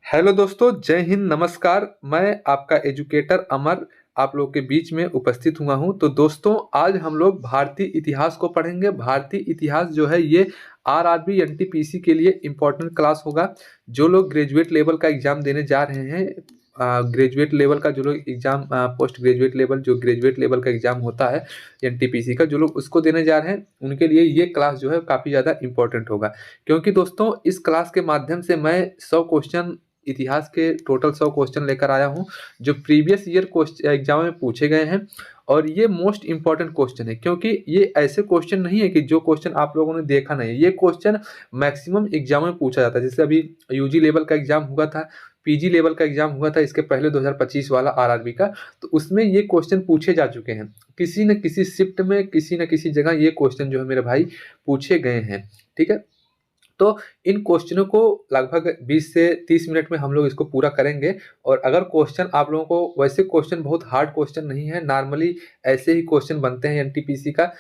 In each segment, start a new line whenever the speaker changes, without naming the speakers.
Hello दोस्तों, जय हिंद, नमस्कार। मैं आपका एजुकेटर अमर आप लोग के बीच में उपस्थित हुआ हूं। तो दोस्तों, आज हम लोग भारतीय इतिहास को पढ़ेंगे। भारतीय इतिहास जो है ये आरआरबी एनटीपीसी के लिए इम्पोर्टेंट क्लास होगा। जो लोग ग्रेजुएट लेवल का एग्जाम देने जा रहे हैं, ग्रेजुएट लेवल का जो लोग एग्जाम, पोस्ट ग्रेजुएट लेवल, जो ग्रेजुएट लेवल का एग्जाम होता है एनटीपीसी का, जो लोग उसको देने जा रहे हैं उनके लिए ये क्लास जो है काफ़ी ज़्यादा इंपॉर्टेंट होगा। क्योंकि दोस्तों, इस क्लास के माध्यम से मैं 100 क्वेश्चन, इतिहास के टोटल 100 क्वेश्चन लेकर आया हूँ जो प्रीवियस ईयर एग्जाम में पूछे गए हैं। और ये मोस्ट इंपॉर्टेंट क्वेश्चन है, क्योंकि ये ऐसे क्वेश्चन नहीं है कि जो क्वेश्चन आप लोगों ने देखा नहीं है। ये क्वेश्चन मैक्सिमम एग्जाम में पूछा जाता है। जैसे अभी यूजी लेवल का एग्जाम हुआ था, पीजी लेवल का एग्जाम हुआ था इसके पहले 2025 वाला आरआरबी का, तो उसमें ये क्वेश्चन पूछे जा चुके हैं। किसी न किसी शिफ्ट में, किसी न किसी जगह ये क्वेश्चन जो है मेरे भाई पूछे गए हैं। ठीक है, तो इन क्वेश्चनों को लगभग 20 से 30 मिनट में हम लोग इसको पूरा करेंगे। और अगर क्वेश्चन आप लोगों को, वैसे क्वेश्चन बहुत हार्ड क्वेश्चन नहीं है, नॉर्मली ऐसे ही क्वेश्चन बनते हैं एनटीपीसी का।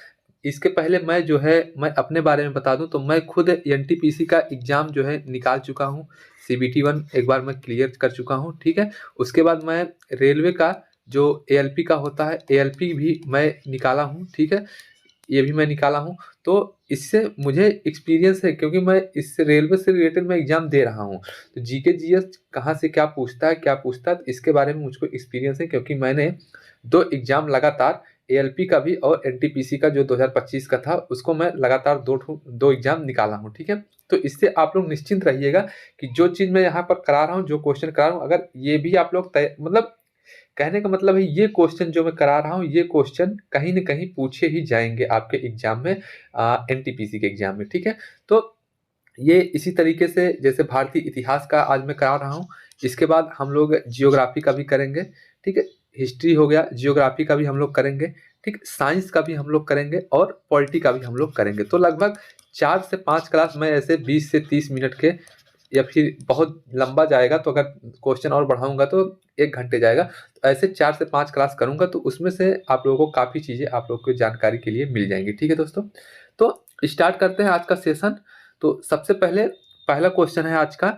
इसके पहले मैं अपने बारे में बता दूं तो मैं खुद एनटीपीसी का एग्जाम जो है निकाल चुका हूं। सीबीटी 1 एक बार मैं क्लियर कर चुका हूं। ठीक है, उसके बाद मैं रेलवे का जो एएलपी का होता है, एएलपी भी मैं निकाला हूं। ठीक है, ये भी मैं निकाला हूँ। तो इससे मुझे एक्सपीरियंस है, क्योंकि मैं इससे रेलवे से रिलेटेड मैं एग्जाम दे रहा हूँ। तो जीके जीएस कहाँ से क्या पूछता है, क्या पूछता है, तो इसके बारे में मुझको एक्सपीरियंस है, क्योंकि मैंने 2 एग्जाम लगातार, एएलपी का भी और एनटीपीसी का जो 2025 का था, उसको मैं लगातार दो एग्जाम निकाला हूँ। ठीक है, तो इससे आप लोग निश्चिंत रहिएगा कि जो चीज़ मैं यहाँ पर करा रहा हूँ, जो क्वेश्चन करा रहा हूँ, अगर ये भी आप लोग मतलब कहने का मतलब है, ये क्वेश्चन जो मैं करा रहा हूँ, ये क्वेश्चन कहीं न कहीं पूछे ही जाएँगे आपके एग्जाम में, एनटीपीसी के एग्जाम में। ठीक है, तो ये इसी तरीके से जैसे भारतीय इतिहास का आज मैं करा रहा हूँ, इसके बाद हम लोग जियोग्राफी का भी करेंगे। ठीक है, हिस्ट्री हो गया, जियोग्राफी का भी हम लोग करेंगे। ठीक, साइंस का भी हम लोग करेंगे और पॉलिटी का भी हम लोग करेंगे। तो लगभग 4 से 5 क्लास मैं ऐसे 20 से 30 मिनट के, या फिर बहुत लंबा जाएगा तो अगर क्वेश्चन और बढ़ाऊँगा तो 1 घंटे जाएगा। तो ऐसे 4 से 5 क्लास करूँगा, तो उसमें से आप लोगों को काफ़ी चीज़ें आप लोग को जानकारी के लिए मिल जाएँगी। ठीक है दोस्तों? तो स्टार्ट करते हैं आज का सेशन। तो सबसे पहले पहला क्वेश्चन है आज का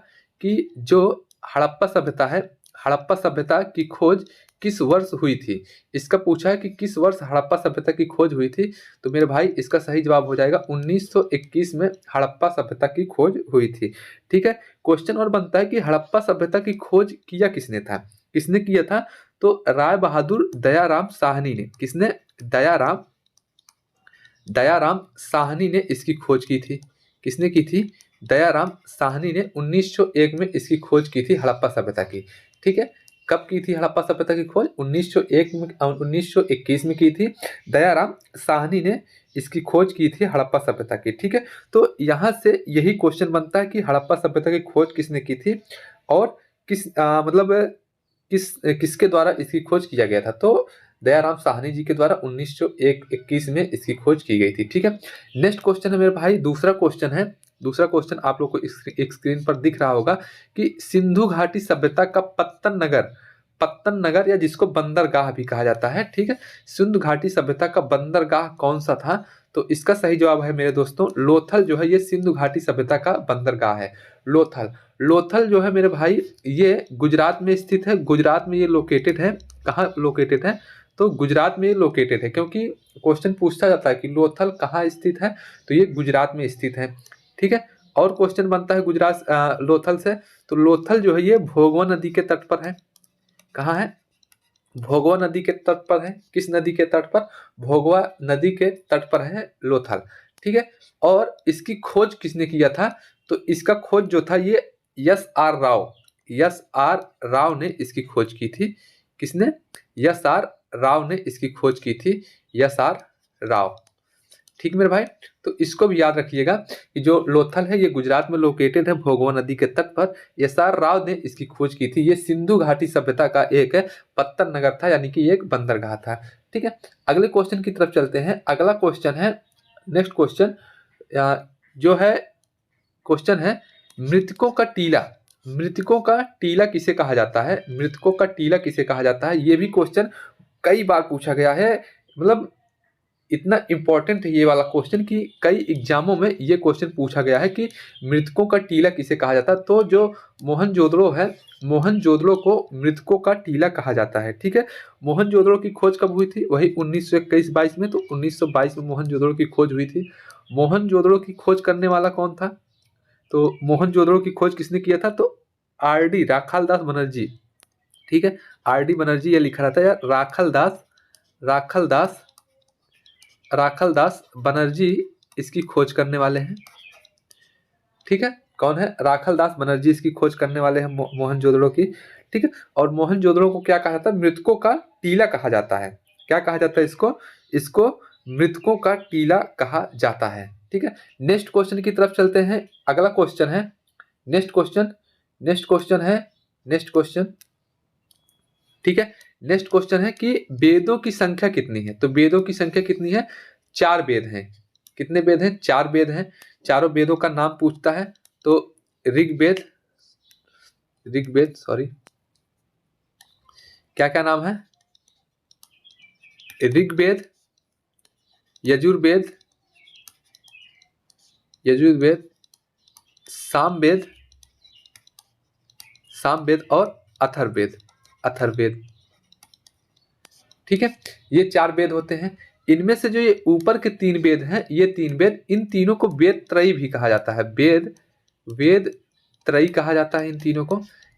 कि जो हड़प्पा सभ्यता है, हड़प्पा सभ्यता की खोज किस वर्ष हुई थी? इसका पूछा है कि किस वर्ष हड़प्पा सभ्यता की खोज हुई थी। तो मेरे भाई, इसका सही जवाब हो जाएगा 1921 में हड़प्पा सभ्यता की खोज हुई थी। ठीक है, क्वेश्चन और बनता है कि हड़प्पा सभ्यता की खोज किया किसने था? किसने किया था? तो राय बहादुर दयाराम साहनी ने। किसने? दयाराम दयाराम साहनी ने इसकी खोज की थी। किसने की थी? दयाराम साहनी ने 1901 में इसकी खोज की थी हड़प्पा सभ्यता की। ठीक है, कब की थी हड़प्पा सभ्यता की खोज? 1901 में, 1921 में की थी। दयाराम साहनी ने इसकी खोज की थी हड़प्पा सभ्यता की। ठीक है, तो यहाँ से यही क्वेश्चन बनता है कि हड़प्पा सभ्यता की खोज किसने की थी और मतलब किसके द्वारा इसकी खोज किया गया था? तो दयाराम साहनी जी के द्वारा 1921 में इसकी खोज की गई थी। ठीक है, नेक्स्ट क्वेश्चन है मेरे भाई, दूसरा क्वेश्चन है। दूसरा क्वेश्चन आप लोग को एक स्क्रीन पर दिख रहा होगा कि सिंधु घाटी सभ्यता का पत्तन नगर या जिसको बंदरगाह भी कहा जाता है। ठीक है, सिंधु घाटी सभ्यता का बंदरगाह कौन सा था? तो इसका सही जवाब है मेरे दोस्तों, लोथल जो है ये सिंधु घाटी सभ्यता का बंदरगाह है। लोथल लोथल जो है मेरे भाई, ये गुजरात में स्थित है। गुजरात में ये लोकेटेड है। कहाँ लोकेटेड है? तो गुजरात में ये लोकेटेड है, क्योंकि क्वेश्चन पूछा जाता है कि लोथल कहाँ स्थित है, तो ये गुजरात में स्थित है। ठीक है, और क्वेश्चन बनता है लोथल से। तो लोथल जो है ये भोगवा नदी के तट पर है। कहाँ है? भोगवा नदी के तट पर है। किस नदी के तट पर? भोगवा नदी के तट पर है लोथल। ठीक है, और इसकी खोज किसने किया था? तो इसका खोज जो था ये एस आर राव ने इसकी खोज की थी। किसने? एस आर राव ने इसकी खोज की थी। S R Rao. ठीक मेरे भाई, तो इसको भी याद रखिएगा कि जो लोथल है ये गुजरात में लोकेटेड है, भोगवा नदी के तट पर। एस आर राव ने इसकी खोज की थी। ये सिंधु घाटी सभ्यता का एक पत्तन नगर था, यानी कि एक बंदरगाह था। ठीक है, अगले क्वेश्चन की तरफ चलते हैं। अगला क्वेश्चन है, नेक्स्ट क्वेश्चन जो है, क्वेश्चन है मृतकों का टीला। मृतकों का टीला किसे कहा जाता है? मृतकों का टीला किसे कहा जाता है? ये भी क्वेश्चन कई बार पूछा गया है। मतलब इतना इम्पोर्टेंट है ये वाला क्वेश्चन कि कई एग्जामों में ये क्वेश्चन पूछा गया है कि मृतकों का टीला किसे कहा जाता है। तो जो मोहनजोदड़ो है, मोहनजोदड़ो को मृतकों का टीला कहा जाता है। ठीक है, मोहनजोदड़ो की खोज कब हुई थी? वही 1921-22 में। तो 1922 में मोहनजोदड़ो की खोज हुई थी। मोहनजोदड़ो की खोज करने वाला कौन था? तो मोहनजोदड़ो की खोज किसने किया था? तो आर.डी. राखालदास बनर्जी। ठीक है, आर.डी. बनर्जी ये लिखा रहता है यार, राखालदास राखालदास बनर्जी इसकी खोज करने वाले हैं। ठीक है, कौन है? राखालदास बनर्जी इसकी खोज करने वाले हैं मोहनजोदड़ो की। ठीक है, और मोहनजोदड़ो को क्या कहा जाता है? मृतकों का टीला कहा जाता है। क्या कहा जाता है इसको? इसको मृतकों का टीला कहा जाता है। ठीक है, नेक्स्ट क्वेश्चन की तरफ चलते हैं। अगला क्वेश्चन है, नेक्स्ट क्वेश्चन। ठीक है, नेक्स्ट क्वेश्चन है कि वेदों की संख्या कितनी है? तो वेदों की संख्या कितनी है? 4 वेद हैं। कितने वेद हैं? 4 वेद हैं। चारों वेदों का नाम पूछता है। तो ऋग्वेद, क्या क्या नाम है? ऋग्वेद, यजुर्वेद, सामवेद और अथर्ववेद। ठीक है, ये 4 वेद होते हैं। इनमें से जो ये ऊपर के 3 वेद हैं, ये 3 वेद, इन तीनों को वेद त्रयी भी कहा जाता है। वेद त्रयी कहा जाता है इन तीनों को।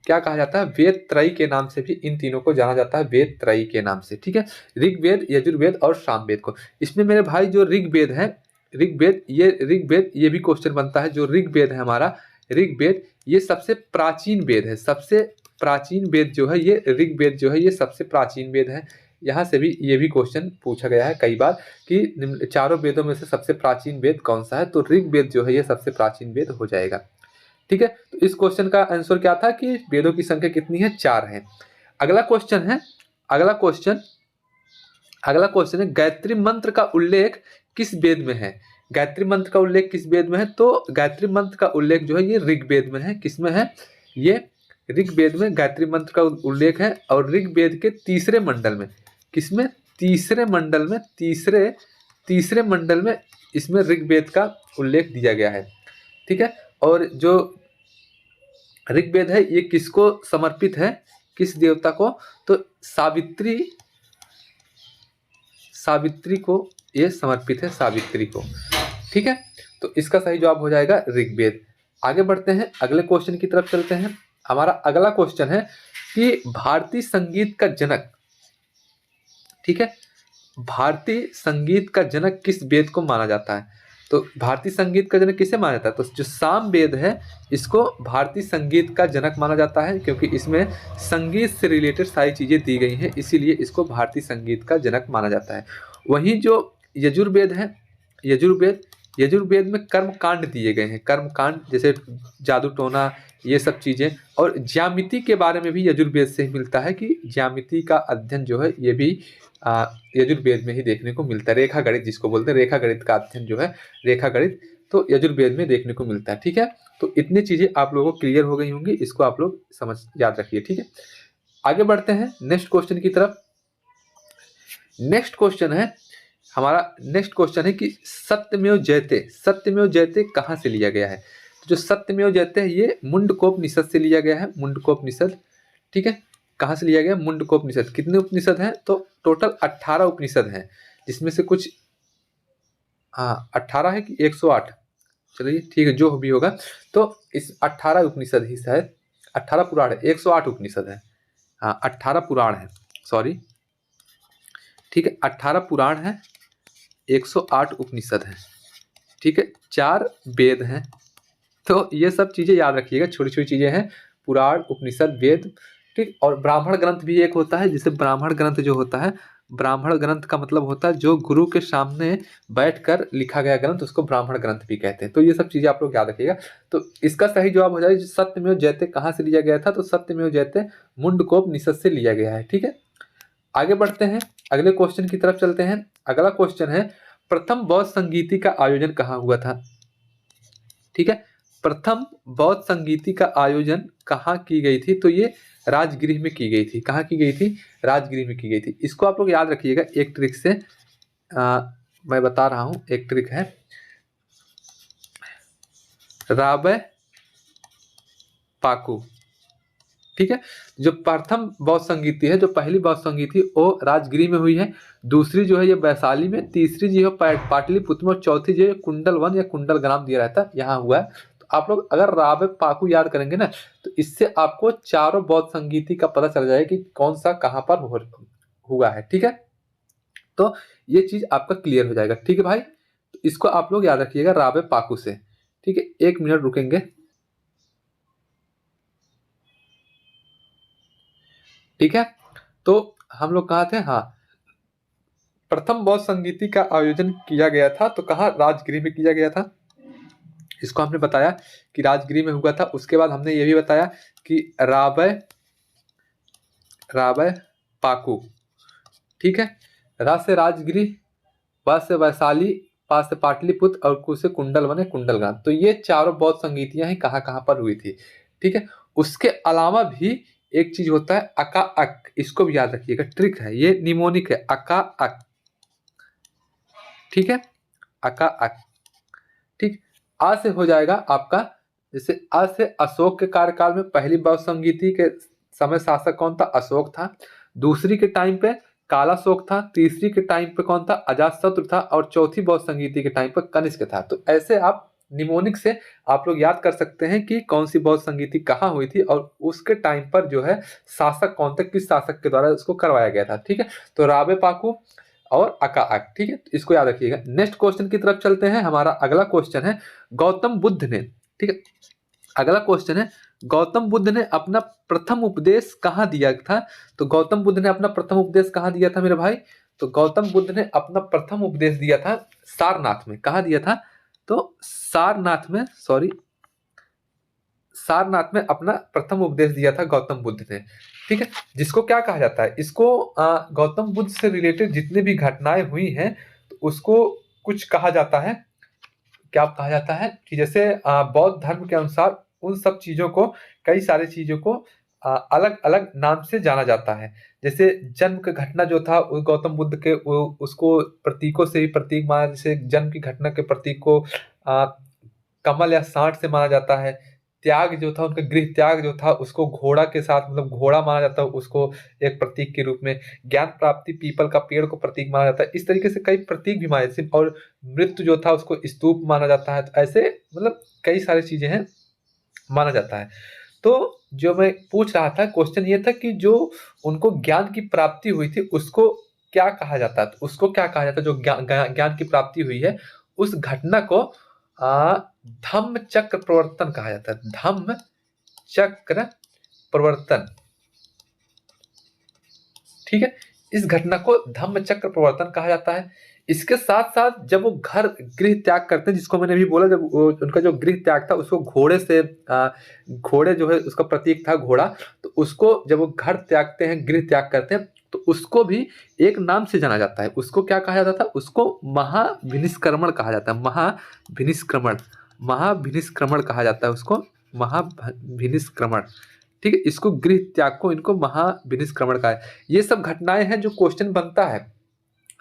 क्या कहा जाता है? वेद त्रयी के नाम से भी इन तीनों को जाना जाता है, वेद त्रयी के नाम से। ठीक है, ऋग्वेद, यजुर्वेद और सामवेद को। इसमें मेरे भाई जो ऋग्वेद है, ऋग्वेद ये भी क्वेश्चन बनता है। जो ऋग्वेद है हमारा, ऋग्वेद ये सबसे प्राचीन वेद है। सबसे प्राचीन वेद जो है ये ऋग्वेद जो है, ये सबसे प्राचीन वेद है। यहाँ से भी ये भी क्वेश्चन पूछा गया है कई बार कि चारों वेदों में से सबसे प्राचीन वेद कौन सा है? तो ऋग्वेद जो है ये सबसे प्राचीन वेद हो जाएगा। ठीक है, तो इस क्वेश्चन का आंसर क्या था कि वेदों की संख्या कितनी है? 4 है। अगला क्वेश्चन है गायत्री मंत्र का उल्लेख किस वेद में है? गायत्री मंत्र का उल्लेख किस वेद में है? तो गायत्री मंत्र का उल्लेख जो है ये ऋग्वेद में है। किसमें है? ये ऋग्वेद में गायत्री मंत्र का उल्लेख है। और ऋग्वेद के तीसरे मंडल में, किसमें? तीसरे मंडल में इसमें ऋग्वेद का उल्लेख दिया गया है। ठीक है, और जो ऋग्वेद है ये किसको समर्पित है? किस देवता को? तो सावित्री को ये समर्पित है, सावित्री को। ठीक है, तो इसका सही जवाब हो जाएगा ऋग्वेद। आगे बढ़ते हैं, अगले क्वेश्चन की तरफ चलते हैं। हमारा अगला क्वेश्चन है कि भारतीय संगीत का जनक, ठीक है, भारतीय संगीत का जनक किस वेद को माना जाता है? तो भारतीय संगीत का जनक किसे माना जाता है? तो जो सामवेद है इसको भारतीय संगीत का जनक माना जाता है, क्योंकि इसमें संगीत से रिलेटेड सारी चीजें दी गई हैं, इसीलिए इसको भारतीय संगीत का जनक माना जाता है। वहीं जो यजुर्वेद है, यजुर्वेद में कर्मकांड दिए गए हैं। कर्मकांड जैसे जादू टोना, ये सब चीजें। और ज्यामिति के बारे में भी यजुर्वेद से ही मिलता है कि ज्यामिति का अध्ययन जो है ये भी यजुर्वेद में ही देखने को मिलता है। रेखा गणित जिसको बोलते हैं, रेखा गणित का अध्ययन जो है, रेखा गणित तो यजुर्वेद में देखने को मिलता है। ठीक है, तो इतनी चीजें आप लोगों को क्लियर हो गई होंगी, इसको आप लोग समझ याद रखिए। ठीक है, आगे बढ़ते हैं नेक्स्ट क्वेश्चन की तरफ। नेक्स्ट क्वेश्चन है कि सत्यमेव जयते कहाँ से लिया गया है? तो जो सत्यमेव जयते है ये मुंडकोपनिषद से लिया गया है, मुंडकोपनिषद। ठीक है, कहाँ से लिया गया? मुंडकोपनिषद। कितने उपनिषद हैं? तो टोटल 18 उपनिषद हैं, जिसमें से कुछ 18 है कि 108, चलिए ठीक है, जो भी होगा। तो इस 18 उपनिषद ही शायद 18 पुराण है, 108 उपनिषद है। 18 पुराण है, सॉरी। ठीक है, 18 पुराण है, 108 उपनिषद है। ठीक है, 4 वेद हैं। तो ये सब चीजें याद रखिएगा, छोटी छोटी चीजें हैं, पुराण, उपनिषद, वेद। ठीक, और ब्राह्मण ग्रंथ भी एक होता है, जिसे ब्राह्मण ग्रंथ जो होता है, ब्राह्मण ग्रंथ का मतलब होता है जो गुरु के सामने बैठकर लिखा गया ग्रंथ, उसको ब्राह्मण ग्रंथ भी कहते हैं। तो ये सब चीजें आप लोग याद रखिएगा। तो इसका सही जवाब हो जाएगा सत्यमेव जयते कहाँ से लिया गया था? तो सत्यमेव जयते मुंडकोपनिषद से लिया गया है। ठीक है, आगे बढ़ते हैं, अगले क्वेश्चन की तरफ चलते हैं। अगला क्वेश्चन है प्रथम बौद्ध संगीति का आयोजन कहाँ हुआ था? ठीक है, प्रथम बौद्ध संगीति का आयोजन कहाँ की गई थी? तो ये राजगृह में की गई थी। कहाँ की गई थी? राजगृह में की गई थी। इसको आप लोग याद रखिएगा एक ट्रिक से। मैं बता रहा हूँ, एक ट्रिक है। राबे पाकू, ठीक है। जो प्रथम बौद्ध संगीति है, जो पहली बौद्ध संगीति वो राजगिरी में हुई है, दूसरी जो है ये वैशाली में, तीसरी जो है पाटलिपुत्र में, और चौथी जो है कुंडल वन या कुंडल ग्राम दिया रहता है यहाँ हुआ है। तो आप लोग अगर राबे पाकू याद करेंगे ना, तो इससे आपको चारों बौद्ध संगीति का पता चल जाएगा कि कौन सा कहाँ पर हुआ है, ठीक है। तो ये चीज आपका क्लियर हो जाएगा, ठीक है भाई। तो इसको आप लोग याद रखिएगा राबे पाकू से, ठीक है। 1 मिनट रुकेंगे, ठीक है। तो हम लोग कहाँ थे, हाँ, प्रथम बौद्ध संगीति का आयोजन किया गया था, तो कहाँ, राजगिरी में किया गया था। इसको हमने बताया कि राजगिरी में हुआ था। उसके बाद हमने ये भी बताया कि राबे पाकू, ठीक है। रा से राजगिरी, व से वैशाली, पा से पाटलिपुत्र, और कु से कुंडल वन कुंडल ग्राम। तो ये चारों बौद्ध संगीतियां ही कहाँ कहाँ पर हुई थी, ठीक है। उसके अलावा भी एक चीज होता है अका अक, इसको भी याद रखिएगा, ट्रिक है ये, निमोनिक है, अका अक, ठीक है। अका अक, ठीक। आ से हो जाएगा आपका, जैसे आ से अशोक के कार्यकाल में पहली बौद्ध संगीति के समय शासक कौन था, अशोक था। दूसरी के टाइम पे कालाशोक था। तीसरी के टाइम पे कौन था, अजातशत्रु था। और चौथी बौद्ध संगीति के टाइम पे कनिष्क था। तो ऐसे आप निमोनिक से आप लोग याद कर सकते हैं कि कौन सी बौद्ध संगीति कहाँ हुई थी और उसके टाइम पर जो है शासक कौन था, किस शासक के द्वारा उसको करवाया गया था, ठीक है। तो राबे पाकू और अका अक, ठीक है। तो इसको याद रखिएगा। नेक्स्ट क्वेश्चन की तरफ चलते हैं। हमारा अगला क्वेश्चन है गौतम बुद्ध ने, ठीक है, अगला क्वेश्चन है गौतम बुद्ध ने अपना प्रथम उपदेश कहाँ दिया था। तो गौतम बुद्ध ने अपना प्रथम उपदेश कहाँ दिया था मेरे भाई, तो गौतम बुद्ध ने अपना प्रथम उपदेश दिया था सारनाथ में। कहाँ दिया था, तो सारनाथ में, सॉरी, सारनाथ में अपना प्रथम उपदेश दिया था गौतम बुद्ध ने, ठीक है। जिसको क्या कहा जाता है, इसको गौतम बुद्ध से रिलेटेड जितने भी घटनाएं हुई हैं, तो उसको कुछ कहा जाता है, क्या कहा जाता है कि जैसे बौद्ध धर्म के अनुसार उन सब चीजों को, कई सारी चीजों को अलग अलग नाम से जाना जाता है। जैसे जन्म का घटना जो था वो गौतम बुद्ध के, उसको प्रतीकों से ही प्रतीक माना। जैसे जन्म की घटना के प्रतीक को कमल या सांड से माना जाता है। त्याग जो था, उनका गृह त्याग जो था, उसको घोड़ा के साथ, मतलब घोड़ा माना जाता है उसको एक प्रतीक के रूप में। ज्ञान प्राप्ति पीपल का पेड़ को प्रतीक माना जाता है। इस तरीके से कई प्रतीक भी माने जाते हैं। और मृत्यु जो था उसको स्तूप माना जाता है। तो ऐसे मतलब कई सारी चीजें हैं, माना जाता है। तो जो मैं पूछ रहा था, क्वेश्चन ये था कि जो उनको ज्ञान की प्राप्ति हुई थी उसको क्या कहा जाता है, तो उसको क्या कहा जाता है, जो ज्ञान की प्राप्ति हुई है उस घटना को धम्म चक्र प्रवर्तन कहा जाता है। धम्म चक्र प्रवर्तन, ठीक है। इस घटना को धम्म चक्र प्रवर्तन कहा जाता है। इसके साथ साथ जब वो घर गृह त्याग करते हैं, जिसको मैंने अभी बोला, जब उनका जो गृह त्याग था उसको घोड़े से, घोड़े जो है उसका प्रतीक था घोड़ा, तो उसको जब वो घर त्यागते हैं, गृह त्याग करते हैं, तो उसको भी एक नाम से जाना जाता है। उसको क्या कहा जाता था, उसको महाभिनिष्क्रमण कहा जाता है। महाभिनिष्क्रमण, महाभिनिष्क्रमण कहा जाता है उसको, महाभिनिष्क्रमण, ठीक है। इसको गृह त्याग को इनको महाभिनिष्क्रमण कहा है। ये सब घटनाएं हैं जो क्वेश्चन बनता है।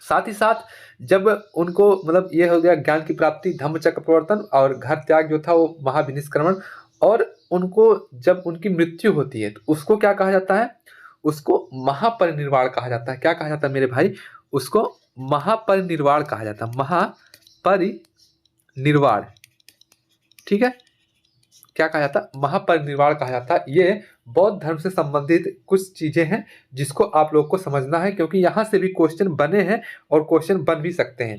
साथ ही साथ जब उनको, मतलब ये हो गया ज्ञान की प्राप्ति, धम्मचक्र प्रवर्तन, और घर त्याग जो था वो महाभिनिष्क्रमण। और उनको जब उनकी मृत्यु होती है तो उसको क्या कहा जाता है, उसको महापरिनिर्वाण कहा जाता है। क्या कहा जाता है मेरे भाई, उसको महापरिनिर्वाण कहा जाता है। महापरिनिर्वाण, ठीक है। क्या कहा जाता है, महापरिनिर्वाण कहा जाता है। ये बौद्ध धर्म से संबंधित कुछ चीजें हैं जिसको आप लोग को समझना है, क्योंकि यहाँ से भी क्वेश्चन बने हैं और क्वेश्चन बन भी सकते हैं।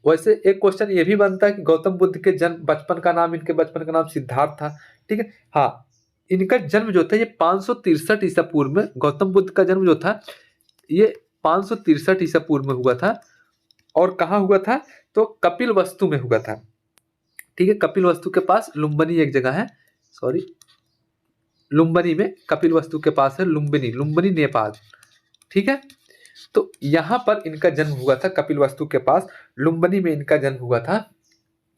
वैसे एक क्वेश्चन ये भी बनता है कि गौतम बुद्ध के जन्म, बचपन का नाम, इनके बचपन का नाम सिद्धार्थ था, ठीक है। हाँ, इनका जन्म जो था ये 563 ईसा पूर्व में, गौतम बुद्ध का जन्म जो था ये 563 ईसा पूर्व में हुआ था। और कहाँ हुआ था, तो कपिल वस्तु में हुआ था, ठीक है। कपिल वस्तु के पास लुम्बिनी एक जगह है, सॉरी, लुम्बिनी में, कपिल वस्तु के पास है लुम्बिनी, लुम्बिनी नेपाल, ठीक है। तो यहां पर इनका जन्म हुआ था, कपिल वस्तु के पास लुम्बिनी में इनका जन्म हुआ था,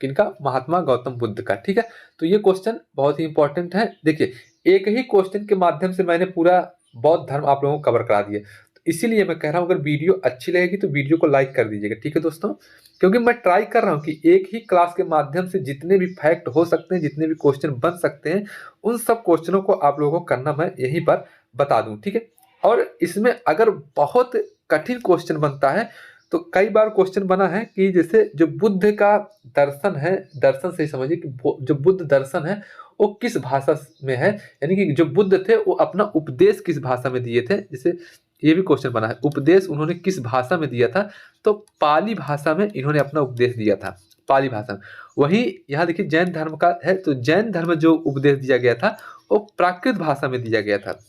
किनका, महात्मा गौतम बुद्ध का, ठीक है। तो ये क्वेश्चन बहुत ही इंपॉर्टेंट है। देखिए, एक ही क्वेश्चन के माध्यम से मैंने पूरा बौद्ध धर्म आप लोगों को कवर करा दिया। तो इसीलिए मैं कह रहा हूं, अगर वीडियो अच्छी लगेगी तो वीडियो को लाइक कर दीजिएगा, ठीक है दोस्तों। क्योंकि मैं ट्राई कर रहा हूँ कि एक ही क्लास के माध्यम से जितने भी फैक्ट हो सकते हैं, जितने भी क्वेश्चन बन सकते हैं, उन सब क्वेश्चनों को आप लोगों को करना मैं यहीं पर बता दूं, ठीक है। और इसमें अगर बहुत कठिन क्वेश्चन बनता है तो कई बार क्वेश्चन बना है कि जैसे जो बुद्ध का दर्शन है, दर्शन से ही समझिए कि जो बुद्ध दर्शन है वो किस भाषा में है, यानी कि जो बुद्ध थे वो अपना उपदेश किस भाषा में दिए थे। जैसे ये भी क्वेश्चन बना है, उपदेश उन्होंने किस भाषा में दिया था, तो पाली भाषा में इन्होंने अपना उपदेश दिया था, पाली भाषा में। वहीं यहाँ देखिए जैन धर्म का है, तो जैन धर्म में जो उपदेश दिया गया था वो प्राकृत भाषा में दिया गया था।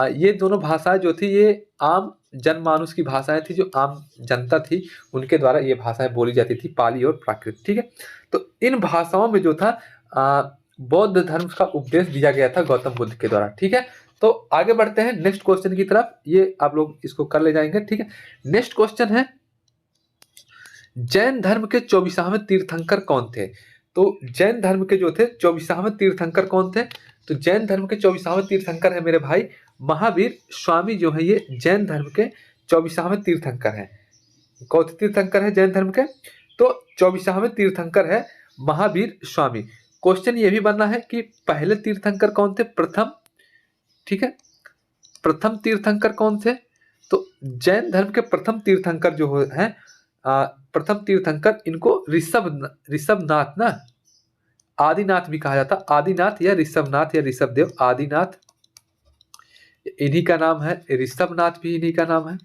ये दोनों भाषाएं जो थी ये आम जनमानुष की भाषाएं थी, जो आम जनता थी उनके द्वारा ये भाषाएं बोली जाती थी, पाली और प्राकृत, ठीक है। तो इन भाषाओं में जो था बौद्ध धर्म का उपदेश दिया गया था गौतम बुद्ध के द्वारा, ठीक है। तो आगे बढ़ते हैं नेक्स्ट क्वेश्चन की तरफ, ये आप लोग इसको कर ले जाएंगे, ठीक है। नेक्स्ट क्वेश्चन है, जैन धर्म के 24वें तीर्थंकर कौन थे? तो जैन धर्म के जो थे 24वें तीर्थंकर कौन थे? तो जैन धर्म के 24वें तीर्थंकर है मेरे भाई महावीर स्वामी, जो है ये जैन धर्म के 24वें तीर्थंकर हैं। कौन से तीर्थंकर है जैन धर्म के? तो 24वें तीर्थंकर है महावीर स्वामी। क्वेश्चन ये भी बनना है कि पहले तीर्थंकर कौन थे, प्रथम, ठीक है, प्रथम तीर्थंकर कौन थे? तो जैन धर्म के प्रथम तीर्थंकर जो है प्रथम तीर्थंकर, इनको ऋषभनाथ ना, आदिनाथ भी कहा जाता, आदिनाथ या ऋषभनाथ या ऋषभदेव, आदिनाथ इन्हीं का नाम है, ऋषभनाथ भी इन्हीं का नाम है,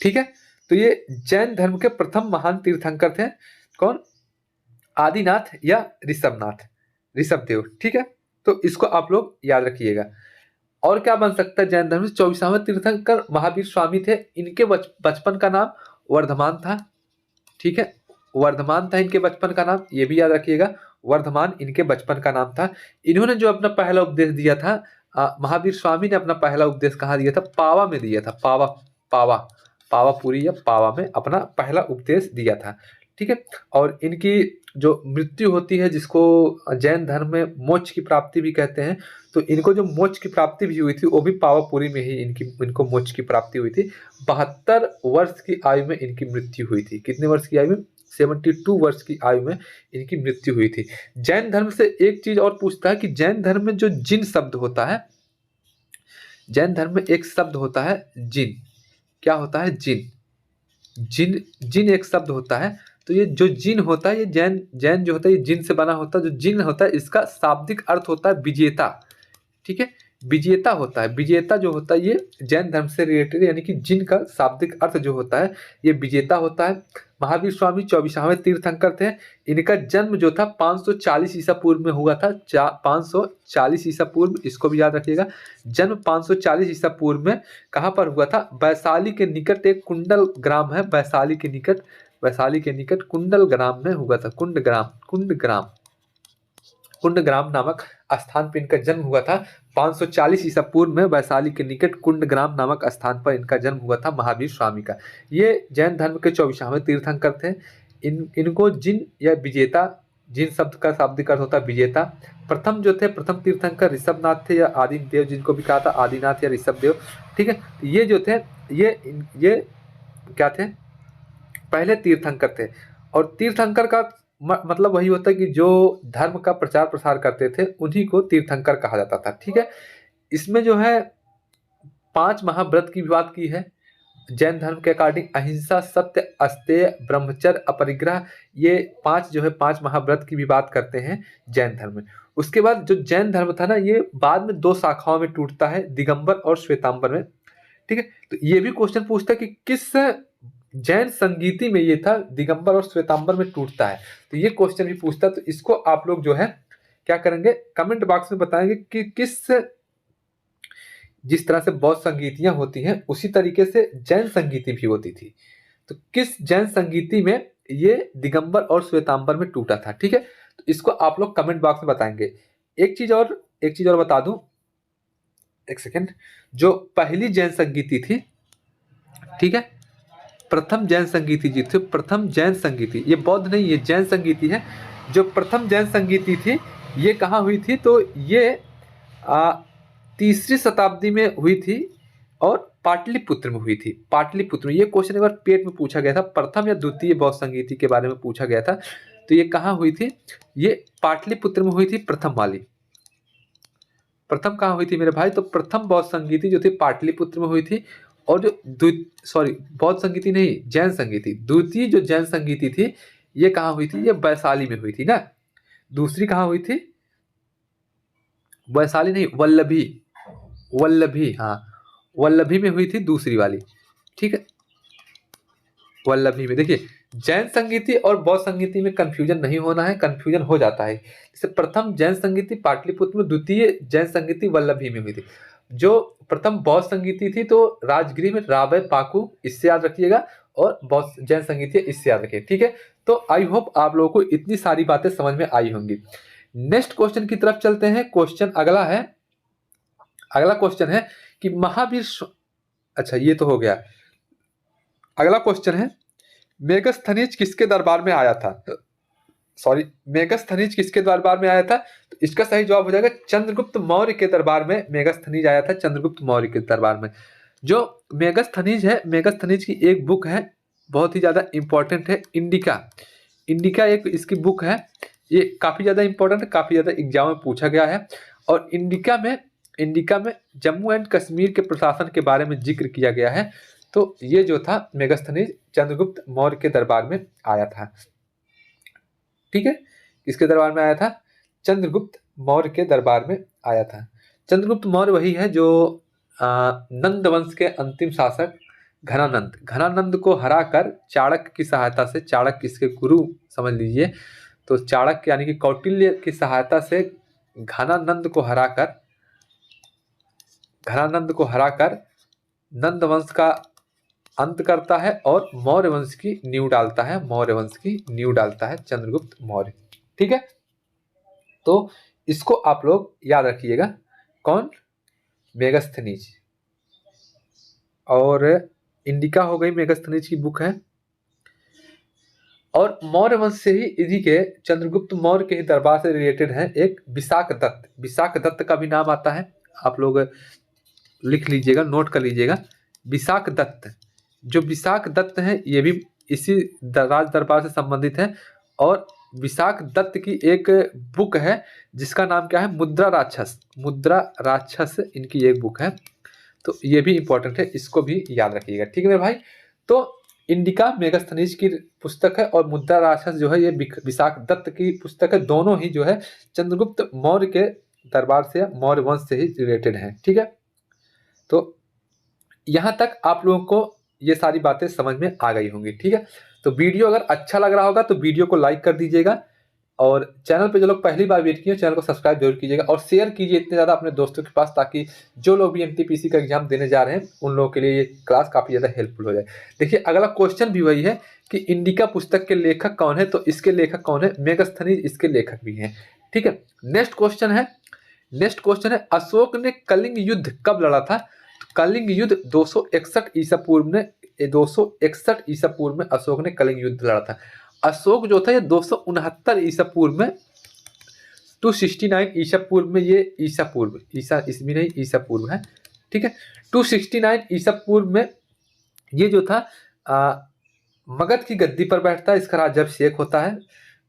ठीक है। तो ये जैन धर्म के प्रथम महान तीर्थंकर थे, कौन? आदिनाथ या ऋषभनाथ, ऋषभदेव, ठीक है। तो इसको आप लोग याद रखिएगा। और क्या बन सकता है जैन धर्म से? 24वें तीर्थंकर महावीर स्वामी थे, इनके बचपन का नाम वर्धमान था, ठीक है, वर्धमान था इनके बचपन का नाम, ये भी याद रखिएगा, वर्धमान इनके बचपन का नाम था। इन्होंने जो अपना पहला उपदेश दिया था, महावीर स्वामी ने अपना पहला उपदेश कहाँ दिया था? पावा में दिया था, पावा, पावा, पावापुरी या पावा में अपना पहला उपदेश दिया था, ठीक है। और इनकी जो मृत्यु होती है, जिसको जैन धर्म में मोक्ष की प्राप्ति भी कहते हैं, तो इनको जो मोक्ष की प्राप्ति भी हुई थी वो भी पावापुरी में ही इनको मोक्ष की प्राप्ति हुई थी। 72 वर्ष की आयु में इनकी मृत्यु हुई थी। कितने वर्ष की आयु में? 72 वर्ष की आयु में इनकी मृत्यु हुई थी। जैन धर्म से एक चीज और पूछता है कि जैन धर्म में जो जिन शब्द होता है, जैन धर्म में एक शब्द होता है जिन, क्या होता है? जिन, जिन, जिन एक शब्द होता है। तो ये जो जिन होता है, ये जैन जो होता है ये जिन से बना होता है। जो जिन होता है इसका शाब्दिक अर्थ होता है विजेता, ठीक है, विजेता होता है। विजेता जो होता है ये जैन धर्म से रिलेटेड, यानी कि जिन का शाब्दिक अर्थ जो होता है ये विजेता होता है। महावीर स्वामी 24वें तीर्थंकर थे। इनका जन्म जो था 540 ईसा पूर्व में हुआ था, 540 ईसा पूर्व, इसको भी याद रखिएगा। जन्म 540 ईसा पूर्व में कहाँ पर हुआ था? वैशाली के निकट एक कुंडल ग्राम है, वैशाली के निकट, वैशाली के निकट कुंडल ग्राम में हुआ था, कुंडग्राम नामक स्थान पर इनका जन्म हुआ था। 540 ईसा पूर्व में वैशाली के निकट कुंडग्राम नामक स्थान पर इनका जन्म हुआ था महावीर स्वामी का। ये जैन धर्म के 24वें तीर्थंकर थे। इनको जिन या विजेता, जिन शब्द का शाब्दिक अर्थ होता है विजेता। प्रथम जो थे, प्रथम तीर्थंकर ऋषभनाथ थे या आदिदेव, जिनको भी कहा था आदिनाथ या ऋषभदेव, ठीक है। ये जो थे ये क्या थे? पहले तीर्थंकर थे। और तीर्थंकर का मतलब वही होता है कि जो धर्म का प्रचार प्रसार करते थे उन्हीं को तीर्थंकर कहा जाता था, ठीक है। इसमें जो है 5 महाव्रत की बात की है जैन धर्म के अकॉर्डिंग। अहिंसा, सत्य, अस्तेय, ब्रह्मचर्य, अपरिग्रह, ये 5 जो है 5 महाव्रत की भी बात करते हैं जैन धर्म में। उसके बाद जो जैन धर्म था ना, ये बाद में 2 शाखाओं में टूटता है, दिगंबर और श्वेतांबर में, ठीक है। तो ये भी क्वेश्चन पूछता है कि किस जैन संगीति में ये था, दिगंबर और श्वेतांबर में टूटता है। तो ये क्वेश्चन भी पूछता है। तो इसको आप लोग जो है क्या करेंगे, कमेंट बॉक्स में बताएंगे कि जिस तरह से बौद्ध संगीतियां होती हैं उसी तरीके से जैन संगीति भी होती थी। तो किस जैन संगीति में ये दिगंबर और श्वेतांबर में टूटा था, ठीक है। तो इसको आप लोग कमेंट बॉक्स में बताएंगे। एक चीज और बता दूं, एक सेकेंड, जो पहली जैन संगीति थी, ठीक है, प्रथम जैन संगीति जी थी, प्रथम जैन संगीति, ये बौद्ध नहीं, ये जैन संगीति है। जो प्रथम जैन संगीति थी ये कहाँ हुई थी? तो ये 3री शताब्दी में हुई थी और पाटलिपुत्र में हुई थी। पाटलिपुत्र में, ये क्वेश्चन एक बार पेट में पूछा गया था, प्रथम या द्वितीय बौद्ध संगीति के बारे में पूछा गया था। तो ये कहाँ हुई थी? ये पाटलिपुत्र में हुई थी प्रथम वाली। प्रथम कहाँ हुई थी मेरे भाई? तो प्रथम बौद्ध संगीति जो थी पाटलिपुत्र में हुई थी। और जो बौद्ध संगीति नहीं, जैन संगीति, द्वितीय जो जैन संगीति थी ये कहाँ हुई थी? ये वैशाली में हुई थी ना। दूसरी कहाँ हुई थी? वैशाली नहीं, वल्लभी, वल्लभी, हाँ वल्लभी में हुई थी दूसरी वाली, ठीक है, वल्लभी में। देखिए जैन संगीति और बौद्ध संगीति में कंफ्यूजन नहीं होना है, कंफ्यूजन हो जाता है। जैसे प्रथम जैन संगीति पाटलिपुत्र में, द्वितीय जैन संगीति वल्लभी में हुई थी। जो प्रथम बौद्ध संगीति थी तो राजगृह में रावय पाकू, इससे याद रखिएगा, और बौद्ध जैन संगीति इससे याद रखिए, ठीक है। तो आई होप आप लोगों को इतनी सारी बातें समझ में आई होंगी। नेक्स्ट क्वेश्चन की तरफ चलते हैं। क्वेश्चन अगला है, अगला क्वेश्चन है कि महावीर, अच्छा ये तो हो गया। अगला क्वेश्चन है मेगस्थनीज किसके दरबार में आया था? सॉरी, मेगस्थनीज किसके दरबार में आया था? तो इसका सही जवाब हो जाएगा चंद्रगुप्त मौर्य के दरबार में मेगस्थनीज आया था, चंद्रगुप्त मौर्य के दरबार में। जो मेगस्थनीज है, मेगस्थनीज की एक बुक है, बहुत ही ज्यादा इंपॉर्टेंट है, इंडिका। इंडिका एक इसकी बुक है, ये काफी ज्यादा इंपॉर्टेंट है, काफी ज्यादा एग्जाम में पूछा गया है। और इंडिका में जम्मू एंड कश्मीर के प्रशासन के बारे में जिक्र किया गया है। तो ये जो था मेगस्थनीज चंद्रगुप्त मौर्य के दरबार में आया था, ठीक है। किसके दरबार में आया था? चंद्रगुप्त मौर्य के दरबार में आया था। चंद्रगुप्त मौर्य वही है जो नंद वंश के अंतिम शासक घनानंद को हराकर चाणक्य की सहायता से, चाणक्य इसके गुरु समझ लीजिए, तो चाणक्य यानी कि कौटिल्य की सहायता से घनानंद को हराकर नंद वंश का अंत करता है और मौर्य वंश की नींव डालता है, चंद्रगुप्त मौर्य, ठीक है। तो इसको आप लोग याद रखिएगा, कौन? मेगस्थनीज। और इंडिका हो गई, मेगस्थनीज की बुक है। और मौर्य वंश से ही, इन्हीं के चंद्रगुप्त मौर्य के ही दरबार से रिलेटेड है एक विशाख दत्त। विशाख दत्त का भी नाम आता है, आप लोग लिख लीजिएगा, नोट कर लीजिएगा। विशाख दत्त, जो विशाख दत्त है ये भी इसी राज दरबार से संबंधित है। और विशाख दत्त की एक बुक है जिसका नाम क्या है? मुद्रा राक्षस इनकी एक बुक है। तो ये भी इंपॉर्टेंट है, इसको भी याद रखिएगा, ठीक है मेरे भाई। तो इंडिका मेगस्थनीज की पुस्तक है और मुद्रा राक्षस जो है ये विशाख दत्त की पुस्तक है। दोनों ही जो है चंद्रगुप्त मौर्य के दरबार से, मौर्य वंश से ही रिलेटेड है, ठीक है। तो यहाँ तक आप लोगों को ये सारी बातें समझ में आ गई होंगी, ठीक है। तो वीडियो अगर अच्छा लग रहा होगा तो वीडियो को लाइक कर दीजिएगा, और चैनल पे जो लोग पहली बार विजिट किए चैनल को सब्सक्राइब जरूर कीजिएगा, और शेयर कीजिए इतने ज़्यादा अपने दोस्तों के पास, ताकि जो लोग भी एनटीपीसी का एग्जाम देने जा रहे हैं उन लोगों के लिए ये क्लास काफ़ी ज़्यादा हेल्पफुल हो जाए। देखिए अगला क्वेश्चन भी वही है कि इंडिका पुस्तक के लेखक कौन है? तो इसके लेखक कौन है? मेगस्थनीज इसके लेखक भी हैं, ठीक है। नेक्स्ट क्वेश्चन है अशोक ने कलिंग युद्ध कब लड़ा था? तो कलिंग युद्ध 261 ईसा पूर्व में, 261 ईसा पूर्व में अशोक ने कलिंग युद्ध लड़ा था। अशोक जो था ये 269 ईसा पूर्व में, 269 ईसा पूर्व में, ये ईसा ईस्वी नहीं, ईसा पूर्व है, ठीक है। 269 ईसा पूर्व में ये जो था मगध की गद्दी पर बैठता है। इसका राज्याभिषेक होता है,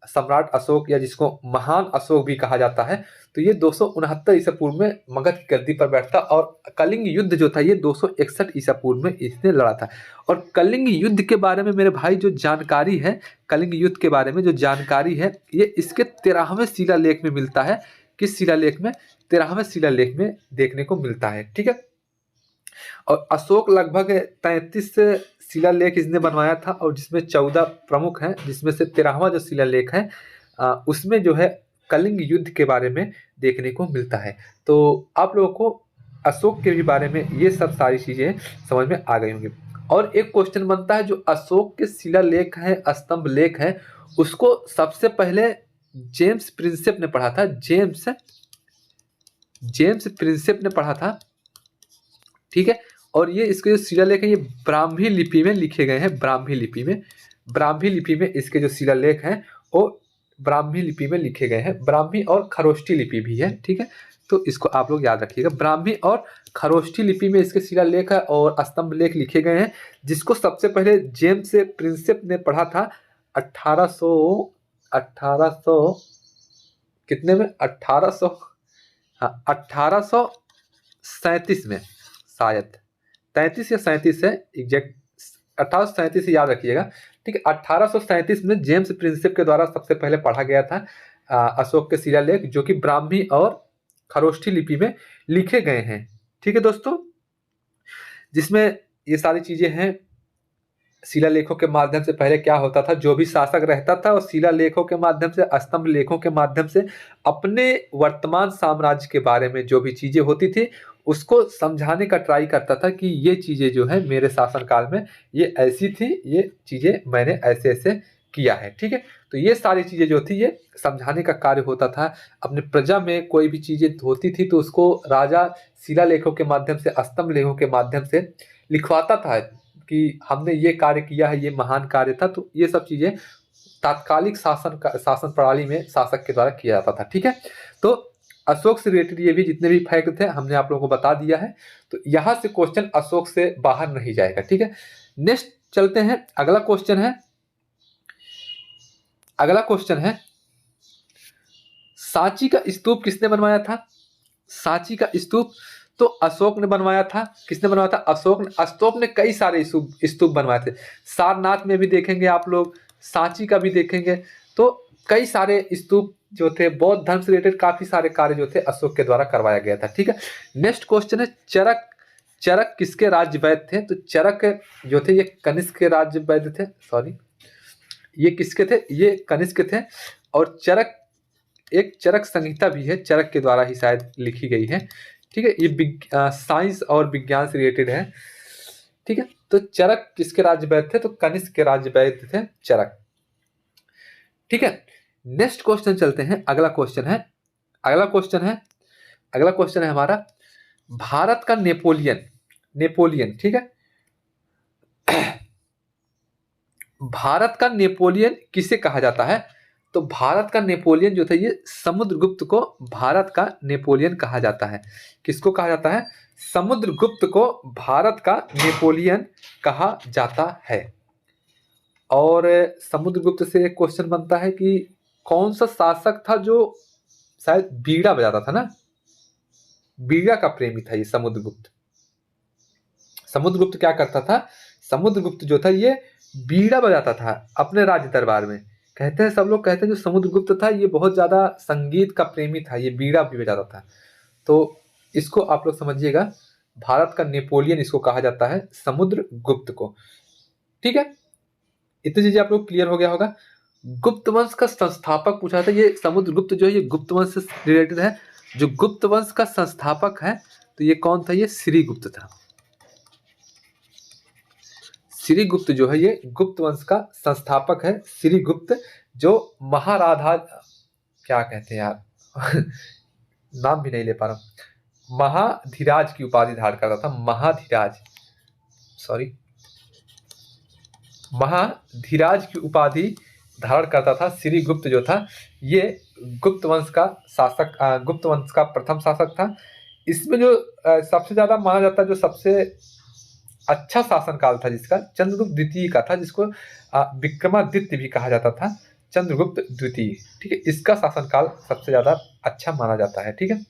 सम्राट अशोक, या जिसको महान अशोक भी कहा जाता है। तो ये 269 ईसा पूर्व में मगध की गद्दी पर बैठता, और कलिंग युद्ध जो था ये 261 ईसा पूर्व में इसने लड़ा था। और कलिंग युद्ध के बारे में मेरे भाई जो जानकारी है, कलिंग युद्ध के बारे में जो जानकारी है, ये इसके 13वें शिलालेख में मिलता है। किस शिलालेख में? 13वें शिलालेख में देखने को मिलता है, ठीक है। और अशोक लगभग 33 शिलालेख इसने बनवाया था, और जिसमें 14 प्रमुख हैं, जिसमें से 13वां जो शिलालेख है उसमें जो है कलिंग युद्ध के बारे में देखने को मिलता है। तो आप लोगों को अशोक के भी बारे में ये सब सारी चीजें समझ में आ गई होंगी। और एक क्वेश्चन बनता है, जो अशोक के शिलालेख हैं, स्तंभ लेख हैं, उसको सबसे पहले जेम्स प्रिंसेप ने पढ़ा था। जेम्स प्रिंसेप ने पढ़ा था, ठीक है। और ये इसके जो शिलालेख है ये ब्राह्मी लिपि में लिखे गए हैं, ब्राह्मी लिपि में इसके जो शिलालेख हैं वो ब्राह्मी लिपि में लिखे गए हैं। ब्राह्मी और खरोष्ठी लिपि भी है, ठीक है, तो इसको आप लोग याद रखिएगा। ब्राह्मी और खरोष्ठी लिपि में इसके शिलालेख और स्तंभ लेख लिखे गए हैं, जिसको सबसे पहले जेम्स प्रिंसेप ने पढ़ा था 1800 कितने में, 1800, हाँ 1837 में, शायद 33 या 37 है एग्जैक्ट, 1837 याद रखिएगा, ठीक है। 1837 में जेम्स प्रिंसेप के द्वारा सबसे पहले पढ़ा गया था अशोक के शिलालेख, जो कि ब्राह्मी और खरोष्ठी लिपि में लिखे गए हैं, ठीक है दोस्तों, जिसमें ये सारी चीजें हैं। शिलालेखों के माध्यम से पहले क्या होता था, जो भी शासक रहता था और शिलालेखों के माध्यम से, स्तंभ लेखों के माध्यम से अपने वर्तमान साम्राज्य के बारे में जो भी चीजें होती थी उसको समझाने का ट्राई करता था कि ये चीजें जो है मेरे शासनकाल में ये ऐसी थी, ये चीजें मैंने ऐसे ऐसे किया है, ठीक है। तो ये सारी चीजें जो थी ये समझाने का कार्य होता था। अपने प्रजा में कोई भी चीजें होती थी तो उसको राजा शिलालेखों के माध्यम से, स्तंभ लेखों के माध्यम से लिखवाता था कि हमने ये कार्य किया है, ये महान कार्य था। तो ये सब चीजें तात्कालिक शासन प्रणाली में शासक के द्वारा किया जाता था, ठीक है। तो अशोक से रिलेटेड ये भी जितने भी फैक्ट थे हमने आप लोगों को बता दिया है। तो यहां से क्वेश्चन अशोक से बाहर नहीं जाएगा, ठीक है। नेक्स्ट चलते हैं, अगला क्वेश्चन है सांची का स्तूप किसने बनवाया था। सांची का स्तूप तो अशोक ने बनवाया था। किसने बनवाया था, अशोक ने। अशोक ने कई सारे स्तूप बनवाए थे, सारनाथ में भी देखेंगे आप लोग, सांची का भी देखेंगे। तो कई सारे स्तूप जो थे, बौद्ध धर्म से रिलेटेड काफी सारे कार्य जो थे अशोक के द्वारा करवाया गया था, ठीक है। नेक्स्ट क्वेश्चन है चरक किसके राज्य वैद्य थे। तो चरक जो थे ये कनिष्क के राज्य वैद्य थे, सॉरी ये किसके थे, ये कनिष्क थे। और एक चरक संहिता भी है, चरक के द्वारा ही शायद लिखी गई है, ठीक है। ये साइंस और विज्ञान से रिलेटेड है, ठीक है। तो चरक किसके राज्य वैद्य थे, तो कनिष्क के राज्य वैद्य थे चरक, ठीक है। नेक्स्ट क्वेश्चन चलते हैं, अगला क्वेश्चन है हमारा भारत का नेपोलियन, ठीक है। भारत का नेपोलियन किसे कहा जाता है। तो भारत का नेपोलियन जो था ये समुद्रगुप्त को भारत का नेपोलियन कहा जाता है। किसको कहा जाता है, समुद्रगुप्त को भारत का नेपोलियन कहा जाता है। और समुद्रगुप्त से एक क्वेश्चन बनता है कि कौन सा शासक था जो शायद बीड़ा बजाता था ना, बीड़ा का प्रेमी था ये समुद्रगुप्त। समुद्रगुप्त क्या करता था, समुद्रगुप्त जो था ये बीड़ा बजाता था अपने राज्य दरबार में। कहते हैं, सब लोग कहते हैं जो समुद्रगुप्त था ये बहुत ज्यादा संगीत का प्रेमी था, ये बीड़ा भी बजाता था। तो इसको आप लोग समझिएगा, भारत का नेपोलियन इसको कहा जाता है, समुद्रगुप्त को, ठीक है। इतनी चीजें आप लोग क्लियर हो गया होगा। गुप्त वंश का संस्थापक पूछा था, ये समुद्रगुप्त जो है ये गुप्त वंश से रिलेटेड है। जो गुप्त वंश का संस्थापक है तो ये कौन था, ये श्रीगुप्त था। श्रीगुप्त जो है ये गुप्त वंश का संस्थापक है। श्रीगुप्त जो महाराधा, क्या कहते हैं यार नाम भी नहीं ले पा रहा हूं, महाधीराज की उपाधि धारण करता था। महाधीराज की उपाधि धारण करता था श्रीगुप्त जो था ये गुप्त वंश का शासक, गुप्त वंश का प्रथम शासक था। इसमें जो सबसे ज्यादा माना जाता है, जो सबसे अच्छा शासनकाल था जिसका, चंद्रगुप्त द्वितीय का था, जिसको विक्रमादित्य भी कहा जाता था, चंद्रगुप्त द्वितीय, ठीक है। इसका शासनकाल सबसे ज्यादा अच्छा माना जाता है, ठीक है।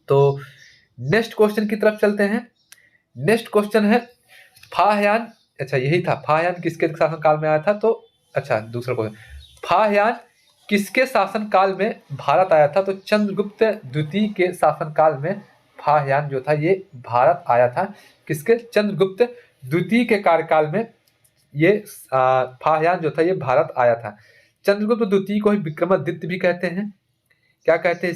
तो नेक्स्ट क्वेश्चन की तरफ चलते हैं। नेक्स्ट क्वेश्चन है फाहयान, अच्छा यही था, फाहयान किसके शासनकाल में आया था। तो अच्छा दूसरा क्वेश्चन, फाहयान किसके शासनकाल में भारत आया था। तो चंद्रगुप्त द्वितीय के शासनकाल में फाहयान जो था ये भारत आया था। किसके, चंद्रगुप्त द्वितीय के कार्यकाल में ये फाहयान जो था ये भारत आया था। चंद्रगुप्त द्वितीय को ही विक्रमादित्य भी कहते हैं। क्या कहते हैं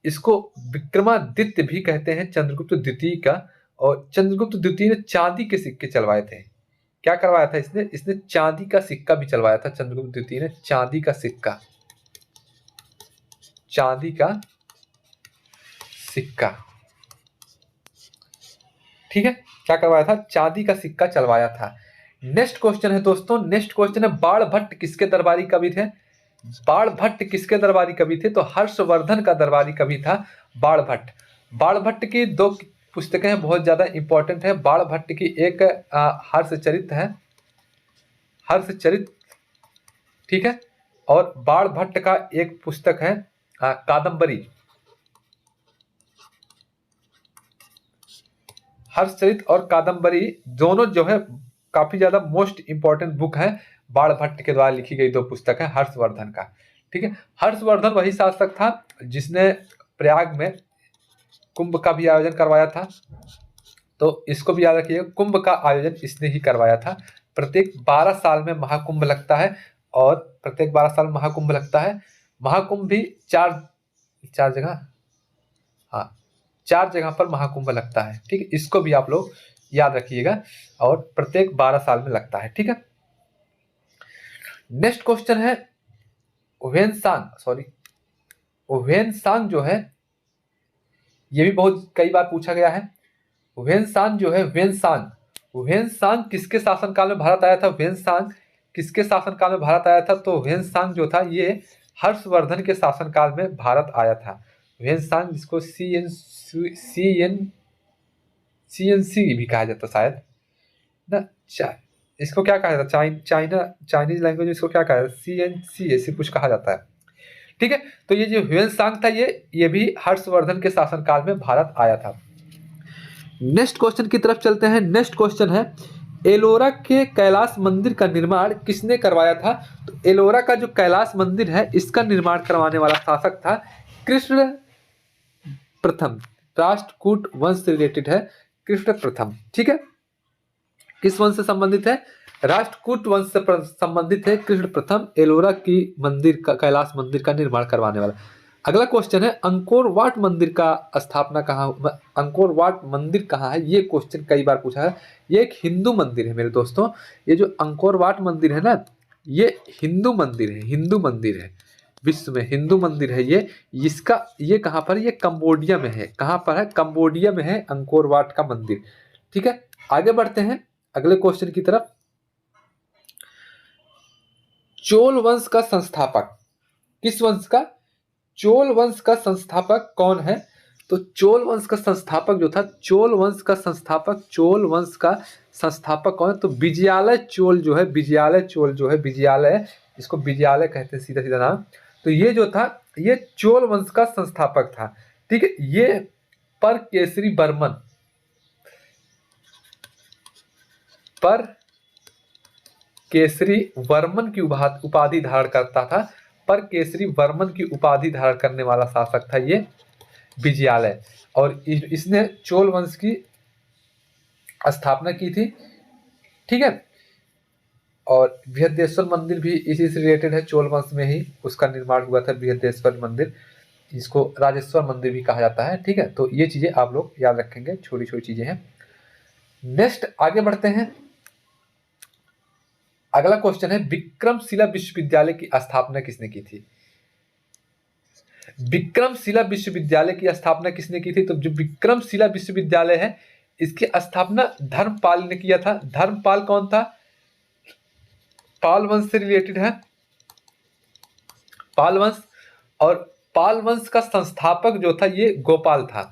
इसको विक्रमादित्य भी कहते हैं, चंद्रगुप्त द्वितीय का। और चंद्रगुप्त द्वितीय ने चांदी के सिक्के चलवाए थे। क्या करवाया था इसने चांदी का सिक्का भी चलवाया था। चंद्रगुप्त द्वितीय ने चांदी का सिक्का ठीक है, क्या करवाया था, चांदी का सिक्का चलवाया था। नेक्स्ट क्वेश्चन है दोस्तों, नेक्स्ट क्वेश्चन है बाणभट्ट किसके दरबारी कवि थे। बाणभट्ट किसके दरबारी कवि थे? तो हर्षवर्धन का दरबारी कवि था बाणभट्ट। बाणभट्ट की दो पुस्तकें हैं, बहुत ज्यादा इंपॉर्टेंट है। बाणभट्ट की एक हर्षचरित है, हर्षचरित, ठीक है, और बाणभट्ट का एक पुस्तक है कादंबरी। हर्षचरित और कादंबरी दोनों जो है काफी ज्यादा मोस्ट इंपॉर्टेंट बुक है, बाणभट्ट के द्वारा लिखी गई दो पुस्तक है हर्षवर्धन का, ठीक है। हर्षवर्धन वही शासक था जिसने प्रयाग में कुंभ का भी आयोजन करवाया था, तो इसको भी याद रखिएगा, कुंभ का आयोजन इसने ही करवाया था। प्रत्येक 12 साल में महाकुंभ लगता है, और प्रत्येक 12 साल में महाकुंभ लगता है। महाकुंभ भी चार जगह, हाँ, 4 जगह पर महाकुंभ लगता है, ठीक है। इसको भी आप लोग याद रखिएगा, और प्रत्येक 12 साल में लगता है, ठीक है। नेक्स्ट क्वेश्चन है ह्वेनसांग जो है, ये भी बहुत कई बार पूछा गया है। ह्वेनसांग जो है, ह्वेनसांग किसके शासनकाल में भारत आया था? ह्वेनसांग किसके शासनकाल में भारत आया था? तो ह्वेनसांग जो था ये हर्षवर्धन के शासनकाल में भारत आया था। ह्वेनसांग जिसको CNC भी कहा जाता शायद ना, इसको क्या कहा जाता है? चाइनीज लैंग्वेज में इसको क्या कहा जाता है? CNC ऐसे कुछ कहा जाता है, ठीक है। तो ये जो ह्वेनसांग था ये भी हर्षवर्धन के शासनकाल में भारत आया था। नेक्स्ट क्वेश्चन की तरफ चलते हैं। नेक्स्ट क्वेश्चन है एलोरा के कैलाश मंदिर का निर्माण किसने करवाया था? तो एलोरा का जो कैलाश मंदिर है इसका निर्माण करवाने वाला शासक था कृष्ण प्रथम। राष्ट्रकूट वंश से रिलेटेड है कृष्ण प्रथम, ठीक है। किस वंश से संबंधित है? राष्ट्रकूट वंश से संबंधित है कृष्ण प्रथम, एलोरा की मंदिर का, कैलाश मंदिर का निर्माण करवाने वाला। अगला क्वेश्चन है अंकोर वाट मंदिर का स्थापना कहाँ, अंकोर वाट मंदिर कहाँ है? ये क्वेश्चन कई बार पूछा है। ये एक हिंदू मंदिर है मेरे दोस्तों। ये जो अंकोर वाट मंदिर है ना, ये हिंदू मंदिर है, हिंदू मंदिर है, विश्व में हिंदू मंदिर है ये। इसका ये कहाँ पर? ये कंबोडिया में है। कहाँ पर है? कंबोडिया में है अंकोर वाट का मंदिर, ठीक है। आगे बढ़ते हैं अगले क्वेश्चन की तरफ। चोल वंश का संस्थापक, किस वंश का? चोल वंश का संस्थापक कौन है? तो चोल वंश का संस्थापक जो था, चोल वंश का संस्थापक कौन है? तो विजयालय चोल जो है, विजयालय चोल जो है, विजयालय, इसको विजयालय कहते हैं सीधा सीधा नाम। तो ये जो था ये चोल वंश का संस्थापक था, ठीक है। ये पर केसरी वर्मन की उपाधि धारण करता था। पर केसरी वर्मन की उपाधि धारण करने वाला शासक था ये विजयालय, और इसने चोल वंश की स्थापना की थी, ठीक है। और बृहदेश्वर मंदिर भी इसी से रिलेटेड है, चोल वंश में ही उसका निर्माण हुआ था बृहदेश्वर मंदिर, इसको राजेश्वर मंदिर भी कहा जाता है, ठीक है। तो ये चीजें आप लोग याद रखेंगे, छोटी छोटी चीजें हैं। नेक्स्ट आगे बढ़ते हैं। अगला क्वेश्चन है विक्रमशिला विश्वविद्यालय की स्थापना किसने की थी? विक्रमशिला विश्वविद्यालय की स्थापना किसने की थी? तो जो विक्रमशिला विश्वविद्यालय है इसकी स्थापना धर्मपाल ने किया था। धर्मपाल कौन था? पाल वंश से रिलेटेड है, पाल वंश। और पाल वंश का संस्थापक जो था ये गोपाल था,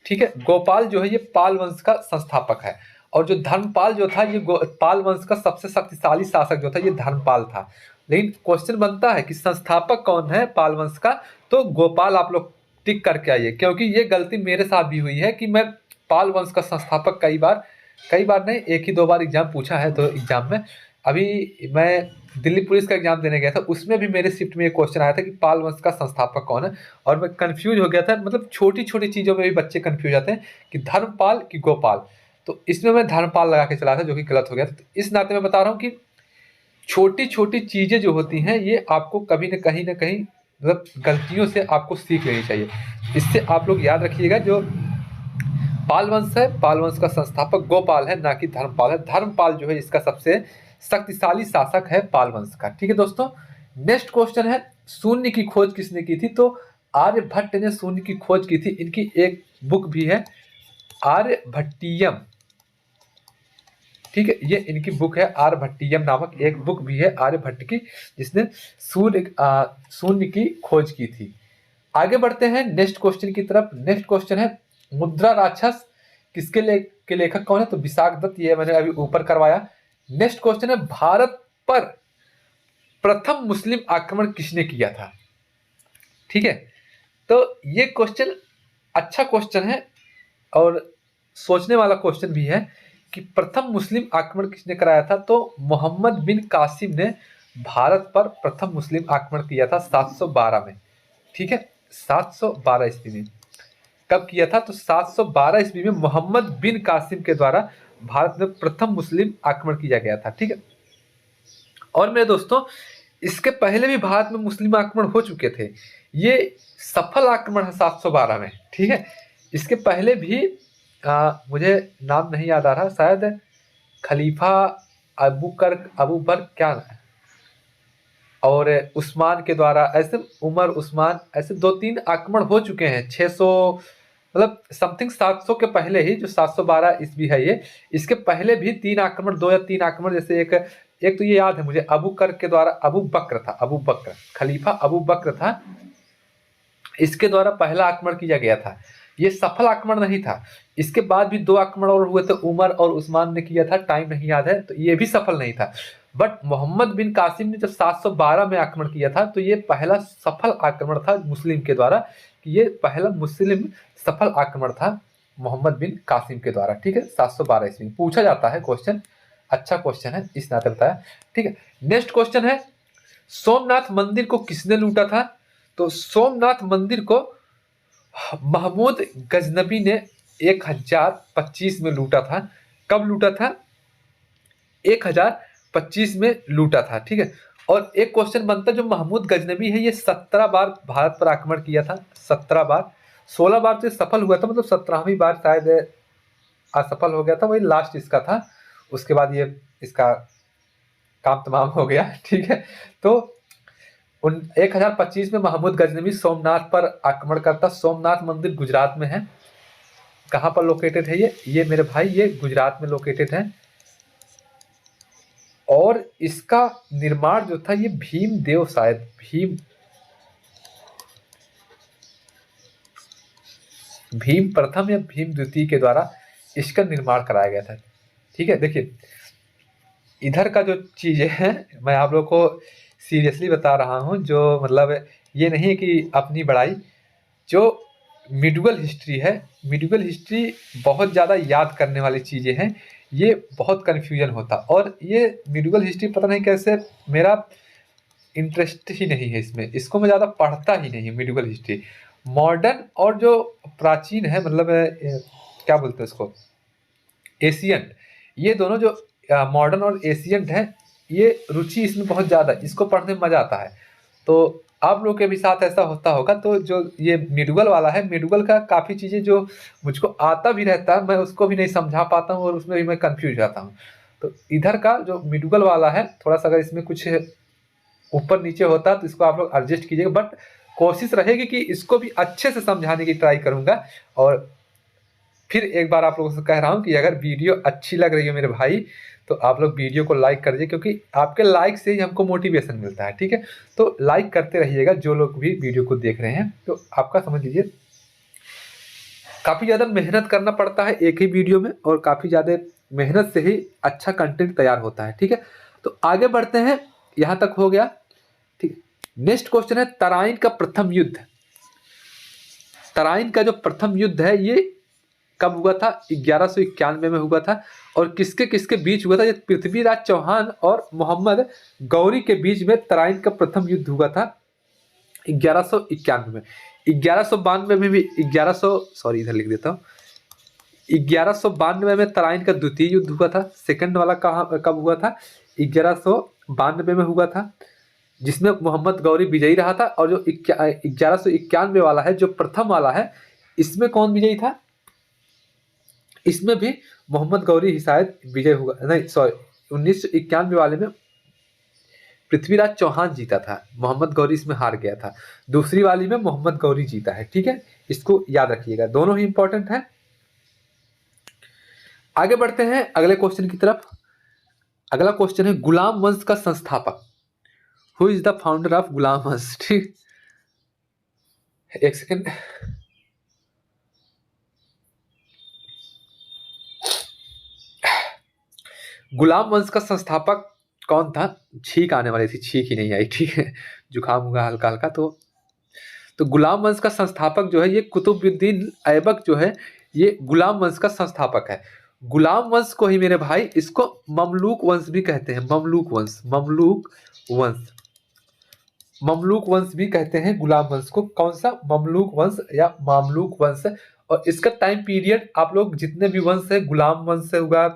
ठीक है। गोपाल जो है ये पाल वंश का संस्थापक है। और जो धर्मपाल जो था ये पाल वंश का सबसे शक्तिशाली शासक जो था ये धर्मपाल था। लेकिन क्वेश्चन बनता है कि संस्थापक कौन है पाल वंश का? तो गोपाल आप लोग टिक करके आइए, क्योंकि ये गलती मेरे साथ भी हुई है कि मैं पाल वंश का संस्थापक कई बार नहीं, 1 ही 2 बार एग्जाम पूछा है। तो एग्जाम में अभी मैं दिल्ली पुलिस का एग्जाम देने गया था, उसमें भी मेरे शिफ्ट में एक क्वेश्चन आया था कि पाल वंश का संस्थापक कौन है, और मैं कंफ्यूज हो गया था। मतलब छोटी छोटी चीज़ों में भी बच्चे कंफ्यूज जाते हैं कि धर्मपाल कि गोपाल, तो इसमें मैं धर्मपाल लगा के चला था जो कि गलत हो गया था। तो इस नाते मैं बता रहा हूँ कि छोटी छोटी चीज़ें जो होती हैं ये आपको कभी न कहीं मतलब गलतियों से आपको सीख लेनी चाहिए। इससे आप लोग याद रखिएगा, जो पाल वंश है, पाल वंश का संस्थापक गोपाल है, ना कि धर्मपाल है। धर्मपाल जो है इसका सबसे शक्तिशाली शासक है पाल वंश का, ठीक है दोस्तों। नेक्स्ट क्वेश्चन है शून्य की खोज किसने की थी? तो आर्यभट्ट ने शून्य की खोज की थी। इनकी एक बुक भी है आर्यभट्टियम, ठीक है, ये इनकी बुक है, आर्यभट्टियम नामक एक बुक भी है आर्यभट्ट की, जिसने शून्य की खोज की थी। आगे बढ़ते हैं नेक्स्ट क्वेश्चन की तरफ। नेक्स्ट क्वेश्चन है मुद्रा राक्षस के लेखक कौन है? तो विशाख दत्त, ये मैंने अभी ऊपर करवाया। नेक्स्ट क्वेश्चन है भारत पर प्रथम मुस्लिम आक्रमण किसने किया था? ठीक है, तो ये क्वेश्चन अच्छा क्वेश्चन है और सोचने वाला क्वेश्चन भी है कि प्रथम मुस्लिम आक्रमण किसने कराया था? तो मोहम्मद बिन कासिम ने भारत पर प्रथम मुस्लिम आक्रमण किया था 712 में। ठीक है, 712 ईस्वी में। कब किया था? तो 712 ईस्वी में मोहम्मद बिन कासिम के द्वारा भारत में प्रथम मुस्लिम आक्रमण किया गया था। ठीक है, और मेरे दोस्तों इसके पहले भी भारत में मुस्लिम आक्रमण हो चुके थे, ये सफल आक्रमण है 712 में। ठीक है, इसके पहले भी मुझे नाम नहीं याद आ रहा, शायद खलीफा अबू बकर क्या और उस्मान के द्वारा, ऐसे उमर उस्मान, ऐसे 2-3 आक्रमण हो चुके हैं। 600 मतलब समथिंग 700 के पहले ही, जो 712 ईस्वी है ये, इसके पहले भी 3 आक्रमण, 2 या 3 आक्रमण, जैसे एक तो ये याद है मुझे, अबू कर के द्वारा, अबू बकर खलीफा अबू बकर था, इसके द्वारा पहला आक्रमण किया गया था। ये सफल आक्रमण नहीं था। इसके बाद भी 2 आक्रमण और हुए थे, उमर और उस्मान ने किया था, टाइम नहीं याद है, तो ये भी सफल नहीं था। बट मोहम्मद बिन कासिम ने जब 712 में आक्रमण किया था, तो ये पहला सफल आक्रमण था मुस्लिम के द्वारा, कि ये पहला मुस्लिम सफल आक्रमण था मोहम्मद बिन कासिम के द्वारा। ठीक है, 712 ईस्वी में पूछा जाता है क्वेश्चन, अच्छा क्वेश्चन है, इस नाते बताया। ठीक है, नेक्स्ट क्वेश्चन है सोमनाथ मंदिर को किसने लूटा था? तो सोमनाथ मंदिर को महमूद गजनबी ने 1025 में लूटा था। कब लूटा था? 1025 में लूटा था। ठीक है, और एक क्वेश्चन बनता है, जो महमूद गजनबी है ये 17 बार भारत पर आक्रमण किया था, 17 बार, 16 बार तो सफल हुआ था, मतलब 17वीं बार शायद असफल हो गया था, वही लास्ट इसका था, उसके बाद ये इसका काम तमाम हो गया। ठीक है, तो 1025 में महमूद गजनबी सोमनाथ पर आक्रमण करता। सोमनाथ मंदिर गुजरात में है। कहाँ पर लोकेटेड है ये मेरे भाई, ये गुजरात में लोकेटेड है। और इसका निर्माण जो था, ये भीमदेव, शायद भीम प्रथम या भीम द्वितीय के द्वारा इसका निर्माण कराया गया था। ठीक है, देखिए इधर का जो चीजें हैं, मैं आप लोग को सीरियसली बता रहा हूँ, जो मतलब ये नहीं है कि अपनी बड़ाई, जो मिडुअल हिस्ट्री है, मिडुअल हिस्ट्री बहुत ज़्यादा याद करने वाली चीज़ें हैं, ये बहुत कन्फ्यूजन होता, और ये मिडुअल हिस्ट्री पता नहीं कैसे मेरा इंटरेस्ट ही नहीं है इसमें, इसको मैं ज़्यादा पढ़ता ही नहीं मिडुअल हिस्ट्री। मॉडर्न और जो प्राचीन है, मतलब क्या बोलते हैं उसको, एशियंट, ये दोनों जो मॉडर्न और एशियंट है, ये रुचि इसमें बहुत ज़्यादा, इसको पढ़ने में मज़ा आता है। तो आप लोग के भी साथ ऐसा होता होगा। तो जो ये मिडुअल वाला है, मिडुअल का काफ़ी चीज़ें जो मुझको आता भी रहता है, मैं उसको भी नहीं समझा पाता हूँ, और उसमें भी मैं कंफ्यूज जाता हूँ। तो इधर का जो मिडुअल वाला है, थोड़ा सा अगर इसमें कुछ ऊपर नीचे होता है तो इसको आप लोग एडजस्ट कीजिएगा, बट कोशिश रहेगी कि इसको भी अच्छे से समझाने की ट्राई करूँगा। और फिर एक बार आप लोगों से कह रहा हूँ कि अगर वीडियो अच्छी लग रही है मेरे भाई, तो आप लोग वीडियो को लाइक कर दीजिए, क्योंकि आपके लाइक से ही हमको मोटिवेशन मिलता है। ठीक है, तो लाइक करते रहिएगा जो लोग भी वीडियो को देख रहे हैं। तो आपका समझ लीजिए काफ़ी ज़्यादा मेहनत करना पड़ता है एक ही वीडियो में, और काफ़ी ज़्यादा मेहनत से ही अच्छा कंटेंट तैयार होता है। ठीक है, तो आगे बढ़ते हैं, यहाँ तक हो गया। ठीक है, नेक्स्ट क्वेश्चन है तराइन का प्रथम युद्ध। तराइन का जो प्रथम युद्ध है, ये कब हुआ था? 1191 में हुआ था। और किसके किसके बीच हुआ था? ये पृथ्वीराज चौहान और मोहम्मद गौरी के बीच में तराइन का प्रथम युद्ध हुआ था 1191 में। 1192 में भी 1192 में तराइन का द्वितीय युद्ध हुआ था। सेकंड वाला कब हुआ था? 1192 में हुआ था, जिसमें मोहम्मद गौरी विजयी रहा था। और जो 1191 वाला है, जो प्रथम वाला है, इसमें कौन विजयी था? इसमें भी मोहम्मद गौरी ही शायद विजय हुआ, नहीं सॉरी, 1991 वाले में पृथ्वीराज चौहान जीता था, मोहम्मद गौरी इसमें हार गया था। दूसरी वाली में मोहम्मद गौरी जीता है। ठीक है, इसको याद रखिएगा, दोनों ही इंपॉर्टेंट है। आगे बढ़ते हैं अगले क्वेश्चन की तरफ। अगला क्वेश्चन है गुलाम वंश का संस्थापक, who is the founder of Ghulam Vansh. ठीक, एक सेकेंड। गुलाम वंश का संस्थापक कौन था? छींक आने वाली थी, छींक ही नहीं आई, ठीक है, जुकाम हुआ हल्का हल्का। तो गुलाम वंश का संस्थापक जो है ये कुतुबुद्दीन ऐबक जो है ये गुलाम वंश का संस्थापक है। गुलाम वंश को ही मेरे भाई इसको ममलूक वंश भी कहते हैं, ममलूक वंश, ममलूक वंश, ममलूक वंश भी कहते हैं गुलाम वंश को। कौन सा? ममलूक वंश या मामलूक वंश। और इसका टाइम पीरियड आप लोग जितने भी वंश है, गुलाम वंश हुआ,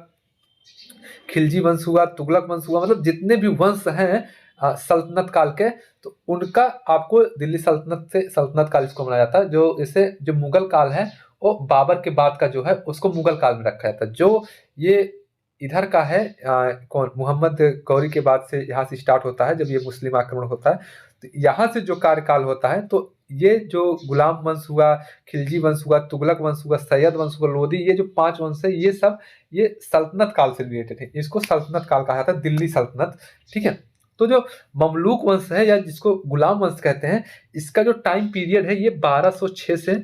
खिलजी वंश हुआ, तुगलक वंश हुआ, मतलब जितने भी वंश हैं सल्तनत काल के, तो उनका आपको दिल्ली सल्तनत से, सल्तनत काल इसको माना जाता है। जो इसे जो मुगल काल है वो बाबर के बाद का जो है उसको मुगल काल में रखा जाता है। जो ये इधर का है कौन, मोहम्मद गौरी के बाद से यहाँ से स्टार्ट होता है, जब ये मुस्लिम आक्रमण होता है तो यहाँ से जो कार्यकाल होता है, तो ये जो गुलाम वंश हुआ, खिलजी वंश हुआ, तुगलक वंश हुआ, सैयद वंश हुआ, लोधी, ये जो 5 वंश है ये सब ये सल्तनत काल से रिलेटेड है। इसको सल्तनत काल कहा जाता है, दिल्ली सल्तनत। ठीक है, तो जो ममलूक वंश है या जिसको गुलाम वंश कहते हैं, इसका जो टाइम पीरियड है ये 1206 से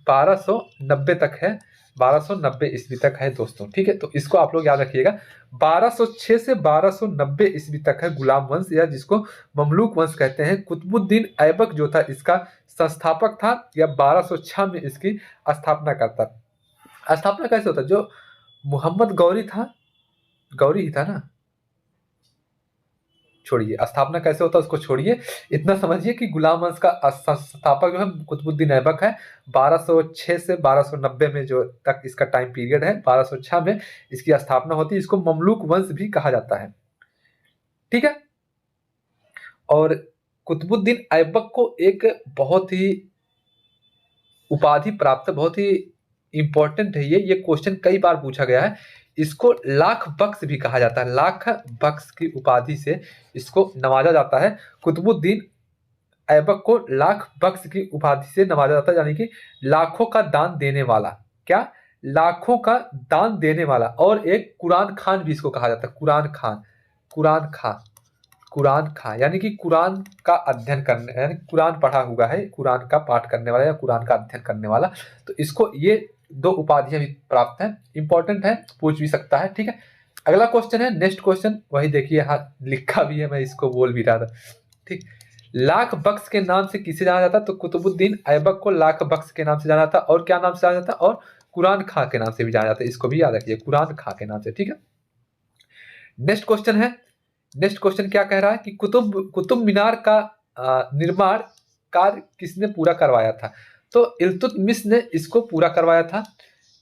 1290 तक है, 1290 ईस्वी तक है दोस्तों। ठीक है, तो इसको आप लोग याद रखिएगा, 1206 से 1290 ईस्वी तक है गुलाम वंश या जिसको ममलूक वंश कहते हैं। कुतुबुद्दीन ऐबक जो था इसका संस्थापक था या 1206 में इसकी स्थापना करता। स्थापना कैसे होता? जो मोहम्मद गौरी था, गौरी ही था ना, छोड़िए स्थापना कैसे होता है उसको छोड़िए, इतना समझिए कि गुलाम वंश का संस्थापक जो है कुतुबुद्दीन ऐबक है। 1206 से 1290 में जो तक इसका टाइम पीरियड है, 1206 में इसकी स्थापना होती है। इसको ममलूक वंश भी कहा जाता है। ठीक है, और कुतुबुद्दीन ऐबक को एक बहुत ही उपाधि प्राप्त, बहुत ही इंपॉर्टेंट है ये क्वेश्चन कई बार पूछा गया है। इसको लाख बख्श भी कहा जाता है, लाख बख्श की उपाधि से इसको नवाजा जाता है। कुतुबुद्दीन ऐबक को लाख बख्श की उपाधि से नवाजा जाता है, यानी कि लाखों का दान देने वाला। क्या? लाखों का दान देने वाला। और एक कुरान खान भी इसको कहा जाता है, कुरान खान, कुरान खान, कुरान खान, यानी कि कुरान का अध्ययन करने, यानी कुरान पढ़ा हुआ है, कुरान का पाठ करने वाला या कुरान का अध्ययन करने वाला। तो इसको ये 2 उपाधियां भी प्राप्त हैं, इंपॉर्टेंट है, पूछ भी सकता है। ठीक है, अगला क्वेश्चन है, नेक्स्ट क्वेश्चन, वही देखिए यहाँ लिखा भी है, मैं इसको बोल भी रहा था। ठीक, लाख बख्श के नाम से किसे जाना जाता? तो कुतुबुद्दीन ऐबक को लाख बख्श के नाम से जाना जाता, और क्या नाम से जाना जाता? और कुरान खां के नाम से भी जाना जाता है, इसको भी याद रखिए, कुरान खां के नाम से। ठीक है, नेक्स्ट क्वेश्चन है, नेक्स्ट क्वेश्चन क्या कह रहा है कि कुतुब मीनार का निर्माण कार्य किसने पूरा करवाया था? तो इल्तुतमिश ने इसको पूरा करवाया था।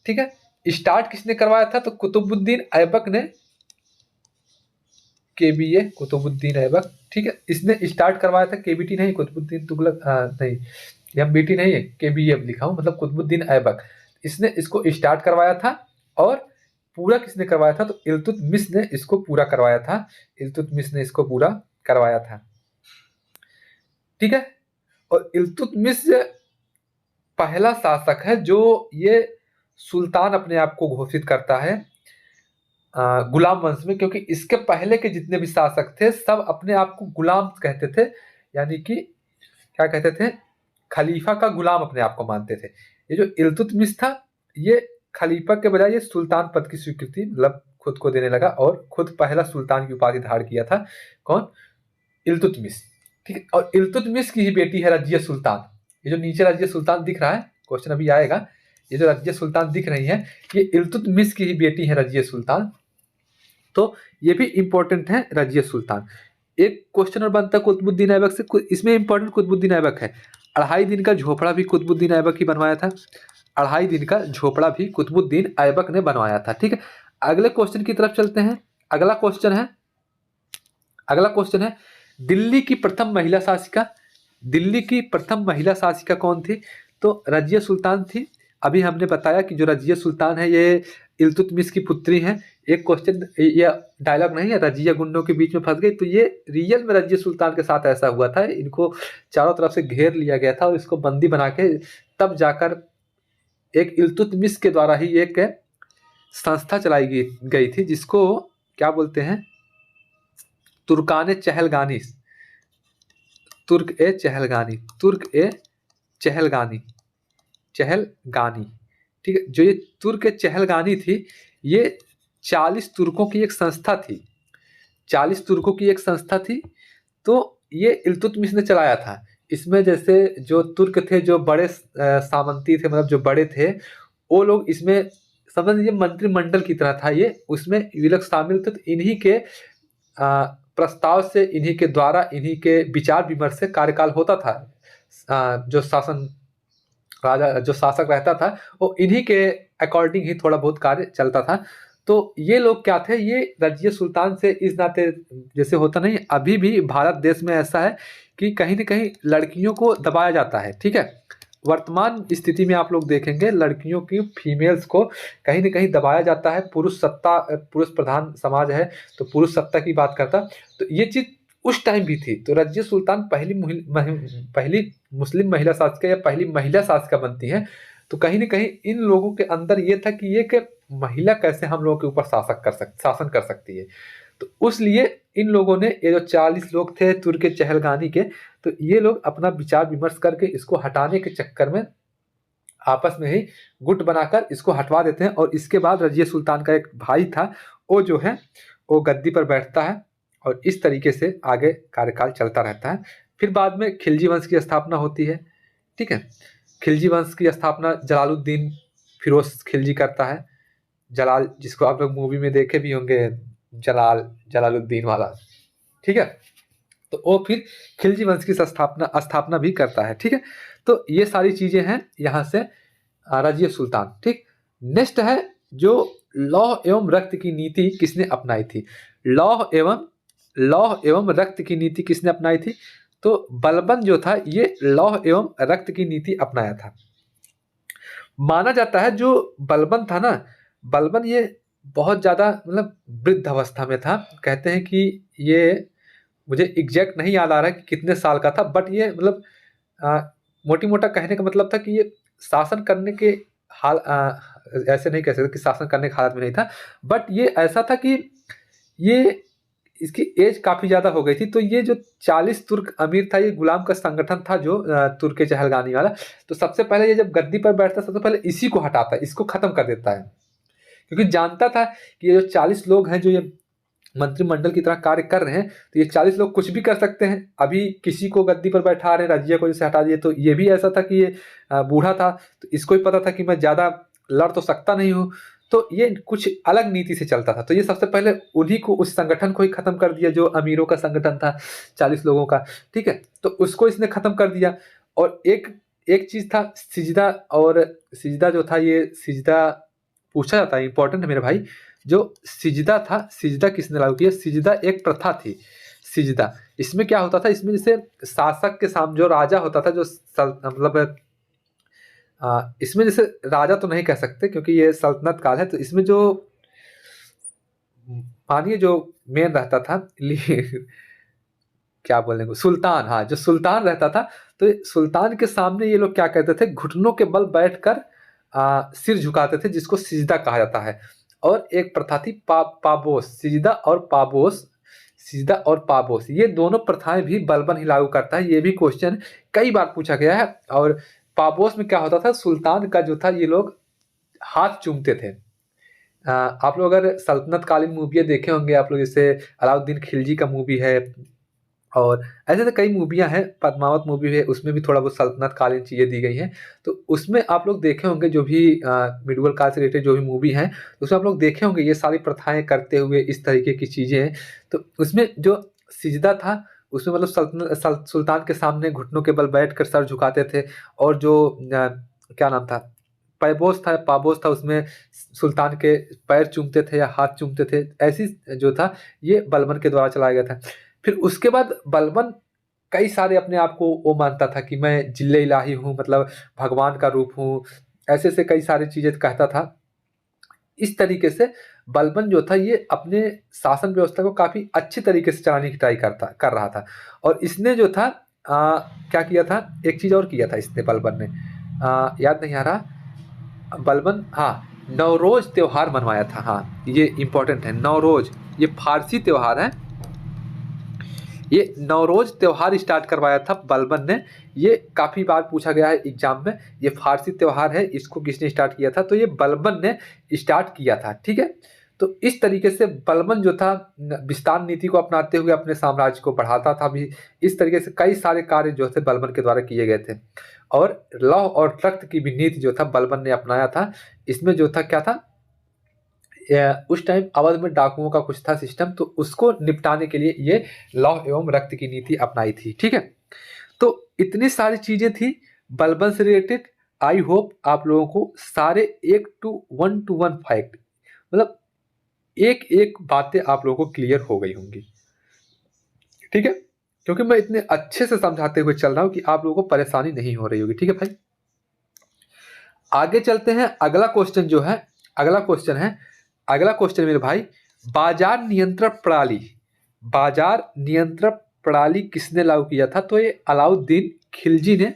ठीक है, स्टार्ट किसने करवाया था? तो कुतुबुद्दीन ऐबक ने, केबीए, कुतुबुद्दीन ऐबक। ठीक है, इसने स्टार्ट करवाया था, केबीटी नहीं, कुतुबुद्दीन तुगलक नहीं, एमबीटी नहीं है, केबीए लिखा हूं, मतलब कुतुबुद्दीन ऐबक, इसने इसको स्टार्ट करवाया था। और पूरा किसने करवाया था? तो इल्तुतमिश ने इसको पूरा करवाया था, इल्तुतमिश ने इसको पूरा करवाया था। ठीक है, और इल्तुतमिश पहला शासक है जो ये सुल्तान अपने आप को घोषित करता है गुलाम वंश में, क्योंकि इसके पहले के जितने भी शासक थे सब अपने आप को गुलाम कहते थे, यानी कि क्या कहते थे? खलीफा का गुलाम अपने आप को मानते थे। ये जो इल्तुतमिश था ये खलीफा के बजाय ये सुल्तान पद की स्वीकृति मतलब खुद को देने लगा और खुद पहला सुल्तान की उपाधि धारण किया था। कौन? इल्तुतमिश। ठीक है, और इल्तुतमिश की ही बेटी है रजिया सुल्तान। ये जो नीचे रजिया सुल्तान दिख रहा है, क्वेश्चन अभी आएगा, ये जो रजिया सुल्तान दिख रही है ये इल्तुतमिश की ही बेटी है रजिया सुल्तान। तो ये भी इंपॉर्टेंट है रजिया सुल्तान। एक क्वेश्चन और बनता है कुतुबुद्दीन ऐबक से, इसमें इंपॉर्टेंट कुतुबुद्दीन ऐबक है। 2.5 दिन का झोपड़ा भी कुतुबुद्दीन ऐबक ही बनवाया था, 2.5 दिन का झोपड़ा भी कुतुबुद्दीन ऐबक ने बनवाया था। ठीक है, अगले क्वेश्चन की तरफ चलते हैं। अगला क्वेश्चन है दिल्ली की प्रथम महिला शासिका, दिल्ली की प्रथम महिला शासिका कौन थी? तो रजिया सुल्तान थी। अभी हमने बताया कि जो रजिया सुल्तान है ये इल्तुतमिश की पुत्री है। एक क्वेश्चन, ये डायलॉग नहीं है, रजिया गुंडों के बीच में फंस गई, तो ये रियल में रजिया सुल्तान के साथ ऐसा हुआ था। इनको चारों तरफ से घेर लिया गया था और इसको बंदी बना के तब जाकर एक इल्तुतमिश के द्वारा ही एक संस्था चलाई गई थी जिसको क्या बोलते हैं, तुर्कान चहलगानी, तुर्क ए चहलगानी, तुर्क ए चहलगानी, चहलगानी, ठीक है। जो ये तुर्क चहलगानी थी, ये 40 तुर्कों की एक संस्था थी, 40 तुर्कों की एक संस्था थी। तो ये इल्तुतमिश ने चलाया था। इसमें जैसे जो तुर्क थे, जो बड़े सामंती थे, मतलब जो बड़े थे, वो लोग इसमें समझ लीजिए मंत्रिमंडल की तरह था ये, उसमें ये लोग शामिल थे। तो इन्हीं के प्रस्ताव से, इन्हीं के द्वारा, इन्हीं के विचार विमर्श से कार्यकाल होता था। जो शासन राजा, जो शासक रहता था, वो इन्हीं के अकॉर्डिंग ही थोड़ा बहुत कार्य चलता था। तो ये लोग क्या थे, ये रजिया सुल्तान से इस नाते, जैसे होता नहीं, अभी भी भारत देश में ऐसा है कि कहीं ना कहीं लड़कियों को दबाया जाता है, ठीक है। वर्तमान स्थिति में आप लोग देखेंगे लड़कियों की, फीमेल्स को कहीं ना कहीं दबाया जाता है। पुरुष सत्ता, पुरुष प्रधान समाज है, तो पुरुष सत्ता की बात करता। तो ये चीज उस टाइम भी थी। तो रजिया सुल्तान पहली मुस्लिम महिला शासिका या पहली महिला शासिका बनती है। तो कहीं ना कहीं इन लोगों के अंदर ये था कि ये कि महिला कैसे हम लोगों के ऊपर शासन कर सकती है। तो उस लिए इन लोगों ने, ये जो 40 लोग थे तुर्क चहलगानी के, तो ये लोग अपना विचार विमर्श करके इसको हटाने के चक्कर में आपस में ही गुट बनाकर इसको हटवा देते हैं। और इसके बाद रजिया सुल्तान का एक भाई था, वो जो है वो गद्दी पर बैठता है और इस तरीके से आगे कार्यकाल चलता रहता है। फिर बाद में खिलजी वंश की स्थापना होती है, ठीक है। खिलजी वंश की स्थापना जलालुद्दीन फिरोज खिलजी करता है। जलाल, जिसको आप लोग मूवी में देखे भी होंगे, जलालुद्दीन वाला, ठीक है। तो वो फिर खिलजी वंश की स्थापना भी करता है, ठीक है। तो ये सारी चीजें हैं यहाँ से रजिया सुल्तान, ठीक। नेक्स्ट है जो लौह एवं रक्त की नीति किसने अपनाई थी। लौह एवं रक्त की नीति किसने अपनाई थी। तो बलबन जो था, ये लौह एवं रक्त की नीति अपनाया था। माना जाता है जो बलबन था ना, बलबन ये बहुत ज्यादा मतलब वृद्ध अवस्था में था। कहते हैं कि ये, मुझे एग्जैक्ट नहीं याद आ रहा है कि कितने साल का था, बट ये मतलब मोटी मोटा कहने का मतलब था कि ये शासन करने के हाल, ऐसे नहीं कह सकते कि शासन करने के हालत में नहीं था, बट ये ऐसा था कि ये, इसकी एज काफी ज्यादा हो गई थी। तो ये जो 40 तुर्क अमीर था, ये गुलाम का संगठन था जो तुर्क चहलगानी वाला। तो सबसे पहले ये जब गद्दी पर बैठता, सबसे पहले इसी को हटाता है, इसको खत्म कर देता है, क्योंकि जानता था कि ये जो 40 लोग हैं, जो ये मंत्रिमंडल की तरह कार्य कर रहे हैं, तो ये 40 लोग कुछ भी कर सकते हैं। अभी किसी को गद्दी पर बैठा रहे हैं, रजिया को जैसे हटा दिए, तो ये भी ऐसा था कि ये बूढ़ा था, तो इसको भी पता था कि मैं ज्यादा लड़ तो सकता नहीं हूँ। तो ये कुछ अलग नीति से चलता था। तो ये सबसे पहले उन्हीं को, उस संगठन को ही खत्म कर दिया, जो अमीरों का संगठन था 40 लोगों का, ठीक है। तो उसको इसने खत्म कर दिया। और एक चीज था सिजदा, और सिजदा जो था, ये सिजदा पूछा जाता है, इंपॉर्टेंट है मेरे भाई। जो सिजदा था, सिजदा किसने लागू किया। सिजदा एक प्रथा थी। सिजदा, इसमें क्या होता था, इसमें जैसे शासक के सामने जो राजा होता था, जो मतलब इसमें जैसे राजा तो नहीं कह सकते क्योंकि ये सल्तनत काल है। तो इसमें जो मानिए जो मेन रहता था क्या बोलेंगे, सुल्तान, हाँ, जो सुल्तान रहता था, तो सुल्तान के सामने ये लोग क्या कहते थे, घुटनों के बल बैठकर सिर झुकाते थे, जिसको सिजदा कहा जाता है। और एक प्रथा थी पाबोस, सिजदा और पाबोस, सिजदा और पाबोस, ये दोनों प्रथाएं भी बलबन ही लागू करता है। ये भी क्वेश्चन कई बार पूछा गया है। और पाबोस में क्या होता था, सुल्तान का जो था, ये लोग हाथ चूमते थे। आप लोग अगर सल्तनत कालीन मूवियाँ देखे होंगे आप लोग, जैसे अलाउद्दीन खिलजी का मूवी है, और ऐसे तो कई मूवियाँ हैं, पद्मावत मूवी है, उसमें भी थोड़ा बहुत सल्तनत कालीन चीज़ें दी गई हैं। तो उसमें आप लोग देखे होंगे, जो भी मिडिवल काल से रिलेटेड जो भी मूवी हैं, उसमें आप लोग देखे होंगे ये सारी प्रथाएं करते हुए, इस तरीके की चीज़ें हैं। तो उसमें जो सिजदा था, उसमें मतलब सुल्तान के सामने घुटनों के बल बैठ कर सर झुकाते थे। और जो क्या नाम था, पाबोस था, उसमें सुल्तान के पैर चूमते थे या हाथ चूमते थे। ऐसी जो था, ये बलबन के द्वारा चलाया गया था। फिर उसके बाद बलबन कई सारे अपने आप को वो मानता था कि मैं जिल्ले इलाही हूँ, मतलब भगवान का रूप हूँ, ऐसे से कई सारी चीजें कहता था। इस तरीके से बलबन जो था, ये अपने शासन व्यवस्था को काफी अच्छे तरीके से चलाने की ट्राई कर रहा था। और इसने जो था क्या किया था, एक चीज और किया था इसने, बलबन ने याद नहीं आ रहा, बलबन, हाँ, नवरोज त्यौहार मनवाया था। हाँ, ये इंपॉर्टेंट है। नवरोज ये फारसी त्यौहार है। ये नवरोज त्यौहार स्टार्ट करवाया था बलबन ने। ये काफ़ी बार पूछा गया है एग्जाम में। ये फारसी त्यौहार है, इसको किसने स्टार्ट किया था? तो ये बलबन ने स्टार्ट किया था। ठीक है, तो इस तरीके से बलबन जो था विस्तार नीति को अपनाते हुए अपने साम्राज्य को बढ़ाता था भी। इस तरीके से कई सारे कार्य जो थे बलबन के द्वारा किए गए थे। और लौह और तख्त की भी नीति जो था बलबन ने अपनाया था। इसमें जो था क्या था, उस टाइम अवध में डाकुओं का कुछ था सिस्टम, तो उसको निपटाने के लिए ये लौह एवं रक्त की नीति अपनाई थी। ठीक है, तो इतनी सारी चीजें थी बलबन से रिलेटेड। आई होप आप लोगों को सारे 1 फैक्ट, मतलब एक एक बातें आप लोगों को क्लियर हो गई होंगी। ठीक है, क्योंकि मैं इतने अच्छे से समझाते हुए चल रहा हूं कि आप लोगों को परेशानी नहीं हो रही होगी। ठीक है भाई, आगे चलते हैं। अगला क्वेश्चन जो है, अगला क्वेश्चन मेरे भाई, बाजार नियंत्रण प्रणाली, बाजार नियंत्रण प्रणाली किसने लागू किया था? तो ये अलाउद्दीन खिलजी ने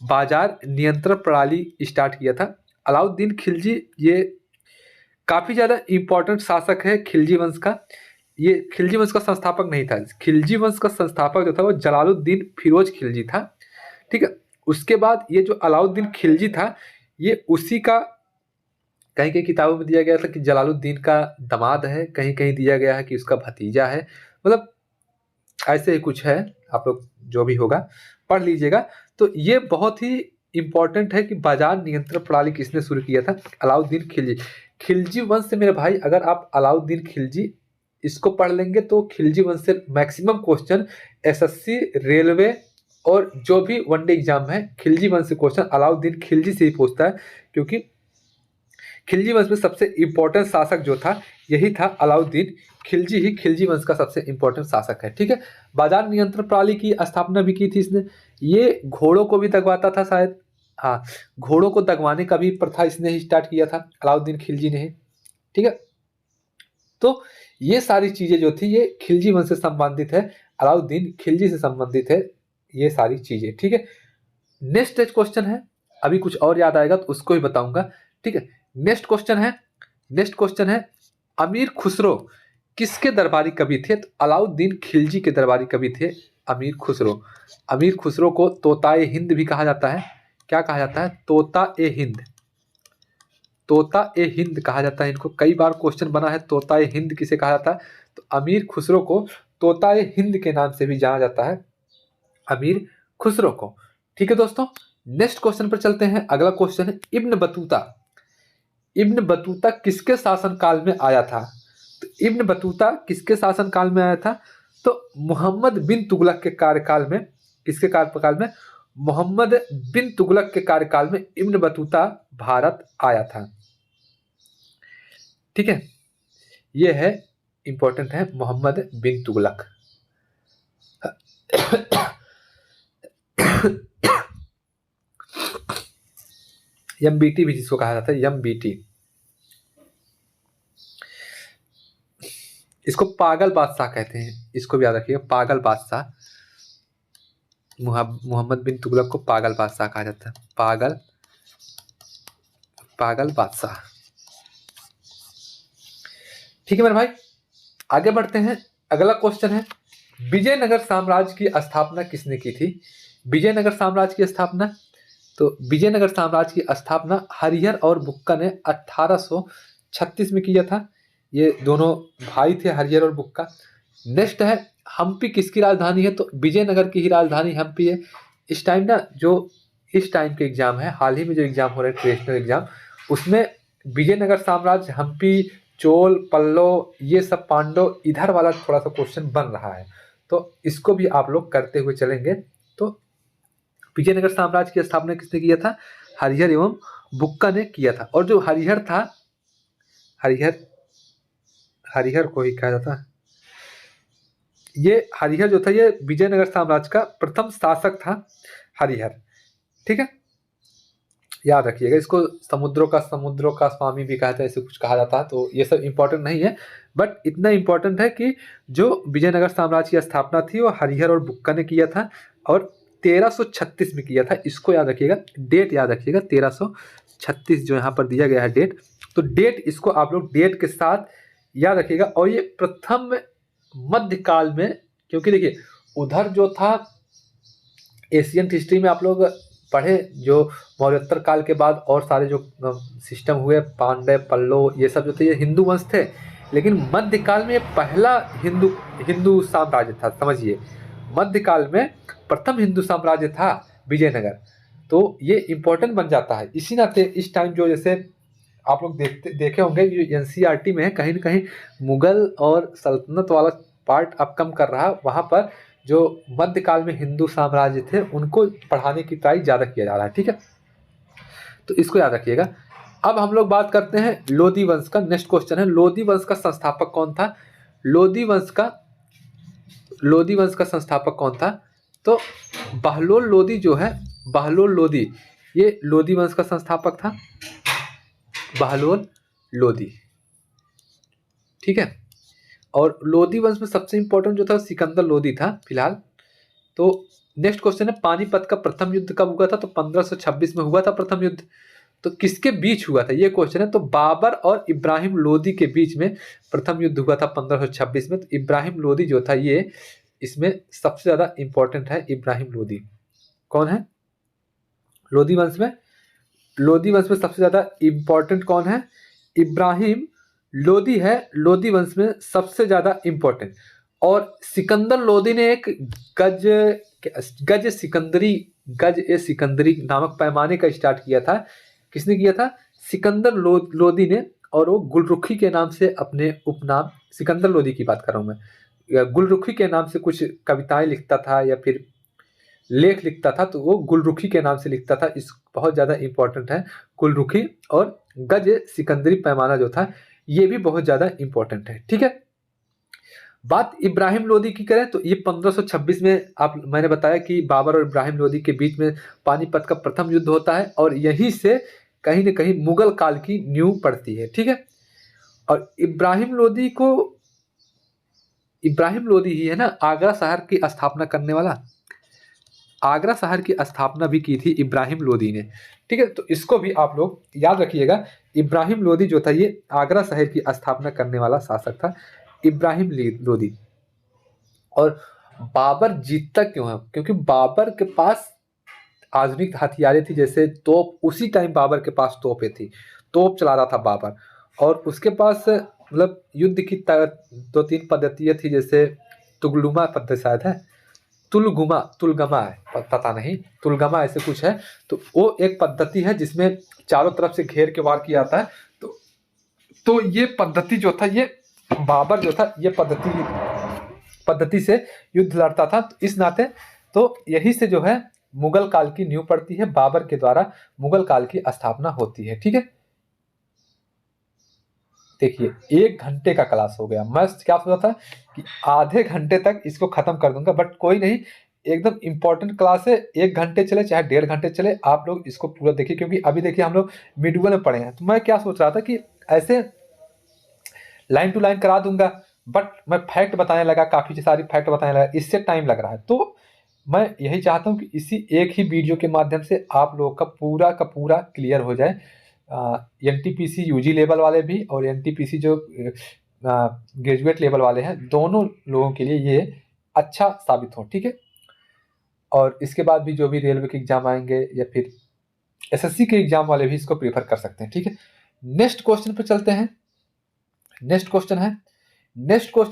बाजार नियंत्रण प्रणाली स्टार्ट किया था। अलाउद्दीन खिलजी ये काफ़ी ज़्यादा इंपॉर्टेंट शासक है खिलजी वंश का। ये खिलजी वंश का संस्थापक नहीं था। खिलजी वंश का संस्थापक जो था वो जलालुद्दीन फिरोज खिलजी था। ठीक है, उसके बाद ये जो अलाउद्दीन खिलजी था, ये उसी का, कहीं कहीं किताबों में दिया गया था कि जलालुद्दीन का दामाद है, कहीं कहीं दिया गया है कि उसका भतीजा है, मतलब ऐसे ही कुछ है। आप लोग जो भी होगा पढ़ लीजिएगा। तो ये बहुत ही इंपॉर्टेंट है कि बाजार नियंत्रण प्रणाली किसने शुरू किया था? अलाउद्दीन खिलजी। खिलजी वंश से मेरे भाई, अगर आप अलाउद्दीन खिलजी इसको पढ़ लेंगे तो खिलजी वंश से मैक्सिमम क्वेश्चन एसएससी, रेलवे और जो भी वनडे एग्जाम है, खिलजी वंश से क्वेश्चन अलाउद्दीन खिलजी से ही पूछता है। क्योंकि खिलजी वंश में सबसे इंपॉर्टेंट शासक जो था यही था अलाउद्दीन खिलजी ही खिलजी वंश का सबसे इंपॉर्टेंट शासक है। ठीक है, बाजार नियंत्रण प्रणाली की स्थापना भी की थी इसने। ये घोड़ों को भी दगवाता था शायद। हाँ, घोड़ों को दगवाने का भी प्रथा इसने ही स्टार्ट किया था, अलाउद्दीन खिलजी ने ही। ठीक है, तो ये सारी चीजें जो थी ये खिलजी वंश से संबंधित है, अलाउद्दीन खिलजी से संबंधित है ये सारी चीजें। ठीक है, नेक्स्ट क्वेश्चन है, अभी कुछ और याद आएगा तो उसको ही बताऊंगा। ठीक है, नेक्स्ट क्वेश्चन है अमीर खुसरो किसके दरबारी कवि थे? तो अलाउद्दीन खिलजी के दरबारी कवि थे अमीर खुसरो। अमीर खुसरो को तोताए हिंद भी कहा जाता है। क्या कहा जाता है? तोता ए हिंद, तोता ए हिंद कहा जाता है इनको। कई बार क्वेश्चन बना है तोता ए हिंद किसे कहा जाता है? तो अमीर खुसरो को तोता ए हिंद के नाम से भी जाना जाता है, अमीर खुसरो को। ठीक है दोस्तों, नेक्स्ट क्वेश्चन पर चलते हैं। अगला क्वेश्चन है इब्न बतूता। इब्न बतूता किसके शासनकाल में आया था? तो इब्न बतूता किसके शासनकाल में आया था? तो मोहम्मद बिन तुगलक के कार्यकाल में। किसके कार्यकाल में? मोहम्मद बिन तुगलक के कार्यकाल में इब्न बतूता भारत आया था। ठीक है, ये है इंपॉर्टेंट है मोहम्मद बिन तुगलक। एमबीटी भी जिसको कहा जाता है, एमबीटी। इसको पागल बादशाह कहते हैं, इसको भी याद रखिएगा, पागल बादशाह। मोहम्मद बिन तुगलक को पागल बादशाह कहा जाता है, पागल बादशाह। ठीक है मेरे भाई, आगे बढ़ते हैं। अगला क्वेश्चन है विजयनगर साम्राज्य की स्थापना किसने की थी? विजयनगर साम्राज्य की स्थापना, तो विजयनगर साम्राज्य की स्थापना हरिहर और बुक्का ने 1836 में किया था। ये दोनों भाई थे, हरिहर और बुक्का। नेक्स्ट है हम्पी किसकी राजधानी है? तो विजयनगर की ही राजधानी हम्पी है। इस टाइम ना, जो इस टाइम के एग्जाम है, हाल ही में जो एग्जाम हो रहे हैं ट्रेडिशनल एग्जाम, उसमें विजयनगर साम्राज्य, हम्पी, चोल, पल्लव, ये सब पांडव, इधर वाला थोड़ा सा क्वेश्चन बन रहा है, तो इसको भी आप लोग करते हुए चलेंगे। तो विजयनगर साम्राज्य की स्थापना किसने किया था? हरिहर एवं बुक्का ने किया था। और जो हरिहर था, हरिहर को ही कहा जाता है। ये हरिहर जो था ये विजयनगर साम्राज्य का प्रथम शासक था, हरिहर। ठीक है, याद रखिएगा इसको। समुद्रों का स्वामी भी कहते हैं, ऐसे कुछ कहा जाता है। तो ये सब इंपॉर्टेंट नहीं है, बट इतना इंपॉर्टेंट है कि जो विजयनगर साम्राज्य की स्थापना थी वो हरिहर और बुक्का ने किया था और 1336 में किया था। इसको याद रखिएगा, डेट याद रखिएगा, 1336 जो यहाँ पर दिया गया है डेट, तो डेट, इसको आप लोग डेट के साथ याद रखिएगा। और ये प्रथम मध्यकाल में, क्योंकि देखिए उधर जो था एशियन हिस्ट्री में आप लोग पढ़े, जो मौर्योत्तर काल के बाद और सारे जो सिस्टम हुए, पांड्य, पल्लव, ये सब जो थे ये हिंदू वंश थे। लेकिन मध्यकाल में पहला हिंदू साम्राज्य था, समझिए मध्यकाल में प्रथम हिंदू साम्राज्य था विजयनगर। तो ये इंपॉर्टेंट बन जाता है। इसी नाते इस टाइम जो जैसे आप लोग देखे होंगे जो एनसीईआरटी में है, कहीं ना कहीं मुगल और सल्तनत वाला पार्ट अब कम कर रहा है, वहाँ पर जो मध्यकाल में हिंदू साम्राज्य थे उनको पढ़ाने की ट्राई ज़्यादा किया जा रहा है, ठीक है। तो इसको याद रखिएगा। अब हम लोग बात करते हैं लोधी वंश का। नेक्स्ट क्वेश्चन है, लोधी वंश का संस्थापक कौन था? लोधी वंश का संस्थापक कौन था? तो बहलोल लोधी जो है, बहलोल लोधी, ये लोधी वंश का संस्थापक था, बहलोल लोधी, ठीक है। और लोधी वंश में सबसे इंपॉर्टेंट जो था सिकंदर लोधी था फिलहाल। तो नेक्स्ट क्वेश्चन है, पानीपत का प्रथम युद्ध कब हुआ था? तो 1526 में हुआ था प्रथम युद्ध। तो किसके बीच हुआ था, ये क्वेश्चन है। तो बाबर और इब्राहिम लोधी के बीच में प्रथम युद्ध हुआ था 1526 में। तो इब्राहिम लोधी जो था ये इसमें सबसे ज्यादा इंपॉर्टेंट है। इब्राहिम लोधी कौन है लोधी वंश में? लोधी वंश में सबसे ज्यादा इंपॉर्टेंट कौन है? इब्राहिम लोधी है लोधी वंश में सबसे ज्यादा इंपॉर्टेंट। और सिकंदर लोधी ने एक गज सिकंदरी नामक पैमाने का स्टार्ट किया था। किसने किया था? सिकंदर लोधी ने। और वो गुलरुखी के नाम से अपने उपनाम, सिकंदर लोधी की बात कर रहा हूं मैं, गुलरुखी के नाम से कुछ कविताएं लिखता था या फिर लेख लिखता था, तो वो गुलरुखी के नाम से लिखता था। इस बहुत ज्यादा इंपॉर्टेंट है गुलरुखी। और गज सिकंदरी पैमाना जो था ये भी बहुत ज्यादा इंपॉर्टेंट है, ठीक है। बात इब्राहिम लोधी की करें तो ये 1526 में मैंने बताया कि बाबर और इब्राहिम लोधी के बीच में पानीपत का प्रथम युद्ध होता है। और यहीं से कहीं ना कहीं मुगल काल की नींव पड़ती है, ठीक है। और इब्राहिम लोधी ही है ना आगरा शहर की स्थापना करने वाला। आगरा शहर की स्थापना भी की थी इब्राहिम लोधी ने, ठीक है। तो इसको भी आप लोग याद रखिएगा। इब्राहिम लोधी जो था ये आगरा शहर की स्थापना करने वाला शासक था, इब्राहिम लोधी। और बाबर जीतता क्यों है? क्योंकि बाबर के पास आधुनिक हथियारें थी, जैसे तोप। उसी टाइम बाबर के पास तोपें थी, तोप चला रहा था बाबर। और उसके पास मतलब युद्ध की 2-3 पद्धतियां थी, जैसे तुगलुमा पद्धति शायद है, तुलगमा है, पता नहीं, तुलगमा ऐसे कुछ है। तो वो एक पद्धति है जिसमें चारों तरफ से घेर के वार किया जाता है। तो ये पद्धति जो था, ये बाबर जो था ये पद्धति से युद्ध लड़ता था। तो इस नाते तो यही से जो है मुगल काल की नींव पड़ती है, बाबर के द्वारा मुगल काल की स्थापना होती है, ठीक है। देखिए 1 घंटे का क्लास हो गया। मैं क्या सोचा था कि आधे घंटे तक इसको खत्म कर दूंगा, बट कोई नहीं, एकदम इंपॉर्टेंट क्लास है। 1 घंटे चले चाहे 1.5 घंटे चले, आप लोग इसको पूरा देखिए। क्योंकि अभी देखिए हम लोग मिडुअल में पढ़े हैं। तो मैं क्या सोच रहा था कि ऐसे लाइन टू लाइन करा दूंगा, बट मैं फैक्ट बताने लगा, काफी सारी फैक्ट बताने लगा, इससे टाइम लग रहा है। तो मैं यही चाहता हूं कि इसी एक ही वीडियो के माध्यम से आप लोगों का पूरा क्लियर हो जाए। एनटीपीसी यूजी लेवल वाले भी और एनटीपीसी जो ग्रेजुएट लेवल वाले हैं, दोनों लोगों के लिए ये अच्छा साबित हो, ठीक है। और इसके बाद भी जो भी रेलवे के एग्जाम आएंगे या फिर एसएससी के एग्जाम वाले भी इसको प्रीफर कर सकते हैं, ठीक है। नेक्स्ट क्वेश्चन पे चलते हैं। नेक्स्ट क्वेश्चन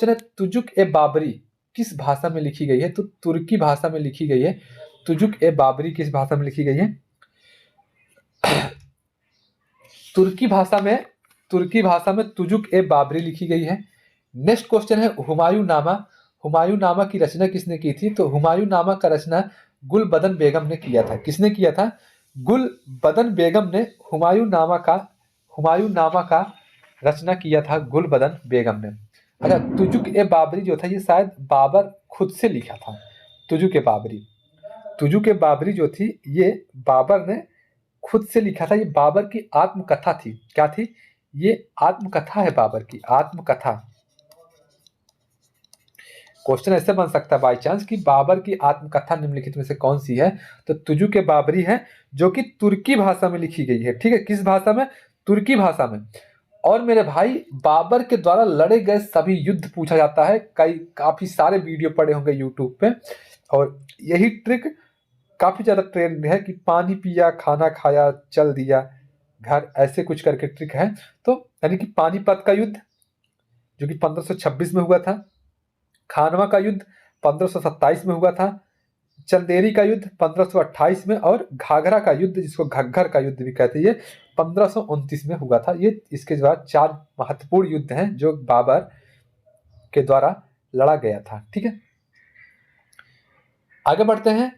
है तुजुक ए बाबरी किस भाषा में लिखी गई है? तो तुर्की भाषा में लिखी गई है। तुजुक ए बाबरी किस भाषा में लिखी गई है? तुर्की भाषा में तुजुक ए बाबरी लिखी गई है। नेक्स्ट क्वेश्चन है हुमायूं नामा की रचना किसने की थी? तो हुमायूं नामा का रचना गुलबदन बेगम ने किया था। किसने किया था? गुलबदन बेगम ने हुमायूं नामा का रचना किया था, गुलबदन बेगम ने। अच्छा, तुजुक ए बाबरी जो था ये शायद बाबर खुद से लिखा था। तुजुक ए बाबरी जो थी ये बाबर ने खुद से लिखा था। ये बाबर की आत्मकथा थी। क्या थी? ये आत्मकथा है, बाबर की आत्मकथा। क्वेश्चन ऐसे बन सकता है बाई चांस कि बाबर की आत्मकथा निम्नलिखित में से कौन सी है? तो तुजुक ए बाबरी है, जो कि तुर्की भाषा में लिखी गई है, ठीक है। किस भाषा में? तुर्की भाषा में। और मेरे भाई बाबर के द्वारा लड़े गए सभी युद्ध पूछा जाता है। काफी सारे वीडियो पड़े होंगे यूट्यूब पे, और यही ट्रिक काफी ज्यादा ट्रेंड है कि पानी पिया, खाना खाया, चल दिया घर, ऐसे कुछ करके ट्रिक है। तो यानी कि पानीपत का युद्ध जो कि 1526 में हुआ था, खानवा का युद्ध 1527 में हुआ था, चंदेरी का युद्ध 1528 में, और घाघरा का युद्ध जिसको घग्गर का युद्ध भी कहते हैं, ये 1529 में हुआ था। ये इसके बाद 4 महत्वपूर्ण युद्ध हैं जो बाबर के द्वारा लड़ा गया था। ठीक है, आगे बढ़ते हैं,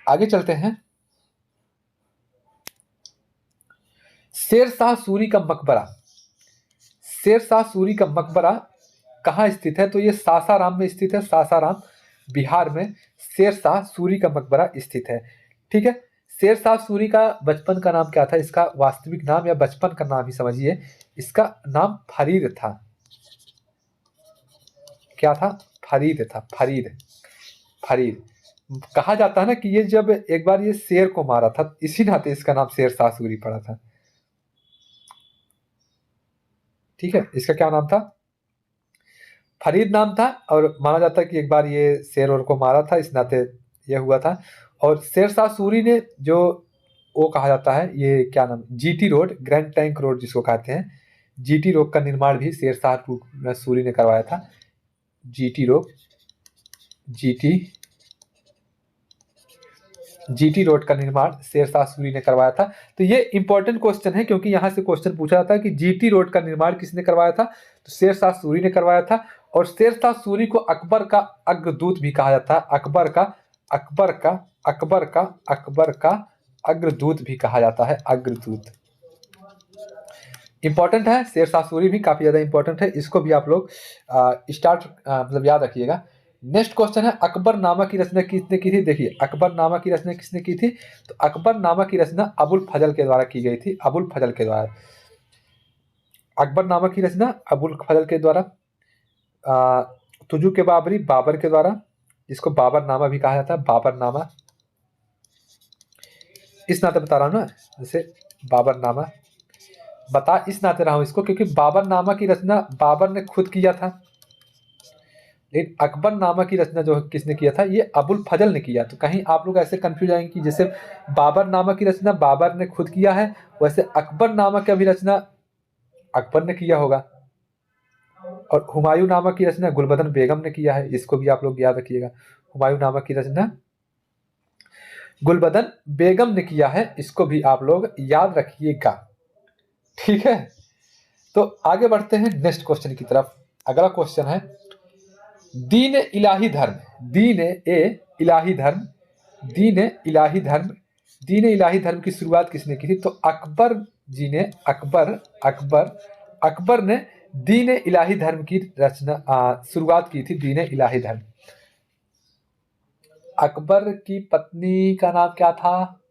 आगे चलते हैं। शेरशाह सूरी का मकबरा, शेरशाह सूरी का मकबरा कहाँ स्थित है? तो ये सासाराम में स्थित है। सासाराम बिहार में शेरशाह सूरी का मकबरा स्थित है। ठीक है, शेरशाह सूरी का बचपन का नाम क्या था? इसका वास्तविक नाम या बचपन का नाम ही समझिए, इसका नाम फरीद था। क्या था? फरीद था। फरीद, फरीद। कहा जाता है ना कि ये जब एक बार ये शेर को मारा था, इसी नाते इसका नाम शेरशाह सूरी पड़ा था। ठीक है, इसका क्या नाम था? फरीद नाम था, और माना जाता है कि एक बार ये शेर और को मारा था, इस नाते ये हुआ था। और शेरशाह सूरी ने जो वो कहा जाता है, ये क्या नाम, GT road, grand tank road जिसको कहते हैं, जीटी रोड का निर्माण भी शेरशाह सूरी ने करवाया था। जीटी रोड, जीटी रोड का निर्माण शेरशाह सूरी ने करवाया था। तो ये इंपॉर्टेंट क्वेश्चन है, क्योंकि यहाँ से क्वेश्चन पूछा जाता है कि जीटी रोड का निर्माण किसने करवाया था? तो शेरशाह सूरी ने करवाया था। और शेरशाह सूरी को अकबर का अग्रदूत भी कहा जाता है। अकबर का अग्रदूत भी कहा जाता है। अग्रदूत इंपॉर्टेंट है, शेरशाह सूरी भी काफी ज्यादा इंपॉर्टेंट है, इसको भी आप लोग मतलब याद रखिएगा। नेक्स्ट क्वेश्चन है, अकबरनामा की रचना किसने की थी? देखिए, अकबरनामा की रचना किसने की थी? तो अकबरनामा की रचना अबुल फजल के द्वारा की गई थी। अबुल फजल के द्वारा अकबरनामा की रचना अबुल फजल के द्वारा। तुजु के बाबरी, बाबर के द्वारा, इसको बाबरनामा भी कहा जाता है। बाबरनामा, इस नाते बता रहा हूं ना, जैसे बाबरनामा बता इस नाते रहा हूं इसको, क्योंकि बाबरनामा की रचना बाबर ने खुद किया था, लेकिन अकबरनामा की रचना जो किसने किया था? ये अबुल फजल ने किया। तो कहीं आप लोग ऐसे कंफ्यूज आएंगे कि जैसे बाबरनामा की रचना बाबर ने खुद किया है, वैसे अकबरनामा की भी रचना अकबर ने किया होगा। और हुमायूं नामा की रचना गुलबदन बेगम ने किया है, इसको भी आप लोग याद रखिएगा। हुमायूं नामा की रचना गुलबदन बेगम ने किया है, इसको भी आप लोग याद रखिएगा। ठीक है, तो आगे बढ़ते हैं नेक्स्ट क्वेश्चन की तरफ। अगला क्वेश्चन है, दीन इलाही धर्म, दीन ए इलाही धर्म, दीन इलाही धर्म, दीन इलाही धर्म की शुरुआत किसने की थी? तो अकबर जी ने, अकबर ने दीन इलाही धर्म की रचना शुरुआत की थी। दीन इलाही धर्म, अकबर की पत्नी का नाम क्या था?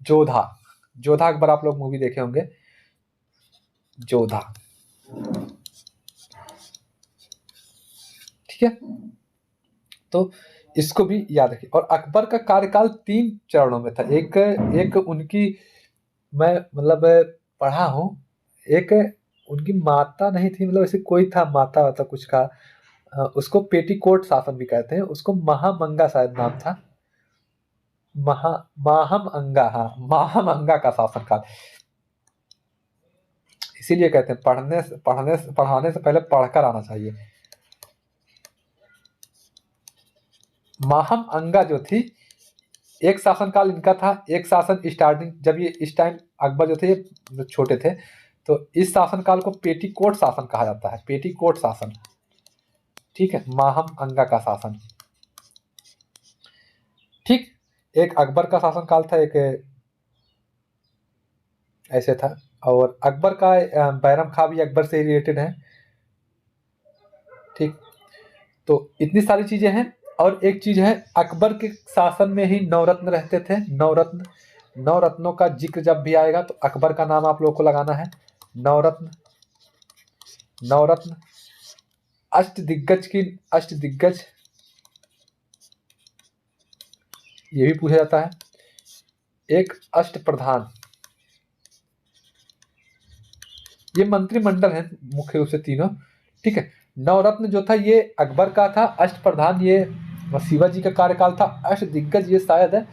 जोधा। जोधा अकबर आप लोग मूवी देखे होंगे, जोधा। ठीक है, तो इसको भी याद रखिए। और अकबर का कार्यकाल 3 चरणों में था। एक उनकी, मैं मतलब पढ़ा हूं, एक उनकी माता नहीं थी, मतलब ऐसे कोई था, माता वाता कुछ का, उसको पेटीकोट शासन भी कहते हैं, उसको महामंगा शायद नाम था। माहम अंगा, हाँ, माहम अंगा का शासनकाल। इसीलिए कहते हैं पढ़ाने से पहले पढ़कर आना चाहिए। माहम अंगा जो थी, एक शासनकाल इनका था। एक शासन स्टार्टिंग, जब ये इस टाइम अकबर जो थे ये छोटे थे, तो इस शासनकाल को पेटीकोट शासन कहा जाता है। पेटीकोट शासन, ठीक है, माहम अंगा का शासन। ठीक, एक अकबर का शासनकाल था, एक ऐसे था। और अकबर का बैरम खां भी अकबर से रिलेटेड है। ठीक, तो इतनी सारी चीजें हैं। और एक चीज है, अकबर के शासन में ही नवरत्न रहते थे। नवरत्न, नवरत्नों का जिक्र जब भी आएगा तो अकबर का नाम आप लोग को लगाना है। नवरत्न, नवरत्न, अष्टदिग्गज की, अष्टदिग्गज ये भी पूछा जाता है। एक अष्ट प्रधान, ये मंत्रिमंडल है मुख्य रूप से तीनों, ठीक है। नवरत्न जो था ये अकबर का था, अष्टप्रधान ये शिवाजी का कार्यकाल था, अष्टदिग्गज ये शायद है,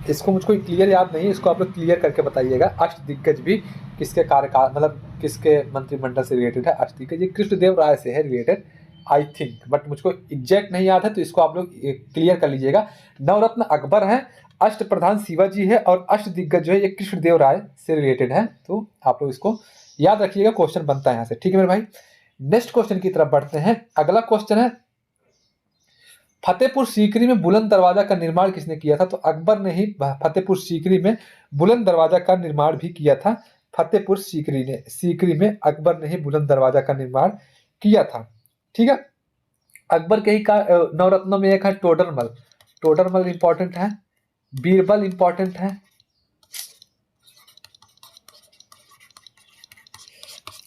इसको मुझको क्लियर याद नहीं है, इसको आप लोग क्लियर करके बताइएगा। अष्टदिग्गज भी किसके कार्यकाल मतलब किसके मंत्रिमंडल से रिलेटेड है? अष्टदिग्गज ये कृष्णदेव राय से है रिलेटेड आई थिंक, बट मुझको एग्जैक्ट नहीं याद है, तो इसको आप लोग क्लियर कर लीजिएगा। नवरत्न अकबर है, अष्टप्रधान शिवाजी है, और अष्टदिग्गज जो है ये कृष्णदेव राय से रिलेटेड है। तो आप लोग इसको याद रखिएगा, क्वेश्चन बनता है यहाँ से, ठीक है मेरे भाई। नेक्स्ट क्वेश्चन की तरफ बढ़ते हैं। अगला क्वेश्चन है, फतेहपुर सीकरी में बुलंद दरवाजा का निर्माण किसने किया था? तो अकबर ने ही फतेहपुर सीकरी में बुलंद दरवाजा का निर्माण भी किया था। फतेहपुर सीकरी में अकबर ने ही बुलंद दरवाजा का निर्माण किया था, ठीक है। अकबर के ही का नवरत्नों में एक है टोडरमल। टोडरमल इंपॉर्टेंट है, बीरबल इंपॉर्टेंट है,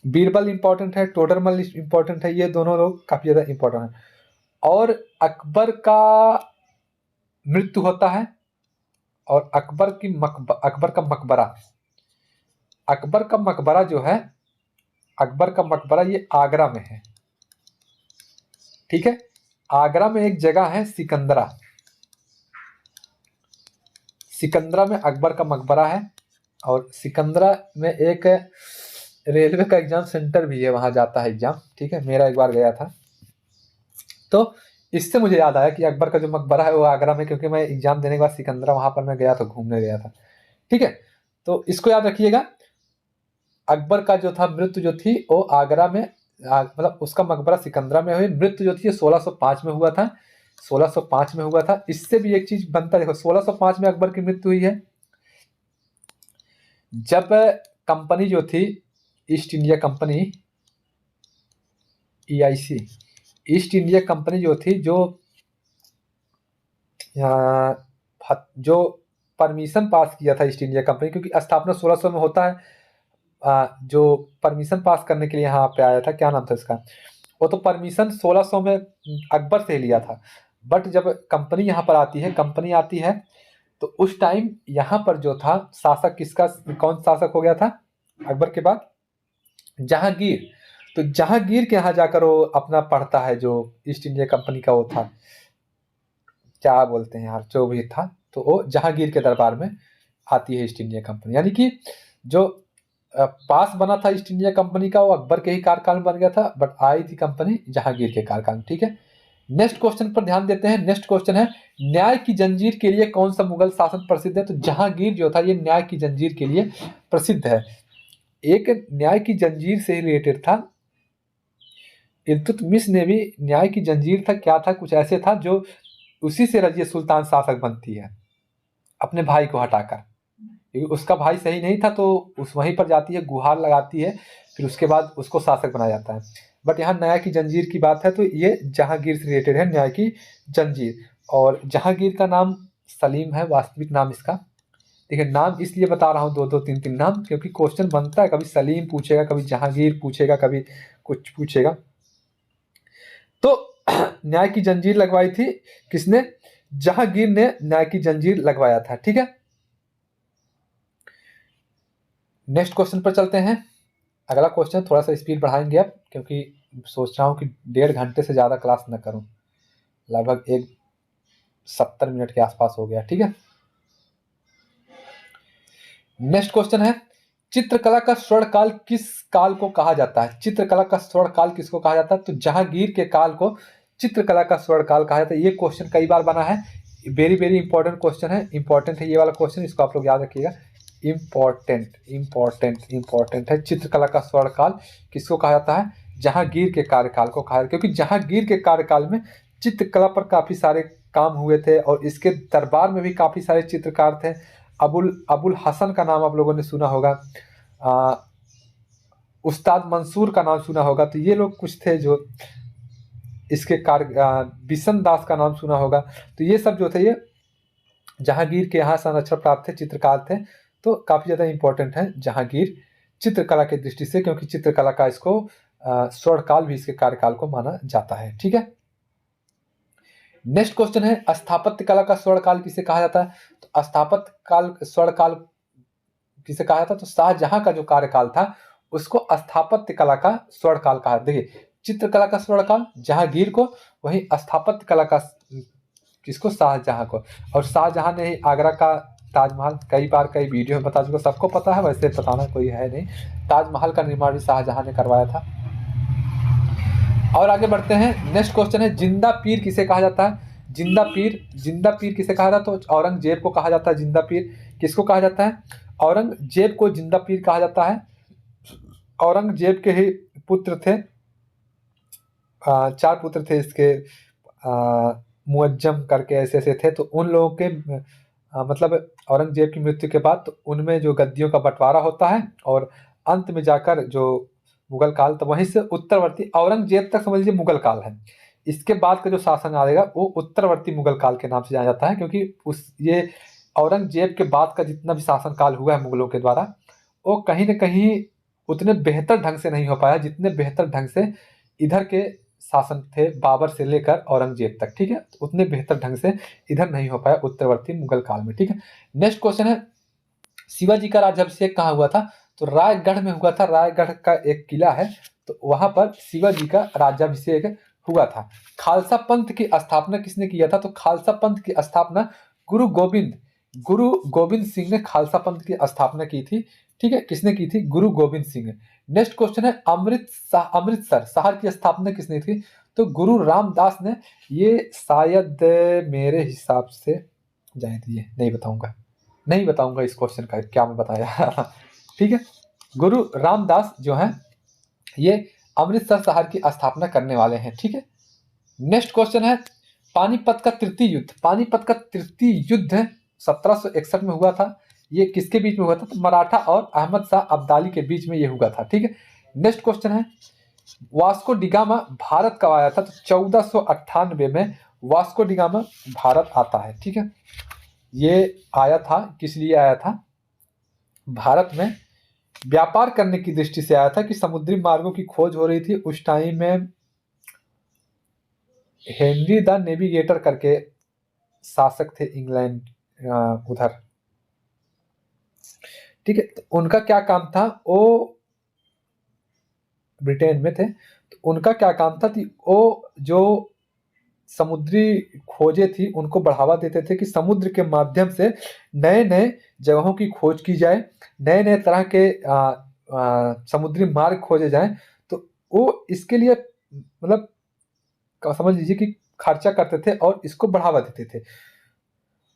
बीरबल इंपॉर्टेंट है, टोडरमल इंपॉर्टेंट है, ये दोनों लोग काफी ज्यादा इंपॉर्टेंट है। और अकबर का मृत्यु होता है, और अकबर का मकबरा, अकबर का मकबरा जो है, अकबर का मकबरा ये आगरा में है, ठीक है। आगरा में एक जगह है सिकंदरा, सिकंदरा में अकबर का मकबरा है, और सिकंदरा में एक रेलवे का एग्जाम सेंटर भी है, वहां जाता है एग्जाम, ठीक है। मेरा एक बार गया था, तो इससे मुझे याद आया कि अकबर का जो मकबरा है वो आगरा में, क्योंकि मैं एग्जाम देने के बाद सिकंदरा वहां पर मैं गया था, घूमने गया था, ठीक है। तो इसको याद रखिएगा। अकबर का जो था मृत्यु जो थी वो आगरा में, मतलब उसका मकबरा सिकंदरा में हुई, मृत्यु जो थी 1605 में हुआ था, 1605 में हुआ था। इससे भी एक चीज बनता, देखो 1605 में अकबर की मृत्यु हुई है, जब कंपनी जो थी east India company, EIC, east India company जो थी, जो परमिशन पास किया था ईस्ट इंडिया कंपनी, क्योंकि स्थापना 1600 में होता है, जो परमिशन पास करने के लिए यहाँ पे आया था, क्या नाम था इसका, वो तो परमिशन 1600 में अकबर से लिया था, बट जब कंपनी यहाँ पर आती है, कंपनी आती है, तो उस टाइम यहाँ पर जो था शासक किसका, कौन शासक हो गया था अकबर के बाद? जहांगीर। तो जहांगीर के यहाँ जाकर वो अपना पढ़ता है, जो ईस्ट इंडिया कंपनी का वो था, क्या बोलते हैं यार, जो भी था, तो वो जहांगीर के दरबार में आती है ईस्ट इंडिया कंपनी। यानी कि जो पास बना था ईस्ट इंडिया कंपनी का वो अकबर के ही कार्यकाल में बन गया था, बट आई थी कंपनी जहांगीर के कार्यकाल में, ठीक है। नेक्स्ट क्वेश्चन पर ध्यान देते हैं। नेक्स्ट क्वेश्चन है, न्याय की जंजीर के लिए कौन सा मुगल शासन प्रसिद्ध है? तो जहांगीर जो था ये न्याय की जंजीर के लिए प्रसिद्ध है। एक न्याय की जंजीर से रिलेटेड था, इल्तुतमिश ने भी न्याय की जंजीर था, क्या था, कुछ ऐसे था, जो उसी से रजिया सुल्तान शासक बनती है अपने भाई को हटाकर, क्योंकि उसका भाई सही नहीं था, तो उस वहीं पर जाती है, गुहार लगाती है, फिर उसके बाद उसको शासक बनाया जाता है। बट यहाँ न्याय की जंजीर की बात है, तो ये जहांगीर से रिलेटेड है न्याय की जंजीर। और जहांगीर का नाम सलीम है, वास्तविक नाम इसका। देखिए नाम इसलिए बता रहा हूँ दो दो तीन तीन नाम, क्योंकि क्वेश्चन बनता है, कभी सलीम पूछेगा, कभी जहांगीर पूछेगा, कभी कुछ पूछेगा। तो न्याय की जंजीर लगवाई थी किसने? जहांगीर ने न्याय की जंजीर लगवाया था, ठीक है। नेक्स्ट क्वेश्चन पर चलते हैं। अगला क्वेश्चन, थोड़ा सा स्पीड बढ़ाएंगे अब, क्योंकि सोच रहा हूँ कि 1.5 घंटे से ज़्यादा क्लास न करूँ, लगभग 70 मिनट के आसपास हो गया, ठीक है। नेक्स्ट क्वेश्चन है, चित्रकला का स्वर्ण काल किस काल को कहा जाता है? चित्रकला का स्वर्ण काल किसको कहा जाता है? तो जहांगीर के काल को चित्रकला का स्वर्ण काल कहा जाता है। ये क्वेश्चन कई बार बना है, वेरी वेरी इंपॉर्टेंट क्वेश्चन है, इंपॉर्टेंट है ये वाला क्वेश्चन, इसको आप लोग याद रखिएगा। इंपॉर्टेंट इंपॉर्टेंट इंपॉर्टेंट है, चित्रकला का स्वर्ण काल किसको कहा जाता है? जहांगीर के कार्यकाल को कहा, क्योंकि जहांगीर के कार्यकाल में चित्रकला पर काफी सारे काम हुए थे, और इसके दरबार में भी काफी सारे चित्रकार थे। अबुल हसन का नाम आप लोगों ने सुना होगा, उस्ताद मंसूर का नाम सुना होगा, तो ये लोग कुछ थे जो इसके बिशन दास का नाम सुना होगा। तो ये सब जो थे ये जहांगीर के यहाँ संरक्षण प्राप्त थे, चित्रकार थे। तो काफी ज्यादा इंपॉर्टेंट है जहांगीर चित्रकला की दृष्टि से, क्योंकि चित्रकला का इसको स्वर्णकाल भी इसके कार्यकाल को माना जाता है, ठीक है। नेक्स्ट क्वेश्चन है, स्थापत्य कला का स्वर्णकाल किसे कहा जाता है? तो स्थापत्य काल स्वर्णकाल किसे कहा जाता? तो शाहजहां का जो कार्यकाल था उसको स्थापत्य कला का स्वर्ण काल कहा। देखिए, चित्रकला का स्वर्ण काल जहांगीर को, वहीं स्थापत्य कला का किसको? शाहजहां को। और शाहजहां ने ही आगरा का ताजमहल, कई बार कई वीडियो में बता चुका, सबको पता है, वैसे बताना कोई है नहीं, ताजमहल का निर्माण भी शाहजहां ने करवाया था। और आगे बढ़ते हैं, नेक्स्ट क्वेश्चन है, जिंदा पीर किसे कहा जाता है? जिंदा पीर किसे कहा जाता है? तो औरंगजेब को कहा जाता है जिंदा पीर। किसको कहा जाता है? औरंगजेब को जिंदा पीर कहा जाता है। औरंगजेब के ही पुत्र थे, 4 पुत्र थे इसके, मुअज्जम करके ऐसे ऐसे थे। तो उन लोगों के मतलब औरंगजेब की मृत्यु के बाद तो उनमें जो गद्दियों का बंटवारा होता है और अंत में जाकर जो मुगल काल, तो वहीं से उत्तरवर्ती औरंगजेब तक समझ लीजिए मुगल काल है। इसके बाद का जो शासन आएगा वो उत्तरवर्ती मुगल काल के नाम से जाना जाता है, क्योंकि ये औरंगजेब के बाद का जितना भी शासन काल हुआ है मुगलों के द्वारा, वो कहीं ना कहीं उतने बेहतर ढंग से नहीं हो पाया जितने बेहतर ढंग से इधर के शासन थे बाबर से लेकर औरंगजेब तक। ठीक है, तो उतने बेहतर ढंग से इधर नहीं हो पाया उत्तरवर्ती मुगल काल में। ठीक है, नेक्स्ट क्वेश्चन है, शिवाजी का राज्याभिषेक कहाँ हुआ था? तो रायगढ़ में हुआ था। रायगढ़ का एक किला है, तो वहां पर शिवाजी का राज्याभिषेक हुआ था। खालसा पंथ की स्थापना किसने किया था? तो खालसा पंथ की स्थापना गुरु गोविंद सिंह ने खालसा पंथ की स्थापना की थी। ठीक है, किसने की थी? गुरु गोविंद सिंह। नेक्स्ट क्वेश्चन है, अमृतसर शहर की स्थापना किसने थी? तो गुरु रामदास ने। ये शायद मेरे हिसाब से शायद ये नहीं बताऊंगा इस क्वेश्चन का क्या मैं बताया। ठीक है, गुरु रामदास जो है ये अमृतसर शहर की स्थापना करने वाले हैं। ठीक है, नेक्स्ट क्वेश्चन है, पानीपत का तृतीय युद्ध। पानीपत का तृतीय युद्ध 1761 में हुआ था। ये किसके बीच में हुआ था? तो मराठा और अहमद शाह अब्दाली के बीच में ये हुआ था। ठीक है, नेक्स्ट क्वेश्चन है, वास्को डिगामा भारत कब आया था? तो 1498 में वास्को डिगामा भारत आता है। ठीक है, ये आया था, किस लिए आया था? भारत में व्यापार करने की दृष्टि से आया था कि समुद्री मार्गों की खोज हो रही थी उस टाइम में। हेनरी द नेविगेटर करके शासक थे इंग्लैंड उधर। ठीक है, तो उनका क्या काम था? वो ब्रिटेन में थे, तो उनका क्या काम था कि वो जो समुद्री खोजें थी उनको बढ़ावा देते थे कि समुद्र के माध्यम से नए नए जगहों की खोज की जाए, नए नए तरह के समुद्री मार्ग खोजे जाएं। तो वो इसके लिए मतलब समझ लीजिए कि खर्चा करते थे और इसको बढ़ावा देते थे।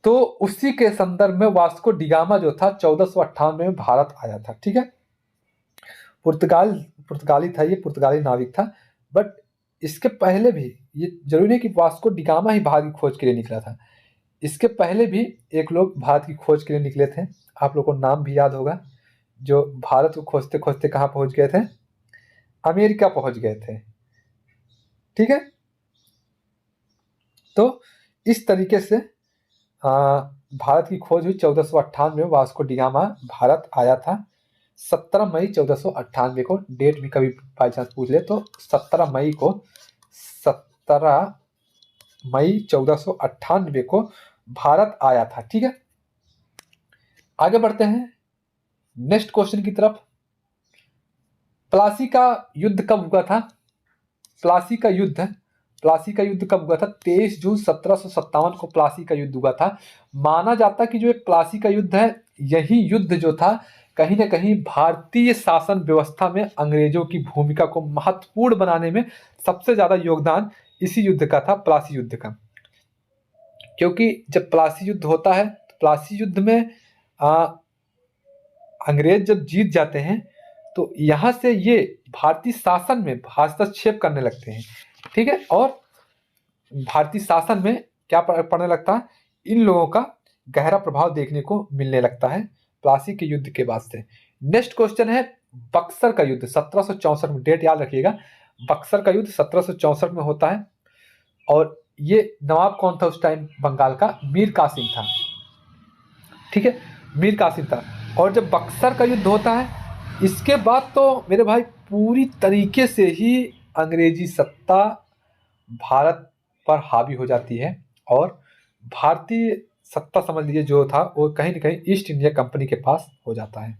तो उसी के संदर्भ में वास्को डिगामा जो था 1498 में भारत आया था। ठीक है, पुर्तगाली था, ये पुर्तगाली नाविक था। बट इसके पहले भी, ये जरूरी नहीं कि वास्को डिगामा ही भारत की खोज के लिए निकला था, इसके पहले भी एक लोग भारत की खोज के लिए निकले थे। आप लोगों को नाम भी याद होगा, जो भारत को खोजते खोजते कहाँ पहुंच गए थे? अमेरिका पहुंच गए थे। ठीक है, तो इस तरीके से भारत की खोज हुई 1498 में। वास्को डिगामा भारत आया था 17 मई 1498 को। डेट भी कभी बाई चांस पूछ ले तो 17 मई 1498 को भारत आया था। ठीक है, आगे बढ़ते हैं नेक्स्ट क्वेश्चन की तरफ। प्लासी का युद्ध कब हुआ था? प्लासी का युद्ध कब हुआ था? 23 जून 1757 को प्लासी का युद्ध हुआ था। माना जाता कि जो एक प्लासी का युद्ध है, यही युद्ध जो था कहीं ना कहीं भारतीय शासन व्यवस्था में अंग्रेजों की भूमिका को महत्वपूर्ण बनाने में सबसे ज्यादा योगदान इसी युद्ध का था, प्लासी युद्ध का। क्योंकि जब प्लासी युद्ध होता है तो प्लासी युद्ध में अंग्रेज जब जीत जाते हैं तो यहां से ये भारतीय शासन में हस्तक्षेप करने लगते हैं। ठीक है, और भारतीय शासन में क्या पड़ने लगता है? इन लोगों का गहरा प्रभाव देखने को मिलने लगता है प्लासी के युद्ध के बाद से। नेक्स्ट क्वेश्चन है, बक्सर का युद्ध 1764 में, डेट याद रखिएगा, बक्सर का युद्ध 1764 में होता है। और ये नवाब कौन था उस टाइम बंगाल का? मीर कासिम था। ठीक है, मीर कासिम था। और जब बक्सर का युद्ध होता है इसके बाद तो मेरे भाई पूरी तरीके से ही अंग्रेजी सत्ता भारत पर हावी हो जाती है और भारतीय सत्ता समझ लीजिए जो था वो कहीं ना कहीं ईस्ट इंडिया कंपनी के पास हो जाता है।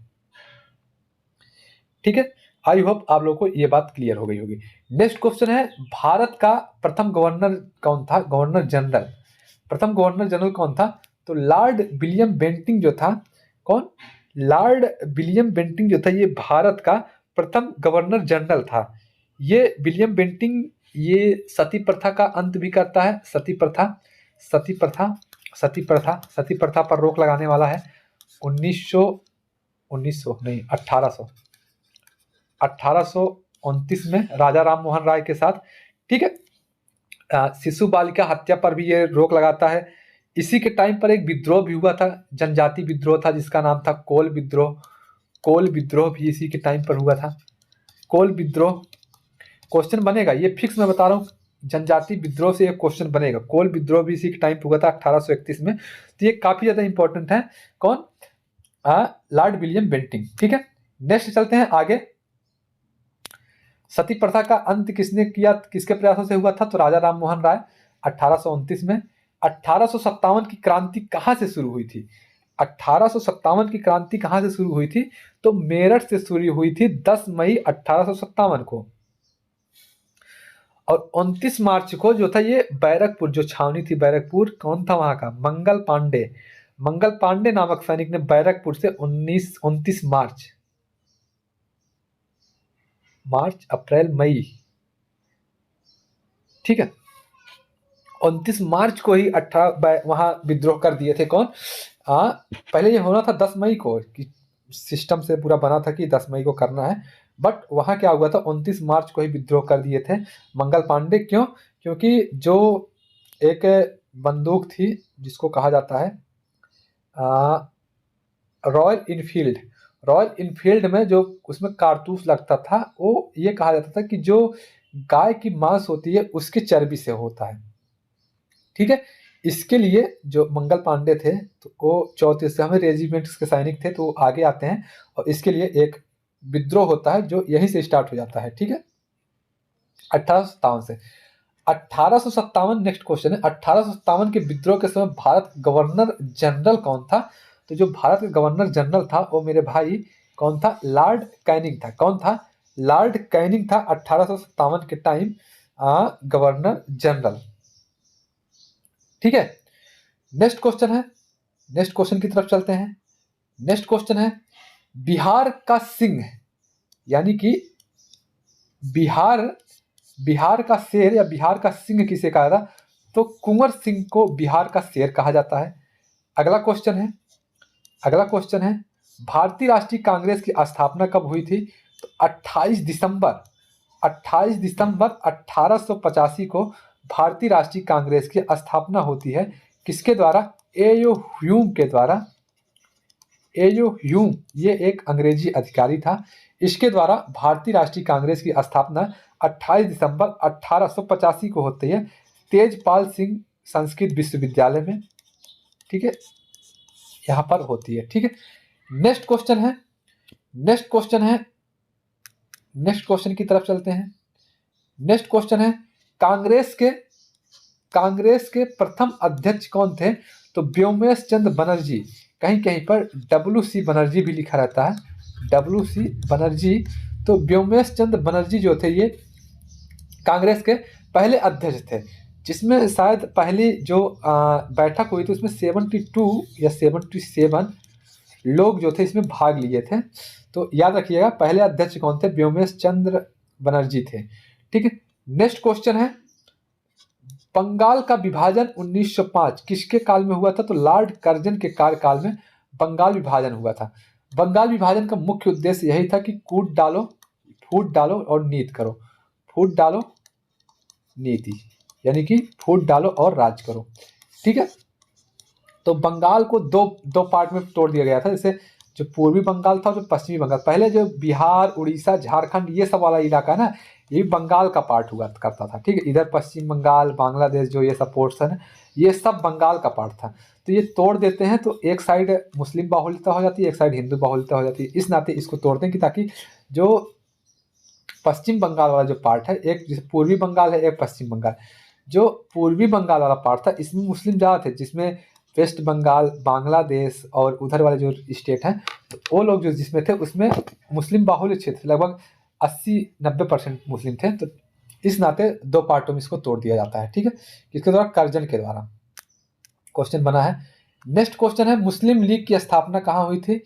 ठीक है, आई होप आप लोगों को ये बात क्लियर हो गई होगी। नेक्स्ट क्वेश्चन है, भारत का प्रथम गवर्नर कौन था? गवर्नर जनरल, प्रथम गवर्नर जनरल कौन था? तो लॉर्ड विलियम बेंटिंक जो था, कौन? लॉर्ड विलियम बेंटिंक जो था ये भारत का प्रथम गवर्नर जनरल था। ये विलियम बेंटिंक ये सती प्रथा का अंत भी करता है। सती प्रथा, सती प्रथा, सती प्रथा, सती प्रथा पर रोक लगाने वाला है। 1900 नहीं 1829 में राजा राम मोहन राय के साथ, ठीक है। शिशु बालिका हत्या पर भी ये रोक लगाता है। इसी के टाइम पर एक विद्रोह भी हुआ था, जनजाति विद्रोह था जिसका नाम था कोल विद्रोह। कोल विद्रोह भी इसी के टाइम पर हुआ था। कोल विद्रोह क्वेश्चन बनेगा, ये फिक्स मैं बता रहा हूँ, जनजाति विद्रोह से एक क्वेश्चन बनेगा। कोल विद्रोह भी इसी के टाइम पर हुआ था 1831 में। तो ये काफी ज्यादा इंपॉर्टेंट है। कौन? लॉर्ड विलियम बेंटिंक, ठीक है। नेक्स्ट चलते हैं आगे। सती प्रथा का अंत किसने किया, किसके प्रयासों से हुआ था? तो राजा राम मोहन राय 1829 में। 1857 की क्रांति कहां से शुरू हुई थी? 1857 की क्रांति कहां से शुरू हुई थी? तो मेरठ से शुरू हुई थी 10 मई 1857 को। और 29 मार्च को जो था ये बैरकपुर, जो छावनी थी बैरकपुर, कौन था वहां का? मंगल पांडे। मंगल पांडे नामक सैनिक ने बैरकपुर से 29 मार्च अप्रैल मई, ठीक है, 29 मार्च को ही 18 वहां विद्रोह कर दिए थे। कौन? पहले ये होना था 10 मई को, कि सिस्टम से पूरा बना था कि 10 मई को करना है, बट वहां क्या हुआ था 29 मार्च को ही विद्रोह कर दिए थे मंगल पांडे। क्यों? क्योंकि जो एक बंदूक थी जिसको कहा जाता है रॉयल इनफील्ड, रॉयल इनफील्ड में जो उसमें कारतूस लगता था, वो ये कहा जाता था कि जो गाय की मांस होती है उसकी चर्बी से होता है, ठीक है। इसके लिए जो मंगल पांडे थे तो वो 34वें रेजिमेंट के सैनिक थे, तो वो आगे आते हैं और इसके लिए एक विद्रोह होता है जो यहीं से स्टार्ट हो जाता है, ठीक है, 1857 से। 1857 नेक्स्ट क्वेश्चन है, 1857 के विद्रोह के समय भारत गवर्नर जनरल कौन था? तो जो भारत का गवर्नर जनरल था वो मेरे भाई कौन था? लॉर्ड कैनिंग था। कौन था? लॉर्ड कैनिंग था 1857 के टाइम गवर्नर जनरल, ठीक है। नेक्स्ट क्वेश्चन है, नेक्स्ट क्वेश्चन की तरफ चलते हैं। नेक्स्ट क्वेश्चन है, बिहार का सिंह, यानी कि बिहार का शेर या बिहार का सिंह किसे कहा था? तो कुंवर सिंह को बिहार का शेर कहा जाता है। अगला क्वेश्चन है, अगला क्वेश्चन है, भारतीय राष्ट्रीय कांग्रेस की स्थापना कब हुई थी? तो 28 दिसंबर 1885 को भारतीय राष्ट्रीय कांग्रेस की स्थापना होती है। किसके द्वारा? एयो ह्यूम के द्वारा। एयो ह्यूम ये एक अंग्रेजी अधिकारी था, इसके द्वारा भारतीय राष्ट्रीय कांग्रेस की स्थापना 28 दिसंबर 1885 को होती है, तेजपाल सिंह संस्कृत विश्वविद्यालय में, ठीक है, यहां पर होती है, ठीक है। नेक्स्ट क्वेश्चन है, नेक्स्ट क्वेश्चन है, नेक्स्ट क्वेश्चन की तरफ चलते हैं। नेक्स्ट क्वेश्चन है, कांग्रेस के प्रथम अध्यक्ष कौन थे? तो व्योमेश चंद्र बनर्जी, कहीं कहीं पर WC बनर्जी भी लिखा रहता है, WC बनर्जी। तो व्योमेश चंद्र बनर्जी जो थे ये कांग्रेस के पहले अध्यक्ष थे, जिसमें शायद पहली जो बैठक हुई थी उसमें 72 या 77 लोग जो थे इसमें भाग लिए थे। तो याद रखिएगा पहले अध्यक्ष कौन थे? व्योमेश चंद्र बनर्जी थे, ठीक है। नेक्स्ट क्वेश्चन है, बंगाल का विभाजन 1905 किसके काल में हुआ था? तो लॉर्ड कर्जन के कार्यकाल में बंगाल विभाजन हुआ था। बंगाल विभाजन का मुख्य उद्देश्य यही था कि फूट डालो और नीति करो, फूट डालो नीति, यानी कि फूट डालो और राज करो, ठीक है। तो बंगाल को दो पार्ट में तोड़ दिया गया था, जैसे जो पूर्वी बंगाल था और जो पश्चिमी बंगाल। पहले जो बिहार, उड़ीसा, झारखंड ये सब वाला इलाका है ना, ये बंगाल का पार्ट हुआ करता था, ठीक है। इधर पश्चिम बंगाल, बांग्लादेश जो ये सब पोर्शन है ये सब बंगाल का पार्ट था। तो ये तोड़ देते हैं तो एक साइड मुस्लिम बाहुल्यता हो जाती है, एक साइड हिंदू बाहुल्यता हो जाती है, इस नाते इसको तोड़ते हैं कि ताकि जो पश्चिम बंगाल वाला जो पार्ट है, एक जैसे पूर्वी बंगाल है एक पश्चिम बंगाल, जो पूर्वी बंगाल वाला पार्ट था इसमें मुस्लिम ज़्यादा थे, जिसमें वेस्ट बंगाल, बांग्लादेश और उधर वाले जो स्टेट हैं, तो वो लोग जो जिसमें थे उसमें मुस्लिम बाहुल्य क्षेत्र लगभग 80-90% मुस्लिम थे। तो इस नाते दो पार्टों में इसको तोड़ दिया जाता है, ठीक है, किसके द्वारा? कर्जन के द्वारा। क्वेश्चन बना है। नेक्स्ट क्वेश्चन है, मुस्लिम लीग की स्थापना कहाँ हुई थी?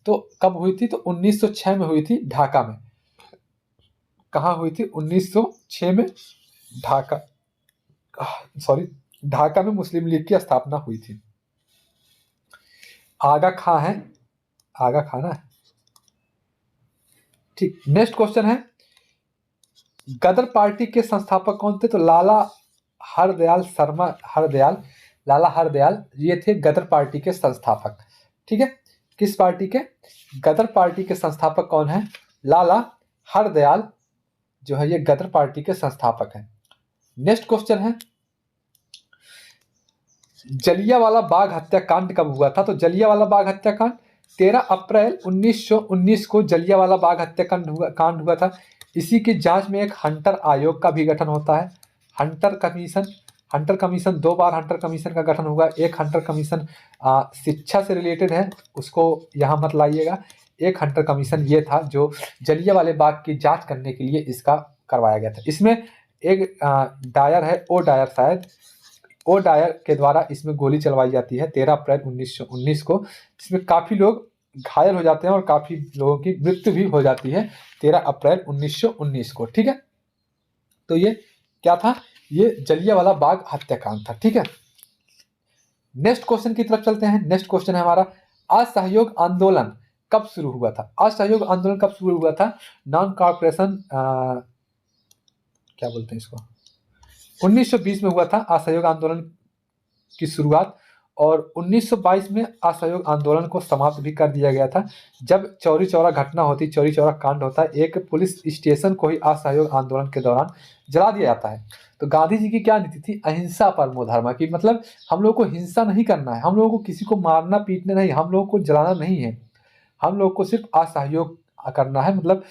तो कब हुई थी? तो 1906 में हुई थी, ढाका में। कहाँ हुई थी? 1906 में ढाका, सॉरी, ढाका में मुस्लिम लीग की स्थापना हुई थी। आगा खां है, आगा खाना है, ठीक। नेक्स्ट क्वेश्चन है, गदर पार्टी के संस्थापक कौन थे? तो लाला हरदयाल शर्मा, लाला हरदयाल, ये थे गदर पार्टी के संस्थापक, ठीक है। किस पार्टी के? गदर पार्टी के संस्थापक कौन है? लाला हरदयाल जो है ये गदर पार्टी के संस्थापक हैं। नेक्स्ट क्वेश्चन है, जलियांवाला बाग हत्याकांड कब हुआ था? तो जलियांवाला बाग हत्याकांड 13 अप्रैल 1919 को जलियांवाला बाग हत्याकांड हुआ था। इसी की जांच में एक हंटर आयोग का भी गठन होता है, हंटर कमीशन 2 बार हंटर कमीशन का गठन हुआ। एक हंटर कमीशन शिक्षा से रिलेटेड है, उसको यहाँ मत लाइएगा। एक हंटर कमीशन ये था जो जलियांवाले बाग की जांच करने के लिए इसका करवाया गया था। इसमें एक डायर है, ओ डायर, शायद ओ डायर के द्वारा इसमें गोली चलवाई जाती है 13 अप्रैल 1919 को, जिसमें काफ़ी लोग घायल हो जाते हैं और काफ़ी लोगों की मृत्यु भी हो जाती है 13 अप्रैल 1919 को, ठीक है। तो ये क्या था? ये जलियांवाला बाग हत्याकांड था, ठीक है। नेक्स्ट क्वेश्चन की तरफ चलते हैं। नेक्स्ट क्वेश्चन है हमारा, असहयोग आंदोलन कब शुरू हुआ था? असहयोग आंदोलन कब शुरू हुआ था? नॉन कॉर्पोरेशन, क्या बोलते हैं इसको, 1920 में हुआ था असहयोग आंदोलन की शुरुआत, और 1922 में असहयोग आंदोलन को समाप्त भी कर दिया गया था। जब चौरी चौरा घटना होती, चौरी चौरा कांड होता है, एक पुलिस स्टेशन को ही असहयोग आंदोलन के दौरान जला दिया जाता है। तो गांधी जी की क्या नीति थी? अहिंसा परमो धर्म की, मतलब हम लोगों को हिंसा नहीं करना है, हम लोगों को किसी को मारना पीटना नहीं, हम लोगों को जलाना नहीं है, हम लोगों को सिर्फ असहयोग करना है। मतलब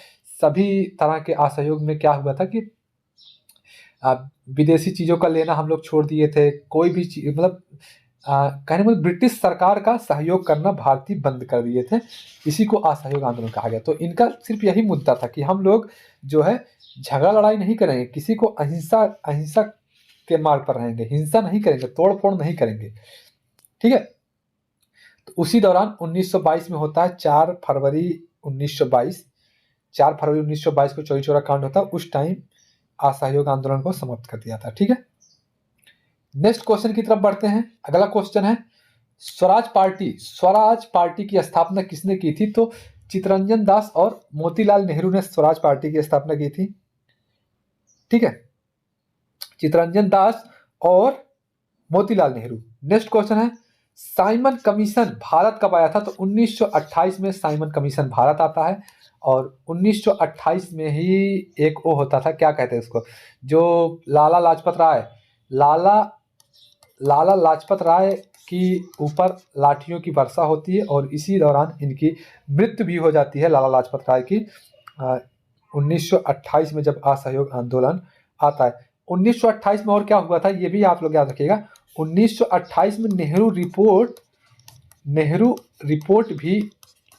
सभी तरह के असहयोग में क्या हुआ था कि विदेशी चीज़ों का लेना हम लोग छोड़ दिए थे, कोई भी चीज, मतलब कहने मतलब ब्रिटिश सरकार का सहयोग करना भारतीय बंद कर दिए थे। इसी को असहयोग आंदोलन कहा गया। तो इनका सिर्फ यही मुद्दा था कि हम लोग जो है झगड़ा लड़ाई नहीं करेंगे, किसी को अहिंसा के मार्ग पर रहेंगे, हिंसा नहीं करेंगे, तोड़ फोड़ नहीं करेंगे, ठीक है। तो उसी दौरान 1922 में होता है 4 फरवरी 1922, 4 फरवरी 1922 को चौरी चौरा कांड होता है। उस टाइम असहयोग आंदोलन को समाप्त कर दिया था, ठीक है। नेक्स्ट क्वेश्चन की तरफ बढ़ते हैं। अगला क्वेश्चन है, स्वराज पार्टी की स्थापना किसने की थी? तो चित्तरंजन दास और मोतीलाल नेहरू ने स्वराज पार्टी की स्थापना की थी, ठीक है, चित्तरंजन दास और मोतीलाल नेहरू। नेक्स्ट क्वेश्चन है, साइमन कमीशन भारत कब आया था? तो 1928 में साइमन कमीशन भारत आता है, और 1928 में ही एक वो होता था, क्या कहते हैं उसको, जो लाला लाजपत राय की ऊपर लाठियों की वर्षा होती है, और इसी दौरान इनकी मृत्यु भी हो जाती है लाला लाजपत राय की 1928 में, जब असहयोग आंदोलन आता है। 1928 में और क्या हुआ था ये भी आप लोग याद रखिएगा। 1928 में नेहरू रिपोर्ट भी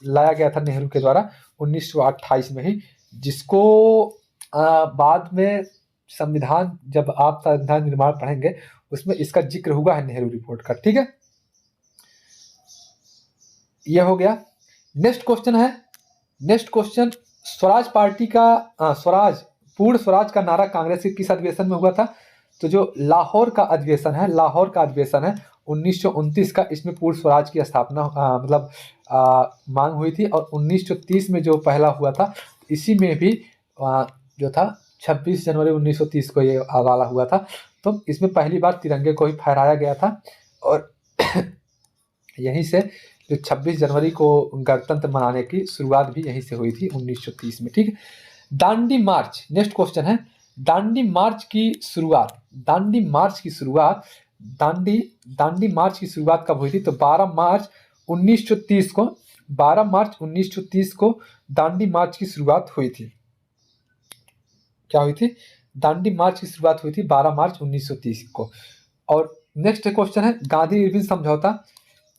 लाया गया था नेहरू के द्वारा 1928 में ही, जिसको बाद में संविधान, जब आप संविधान निर्माण पढ़ेंगे उसमें इसका जिक्र हुआ है नेहरू रिपोर्ट का, ठीक है। यह हो गया। नेक्स्ट क्वेश्चन, स्वराज पार्टी का पूर्ण स्वराज का नारा कांग्रेस के किस अधिवेशन में हुआ था? तो जो लाहौर का अधिवेशन है 1929 का, इसमें पूर्ण स्वराज की स्थापना मांग हुई थी। और 1930 में जो पहला हुआ था, इसी में भी जो था 26 जनवरी 1930 को ये वाला हुआ था। तो इसमें पहली बार तिरंगे को ही फहराया गया था, और यहीं से जो 26 जनवरी को गणतंत्र मनाने की शुरुआत भी यहीं से हुई थी 1930 में, ठीक है। दांडी मार्च, नेक्स्ट क्वेश्चन है, दांडी मार्च की शुरुआत कब हुई थी? तो 12 मार्च 1930 को दांडी मार्च की शुरुआत हुई थी। क्या हुई थी? दांडी मार्च की शुरुआत हुई थी 12 मार्च 1930 को, और नेक्स्ट क्वेश्चन है गांधी इरविन समझौता।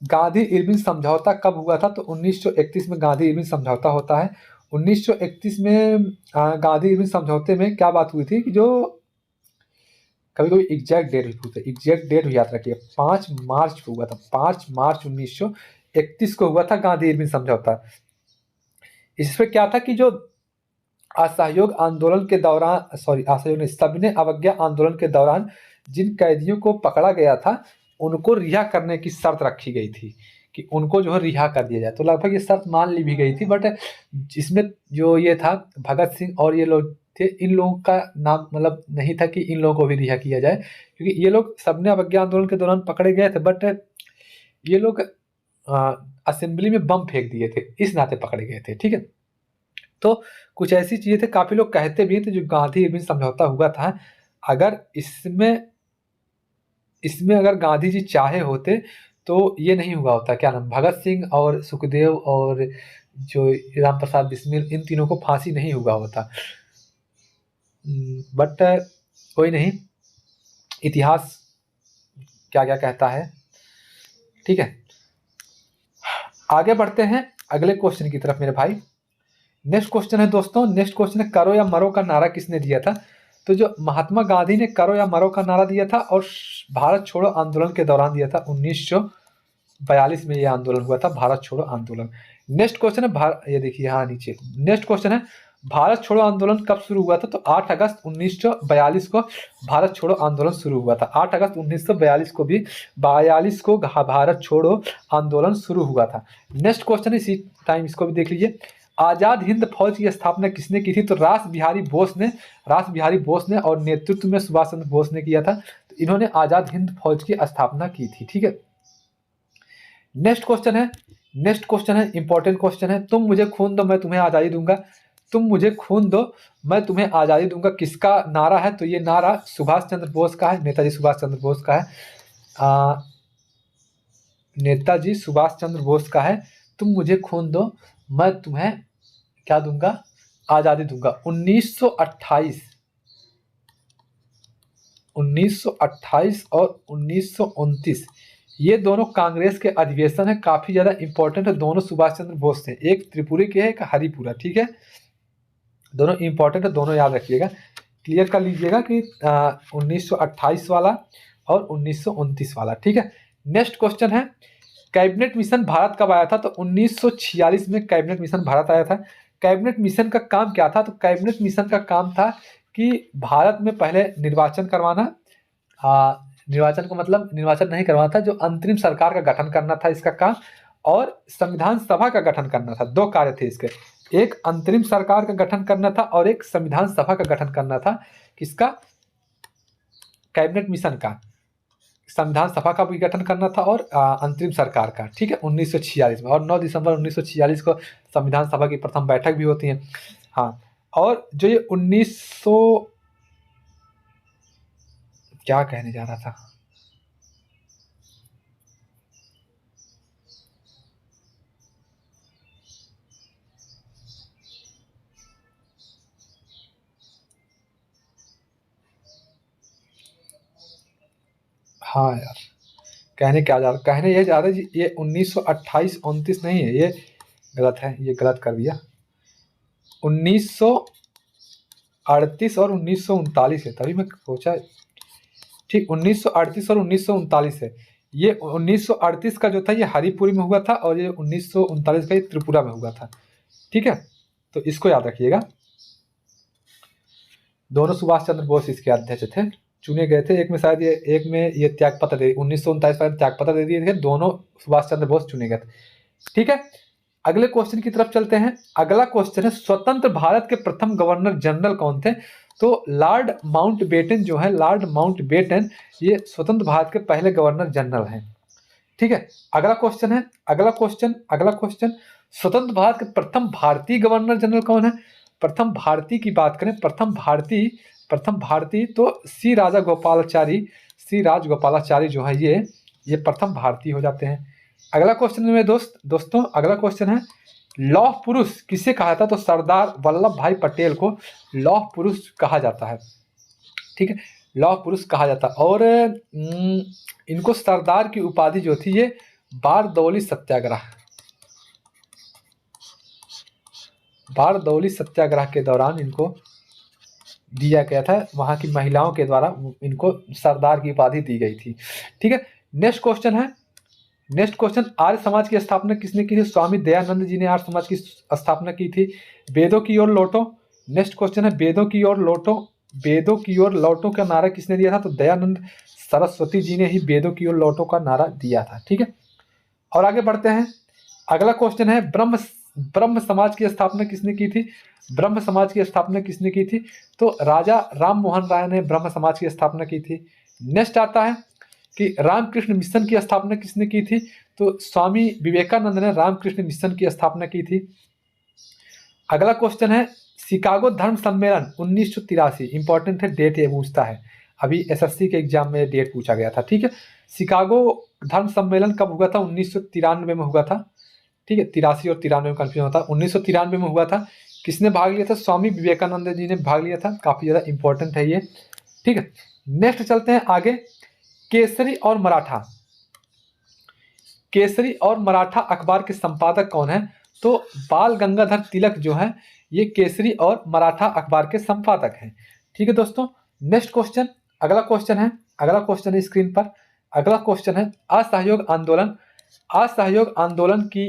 गांधी इरविन समझौता कब हुआ था? तो 1931 में गांधी इरविन समझौता होता है। 1931 में गांधी इरविन समझौते में क्या बात हुई थी कि जो कभी कभी एग्जैक्ट डेट पूछते हैं, एग्जैक्ट डेट याद रखिए, 5 मार्च को हुआ था, 5 मार्च 1931 को हुआ था गांधी इरविन समझौता। इसमें क्या था कि जो असहयोग आंदोलन के दौरान, सॉरी असहयोग नहीं, सविनय अवज्ञा आंदोलन के दौरान जिन कैदियों को पकड़ा गया था उनको रिहा करने की शर्त रखी गई थी कि उनको जो है रिहा कर दिया जाए। तो लगभग ये शर्त मान ली भी गई थी, बट जिसमें जो ये था भगत सिंह और ये लोग थे, इन लोगों का नाम मतलब नहीं था कि इन लोगों को भी रिहा किया जाए, क्योंकि ये लोग सविनय अवज्ञा आंदोलन के दौरान पकड़े गए थे, बट ये लोग असेंबली में बम फेंक दिए थे, इस नाते पकड़े गए थे। ठीक है, तो कुछ ऐसी चीजें थे, काफी लोग कहते भी थे जो गांधी इरविन समझौता हुआ था, अगर इसमें अगर गांधी जी चाहे होते तो ये नहीं हुआ होता, क्या नाम, भगत सिंह और सुखदेव और जो राम प्रसाद बिस्मिल, इन तीनों को फांसी नहीं हुआ होता। बट कोई नहीं, इतिहास क्या क्या कहता है। ठीक है, आगे बढ़ते हैं अगले क्वेश्चन की तरफ मेरे भाई। नेक्स्ट क्वेश्चन है दोस्तों, नेक्स्ट क्वेश्चन है करो या मरो का नारा किसने दिया था? तो जो महात्मा गांधी ने करो या मरो का नारा दिया था और भारत छोड़ो आंदोलन के दौरान दिया था, 1942 में यह आंदोलन हुआ था, भारत छोड़ो आंदोलन। नेक्स्ट क्वेश्चन है ये देखिए हाँ नीचे, नेक्स्ट क्वेश्चन है भारत छोड़ो आंदोलन कब शुरू हुआ था? तो 8 अगस्त 1942 को भारत छोड़ो आंदोलन शुरू हुआ था। 8 अगस्त 1942 को भी 42 को भारत छोड़ो आंदोलन शुरू हुआ था। नेक्स्ट क्वेश्चन इसी टाइम इसको भी देख लीजिए, आजाद हिंद फौज की स्थापना किसने की थी? तो रास बिहारी बोस ने और नेतृत्व में सुभाष चंद्र बोस ने किया था। तो इन्होंने आजाद हिंद फौज की स्थापना की थी। ठीक है, नेक्स्ट क्वेश्चन है इंपॉर्टेंट क्वेश्चन है, तुम मुझे खून दो मैं तुम्हें आजादी दूंगा। तुम मुझे खून दो मैं तुम्हें आजादी दूंगा किसका नारा है? तो ये नारा सुभाष चंद्र बोस का है, नेताजी सुभाष चंद्र बोस का है, नेताजी सुभाष चंद्र बोस का है। तुम मुझे खून दो मैं तुम्हें क्या दूंगा? आजादी दूंगा। 1928 और 1929 ये दोनों कांग्रेस के अधिवेशन है, काफी ज्यादा इंपॉर्टेंट है, दोनों सुभाष चंद्र बोस थे, एक त्रिपुरी के है एक हरिपुरा। ठीक है, दोनों इंपॉर्टेंट है, दोनों याद रखिएगा, क्लियर कर लीजिएगा कि 1928 वाला और 1929 वाला। ठीक है, नेक्स्ट क्वेश्चन है कैबिनेट मिशन भारत कब आया था? तो 1946 में कैबिनेट मिशन भारत आया था। कैबिनेट मिशन का काम क्या था? तो कैबिनेट मिशन का काम था कि भारत में पहले निर्वाचन करवाना, निर्वाचन को मतलब निर्वाचन नहीं करवाना था, जो अंतरिम सरकार का गठन करना था इसका काम, और संविधान सभा का गठन करना था। दो कार्य थे इसके, एक अंतरिम सरकार का गठन करना था और एक संविधान सभा का गठन करना था। किसका? कैबिनेट मिशन का, संविधान सभा का भी गठन करना था और अंतरिम सरकार का। ठीक है, 1946 में, और 9 दिसंबर 1946 को संविधान सभा की प्रथम बैठक भी होती है। हाँ, और जो ये 1900 क्या कहने जा रहा था, हाँ यार कहने ये जा रहा है जी, ये 1928-29 नहीं है, ये गलत है, ये गलत कर दिया, 1938 और 1939 है, तभी मैं सोचा। ठीक, 1938 और 1939 है। ये 1938 का जो था ये हरिपुरी में हुआ था और ये 1939 का ये त्रिपुरा में हुआ था। ठीक है, तो इसको याद रखिएगा। दोनों सुभाष चंद्र बोस इसके अध्यक्ष थे, चुने गए थे। एक में शायद एक में ये त्याग पत्र दे 1939 में त्याग पत्र दे दिए थे, दोनों सुभाष चंद्र बोस चुने गए थे। ठीक है, अगले क्वेश्चन की तरफ चलते हैं। अगला क्वेश्चन है स्वतंत्र भारत के प्रथम गवर्नर जनरल कौन थे? तो लॉर्ड माउंटबेटन जो है, लॉर्ड माउंटबेटन ये स्वतंत्र भारत के पहले गवर्नर जनरल हैं। ठीक है, अगला क्वेश्चन स्वतंत्र भारत के प्रथम भारतीय गवर्नर जनरल कौन है? प्रथम भारतीय की बात करें, प्रथम भारतीय तो सी राजगोपालाचारी जो है ये प्रथम भारतीय हो जाते हैं। अगला क्वेश्चन में दोस्तों अगला क्वेश्चन है लौह पुरुष किसे कहा था? तो सरदार वल्लभ भाई पटेल को लौह पुरुष कहा जाता है। ठीक है, लौह पुरुष कहा जाता। और इनको सरदार की उपाधि जो थी ये बारदौली सत्याग्रह, बारदौली सत्याग्रह के दौरान इनको दिया गया था, वहां की महिलाओं के द्वारा इनको सरदार की उपाधि दी गई थी। ठीक है, नेक्स्ट क्वेश्चन है, नेक्स्ट क्वेश्चन, आर्य समाज की स्थापना किसने की थी? स्वामी दयानंद जी ने आर्य समाज की स्थापना की थी। वेदों की ओर लौटो, नेक्स्ट क्वेश्चन है वेदों की ओर लौटो, वेदों की ओर लौटो का नारा किसने दिया था? तो दयानंद सरस्वती जी ने ही वेदों की ओर लौटो का नारा दिया था। ठीक है, और आगे बढ़ते हैं। अगला क्वेश्चन है ब्रह्म समाज की स्थापना किसने की थी? ब्रह्म समाज की स्थापना किसने की थी? तो राजा राम मोहन राय ने ब्रह्म समाज की स्थापना की थी। नेक्स्ट आता है कि रामकृष्ण मिशन की स्थापना किसने की थी? तो स्वामी विवेकानंद ने रामकृष्ण मिशन की स्थापना की थी। अगला क्वेश्चन है शिकागो धर्म सम्मेलन 1983, इंपॉर्टेंट है, डेट ये पूछता है, अभी एसएससी के एग्जाम में डेट पूछा गया था। ठीक है, शिकागो धर्म सम्मेलन कब हुआ था? 1993 में हुआ था। ठीक है, 83 और 93 में कंफ्यूजन होता है। 1993 में हुआ था। किसने भाग लिया था? स्वामी विवेकानंद जी ने भाग लिया था। काफी ज्यादा इंपॉर्टेंट है ये। ठीक है, नेक्स्ट चलते हैं आगे। केसरी और मराठा, केसरी और मराठा अखबार के संपादक कौन है? तो बाल गंगाधर तिलक जो है ये केसरी और मराठा अखबार के संपादक हैं। ठीक है दोस्तों, नेक्स्ट क्वेश्चन, अगला क्वेश्चन है, अगला क्वेश्चन है स्क्रीन पर, अगला क्वेश्चन है असहयोग आंदोलन, असहयोग आंदोलन की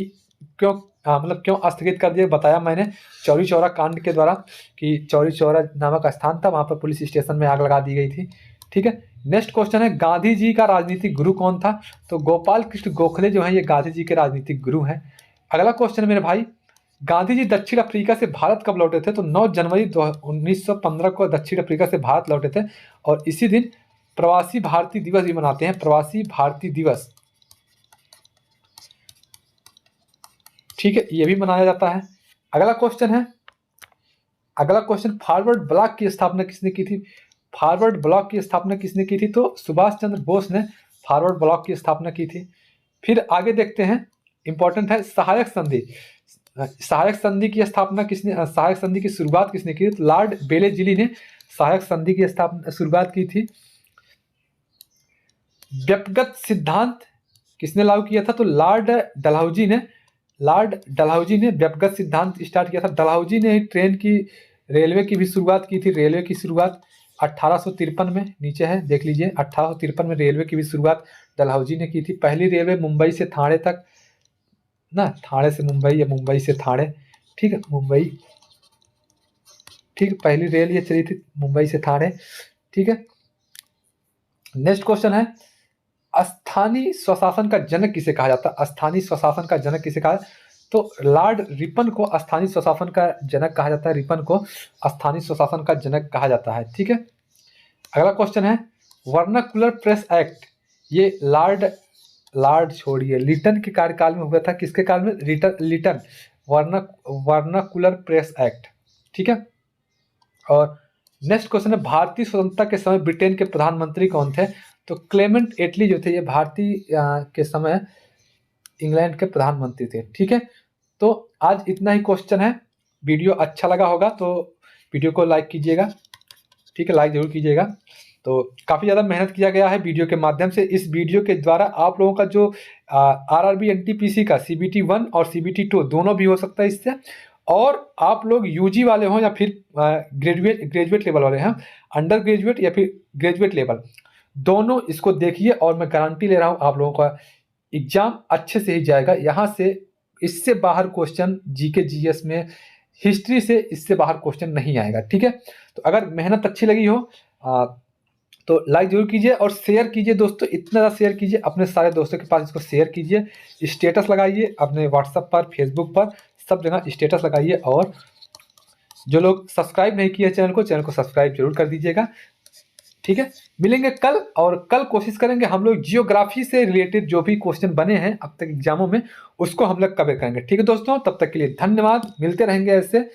क्यों क्यों स्थगित कर दिया? बताया मैंने चौरी चौरा कांड के द्वारा कि चौरी चौरा नामक स्थान था, वहां पर पुलिस स्टेशन में आग लगा दी गई थी। ठीक है, नेक्स्ट क्वेश्चन है गांधी जी का राजनीतिक गुरु कौन था? तो गोपाल कृष्ण गोखले जो है ये गांधी जी के राजनीतिक गुरु हैं। अगला क्वेश्चन है मेरे भाई, गांधी जी दक्षिण अफ्रीका से भारत कब लौटे थे? तो 9 जनवरी 1915 को दक्षिण अफ्रीका से भारत लौटे थे, और इसी दिन प्रवासी भारतीय दिवस भी मनाते हैं, प्रवासी भारतीय दिवस। ठीक है, ये भी मनाया जाता है। अगला क्वेश्चन है, अगला क्वेश्चन, फॉरवर्ड ब्लॉक की स्थापना किसने की थी? फॉरवर्ड ब्लॉक की स्थापना किसने की थी? तो सुभाष चंद्र बोस ने फॉरवर्ड ब्लॉक की स्थापना की थी। फिर आगे देखते हैं, इंपॉर्टेंट है सहायक संधि, सहायक संधि की स्थापना किसने, सहायक संधि की शुरुआत किसने की? तो लॉर्ड बेलेजिली ने सहायक संधि की स्थापना शुरुआत की थी। व्यक्तिगत सिद्धांत किसने लागू किया था? तो लॉर्ड डलहौजी ने, लॉर्ड डलहौजी ने व्यक्तिगत सिद्धांत स्टार्ट किया था। डलहौजी ने ट्रेन की, रेलवे की भी शुरुआत की थी। रेलवे की शुरुआत 1853 में, नीचे है देख लीजिए, 1853 में रेलवे की भी शुरुआत डलहौजी ने की थी। पहली रेलवे मुंबई से थाने तक ना, थाने से मुंबई या मुंबई से थाने, ठीक है, मुंबई, ठीक है, पहली रेल ये चली थी मुंबई से थाने। ठीक है, नेक्स्ट क्वेश्चन है स्थानीय स्वशासन का जनक किसे कहा जाता है? स्थानीय स्वशासन का जनक किसे कहा? तो लॉर्ड रिपन को स्थानीय स्वशासन का जनक कहा जाता है। रिपन को स्थानीय स्वशासन का जनक कहा जाता है। ठीक है, अगला क्वेश्चन है वर्नाकुलर प्रेस एक्ट, ये लॉर्ड छोड़िए, लिटन के कार्यकाल में हुआ था। किसके काल में? Lytton, vernacular press act. ठीक है, और नेक्स्ट क्वेश्चन है भारतीय स्वतंत्रता के समय ब्रिटेन के प्रधानमंत्री कौन थे? तो क्लेमेंट एटली जो थे ये भारतीय के समय इंग्लैंड के प्रधानमंत्री थे। ठीक है, तो आज इतना ही क्वेश्चन है। वीडियो अच्छा लगा होगा तो वीडियो को लाइक कीजिएगा। ठीक है, लाइक जरूर कीजिएगा। तो काफ़ी ज़्यादा मेहनत किया गया है वीडियो के माध्यम से। इस वीडियो के द्वारा आप लोगों का जो आरआरबी एनटीपीसी का CBT 1 और CBT 2 दोनों भी हो सकता है इससे, और आप लोग यूजी वाले हों या फिर ग्रेजुएट लेवल वाले हैं, अंडर ग्रेजुएट या फिर ग्रेजुएट लेवल, दोनों इसको देखिए, और मैं गारंटी ले रहा हूँ आप लोगों का एग्जाम अच्छे से ही जाएगा। यहाँ से इससे बाहर क्वेश्चन जीके जीएस में, हिस्ट्री से इससे बाहर क्वेश्चन नहीं आएगा। ठीक है, तो अगर मेहनत अच्छी लगी हो तो लाइक जरूर कीजिए और शेयर कीजिए दोस्तों, इतना ज़्यादा शेयर कीजिए, अपने सारे दोस्तों के पास इसको शेयर कीजिए, स्टेटस लगाइए अपने व्हाट्सएप पर, फेसबुक पर, सब जगह स्टेटस लगाइए। और जो लोग सब्सक्राइब नहीं किए चैनल को सब्सक्राइब जरूर कर दीजिएगा। ठीक है, मिलेंगे कल, और कल कोशिश करेंगे हम लोग जियोग्राफी से रिलेटेड जो भी क्वेश्चन बने हैं अब तक एग्जामों में उसको हम लोग कवर करेंगे। ठीक है दोस्तों, तब तक के लिए धन्यवाद, मिलते रहेंगे ऐसे